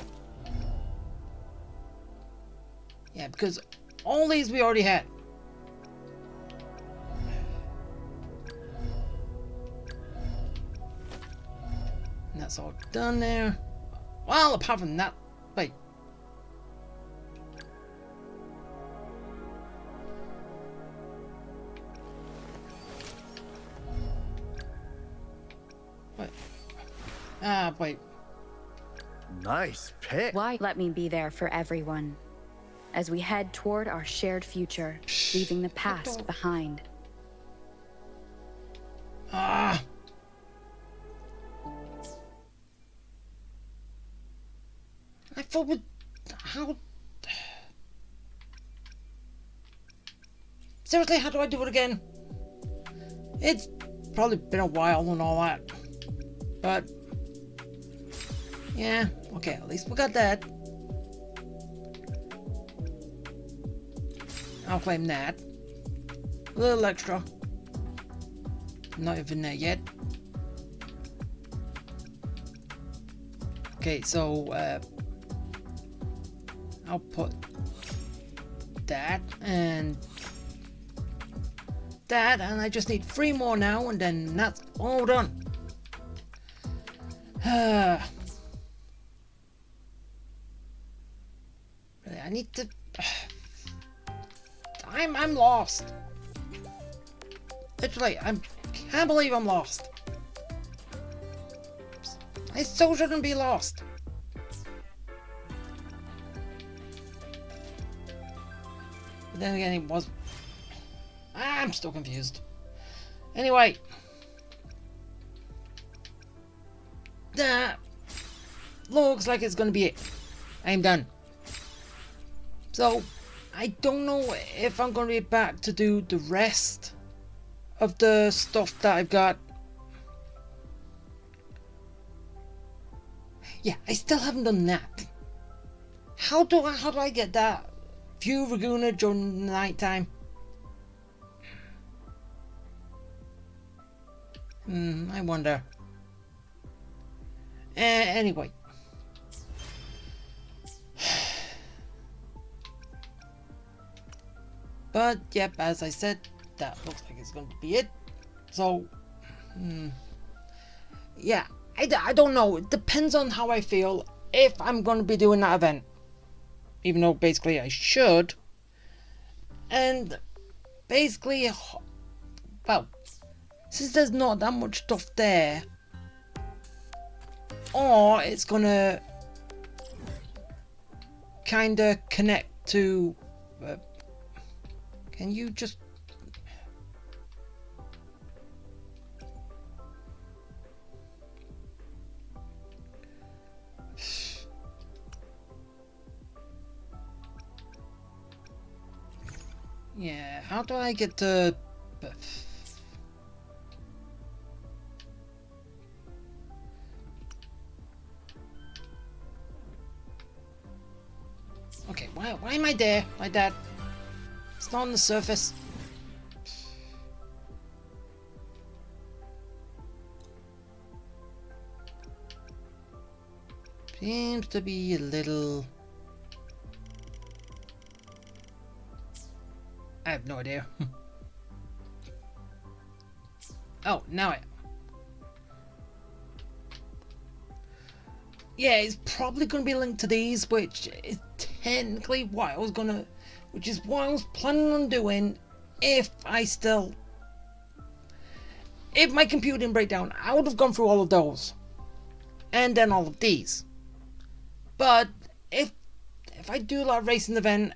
because all these we already had. And that's all done there. Well, apart from that, wait. Wait. Wait. Nice pick. Why? Let me be there for everyone as we head toward our shared future, leaving the past behind. I thought with how... Seriously, how do I do it again? It's probably been a while and all that. But... yeah, okay, at least we got that. I'll claim that. A little extra. Not even there yet. Okay, so I'll put that and that, and I just need 3 more now, and then that's all done. Really, I need to... I'm lost. Literally, I can't believe I'm lost. I so shouldn't be lost. But then again, it was... I'm still confused. Anyway. That looks like it's gonna be it. I'm done. So, I don't know if I'm gonna be back to do the rest of the stuff that I've got. Yeah, I still haven't done that. How do I get that view Laguna during the night time? I wonder. Anyway. But, yep, as I said, that looks like it's going to be it. So, yeah, I don't know. It depends on how I feel if I'm going to be doing that event. Even though, basically, I should. And, basically, well, since there's not that much stuff there, or it's going to kind of connect to... can you just... yeah, how do I get to... okay, why am I there like that? It's not on the surface. Seems to be a little... I have no idea. Oh, now I... yeah, it's probably going to be linked to these, which is technically what I was going to... which is what I was planning on doing if I still if my computer didn't break down, I would have gone through all of those. And then all of these. But if I do a lot of racing event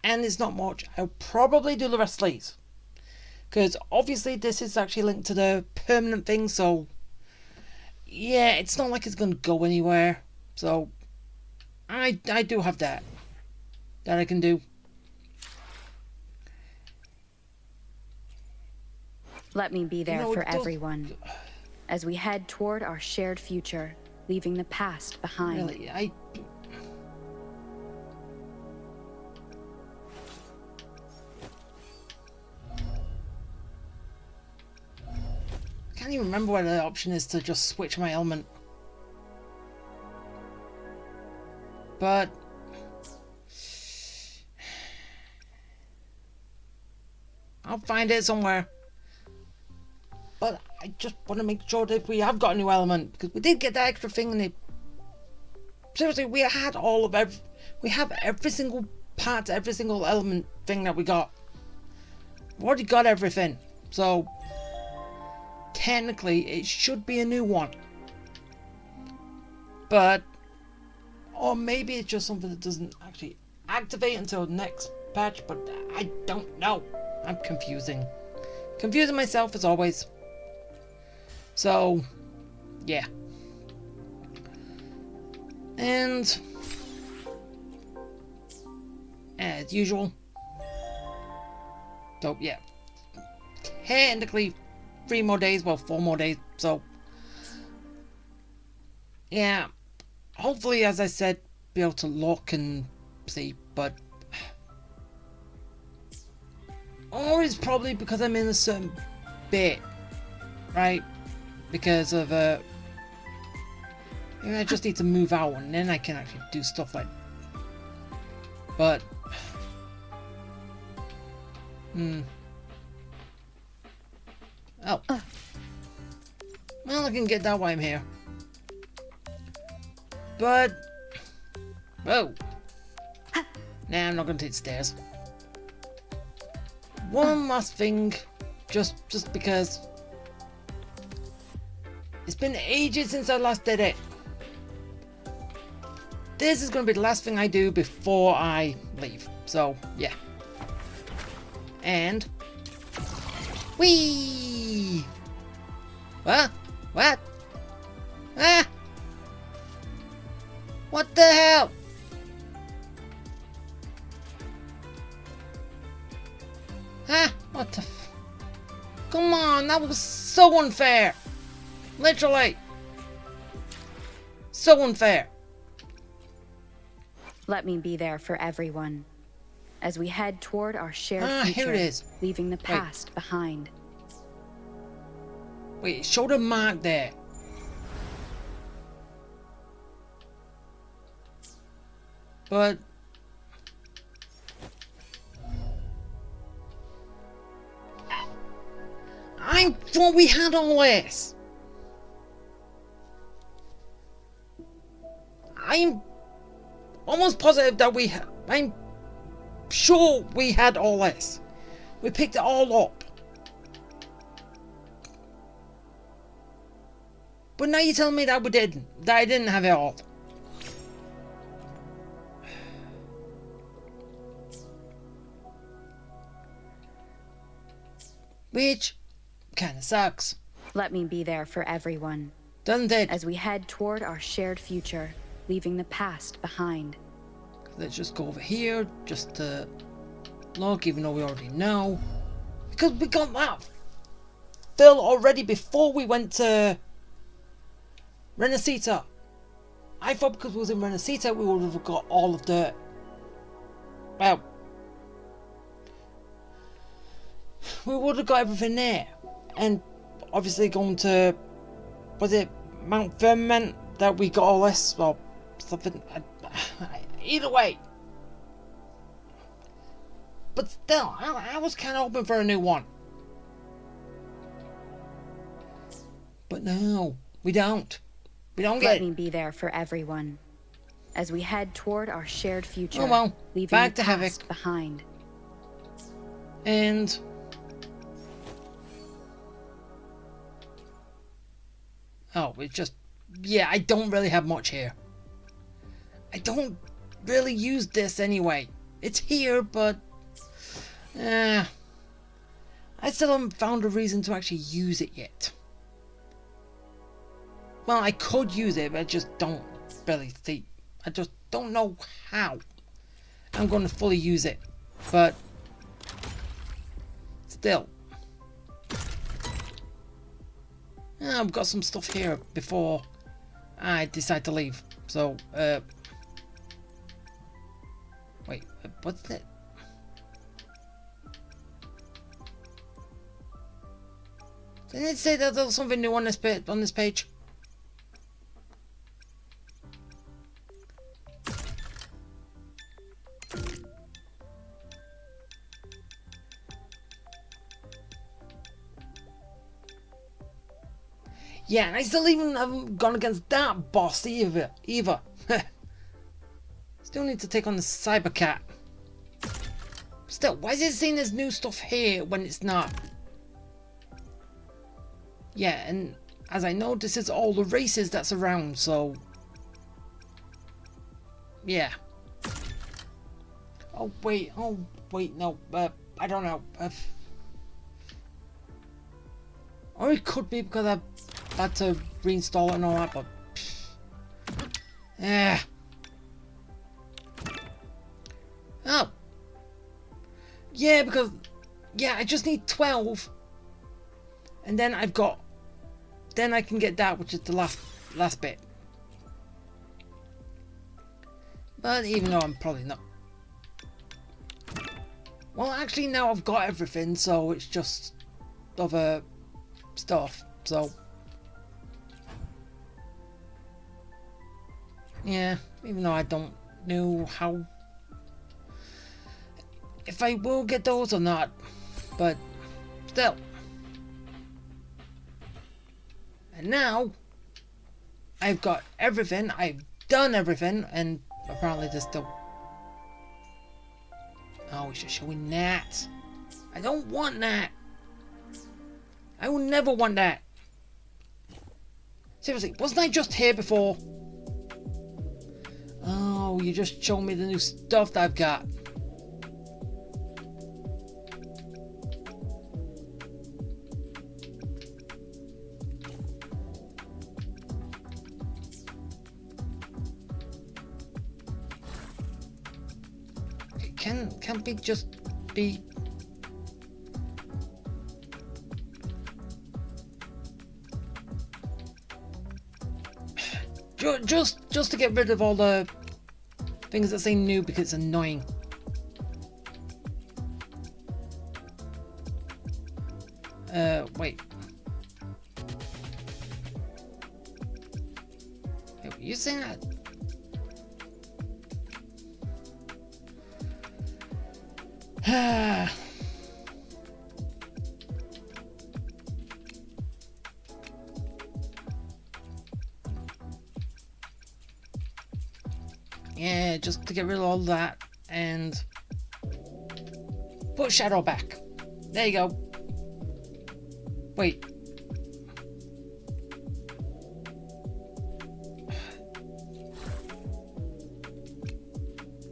and it's not much, I'll probably do the rest of these. Because obviously this is actually linked to the permanent thing, so yeah, it's not like it's going to go anywhere. So I do have that I can do. Let me be there for everyone as we head toward our shared future, leaving the past behind. Really, I can't even remember where the option is to just switch my element. But I'll find it somewhere. But I just want to make sure that we have got a new element, because we did get that extra thing and it seriously, we had all of we have every single part, every single element thing that we got. We've already got everything. So technically it should be a new one. But or maybe it's just something that doesn't actually activate until the next patch, but I don't know. I'm confusing myself as always. So yeah. And as usual. So yeah. Technically 3 more days, well 4 more days, so yeah, hopefully, as I said, be able to look and see, but or it's probably because I'm in a certain bit, right? Because of maybe I just need to move out and then I can actually do stuff like, but oh, well, I can get that while I'm here. But whoa, nah, I'm not gonna take the stairs. One last thing, just because it's been ages since I last did it. This is gonna be the last thing I do before I leave. So yeah, and whee! What? What? Ah! What the hell? Huh? What the f... Come on, that was so unfair. Literally. So unfair. Let me be there for everyone as we head toward our shared future, here it is. Leaving the past behind. Wait, show the mark there. But I thought we had all this. I'm almost positive that I'm sure we had all this. We picked it all up. But now you're telling me that we didn't. That I didn't have it all. Which kinda sucks. Let me be there for everyone. Doesn't it? As we head toward our shared future, leaving the past behind. Let's just go over here, just to look, even though we already know. Because we got that fill already before we went to Renacita. I thought because we was in Renacita, we would have got all of the... Well... We would have got everything there. And obviously going to... Was it Mount Firmament that we got all this? Well, something... Either way. But still, I was kind of hoping for a new one. But no, we don't. We don't get it. Let me be there for everyone as we head toward our shared future. Oh well, leaving back the to past Havoc behind. And Oh, it's just... Yeah, I don't really have much here. I don't really use this anyway. It's here, but... I still haven't found a reason to actually use it yet. Well, I could use it, but I just don't really see... I just don't know how I'm going to fully use it. But... Still. I've got some stuff here before I decide to leave. So, wait, what's that? Didn't it say that there was something new on this page? Yeah, and I still even haven't gone against that boss either. Still need to take on the Cybercat. Still, why is it saying there's new stuff here when it's not? Yeah, and as I know, this is all the races that's around, so... Yeah. Oh, wait, no, I don't know. Or it could be because I've had to reinstall it and all that, but... Yeah. Oh. Yeah, because... Yeah, I just need 12. And then I've got... Then I can get that, which is the last bit. But even though I'm probably not... Well, actually now I've got everything, so it's just... other stuff, so... Yeah, even though I don't know how... if I will get those or not, but still. And now, I've got everything, I've done everything, and apparently there's still... Oh, it's just showing that. I don't want that. I will never want that. Seriously, wasn't I just here before? Oh, you just showed me the new stuff that I've got. Can't we just be... Just to get rid of all the things that say new because it's annoying. Wait. Wait, were you saying that? Yeah, just to get rid of all that and put Shadow back. There you go. Wait.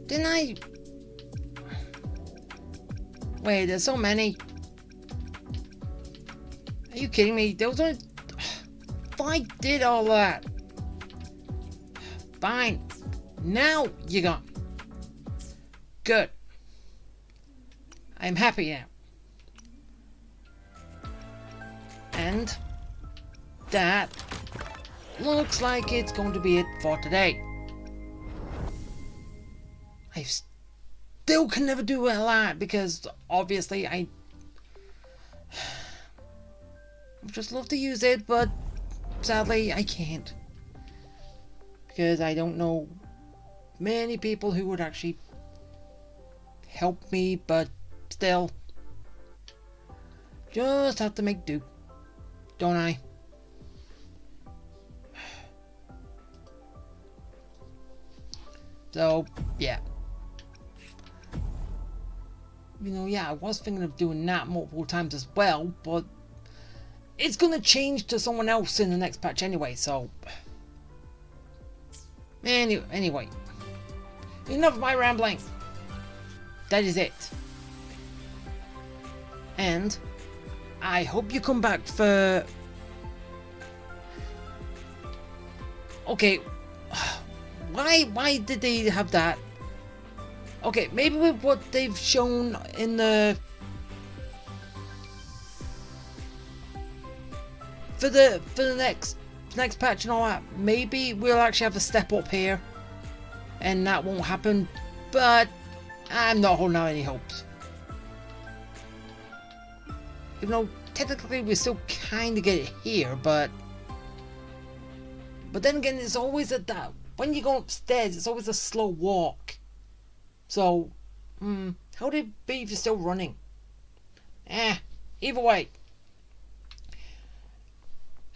Didn't I? Wait, there's so many. Are you kidding me? There was only... If I did all that. Fine. Now you're gone. Good. I'm happy now. And that looks like it's going to be it for today. I still can never do a lot because obviously I just love to use it, but sadly I can't. Because I don't know many people who would actually help me, but still, just have to make do, don't I? So, yeah. You know, yeah, I was thinking of doing that multiple times as well, but it's gonna change to someone else in the next patch anyway, so anyway, enough of my rambling. That is it. And I hope you come back for... Okay, why did they have that? Okay, maybe with what they've shown in the... For the next patch and all that, maybe we'll actually have a step up here. And that won't happen, but I'm not holding out any hopes. Even though technically we still kind of get it here, but then again, it's always at that, when you go upstairs, it's always a slow walk. So, how would it be if you're still running? Either way.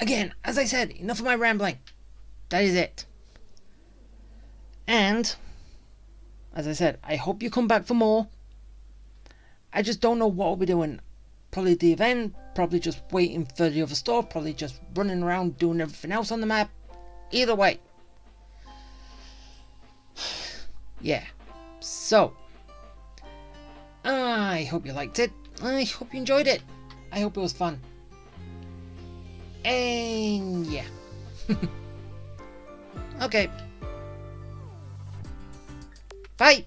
Again, as I said, enough of my rambling. That is it. And, as I said, I hope you come back for more. I just don't know what we'll be doing. Probably the event, probably just waiting for the other stuff, probably just running around doing everything else on the map. Either way. Yeah. So, I hope you liked it. I hope you enjoyed it. I hope it was fun. And yeah. Okay. Bye.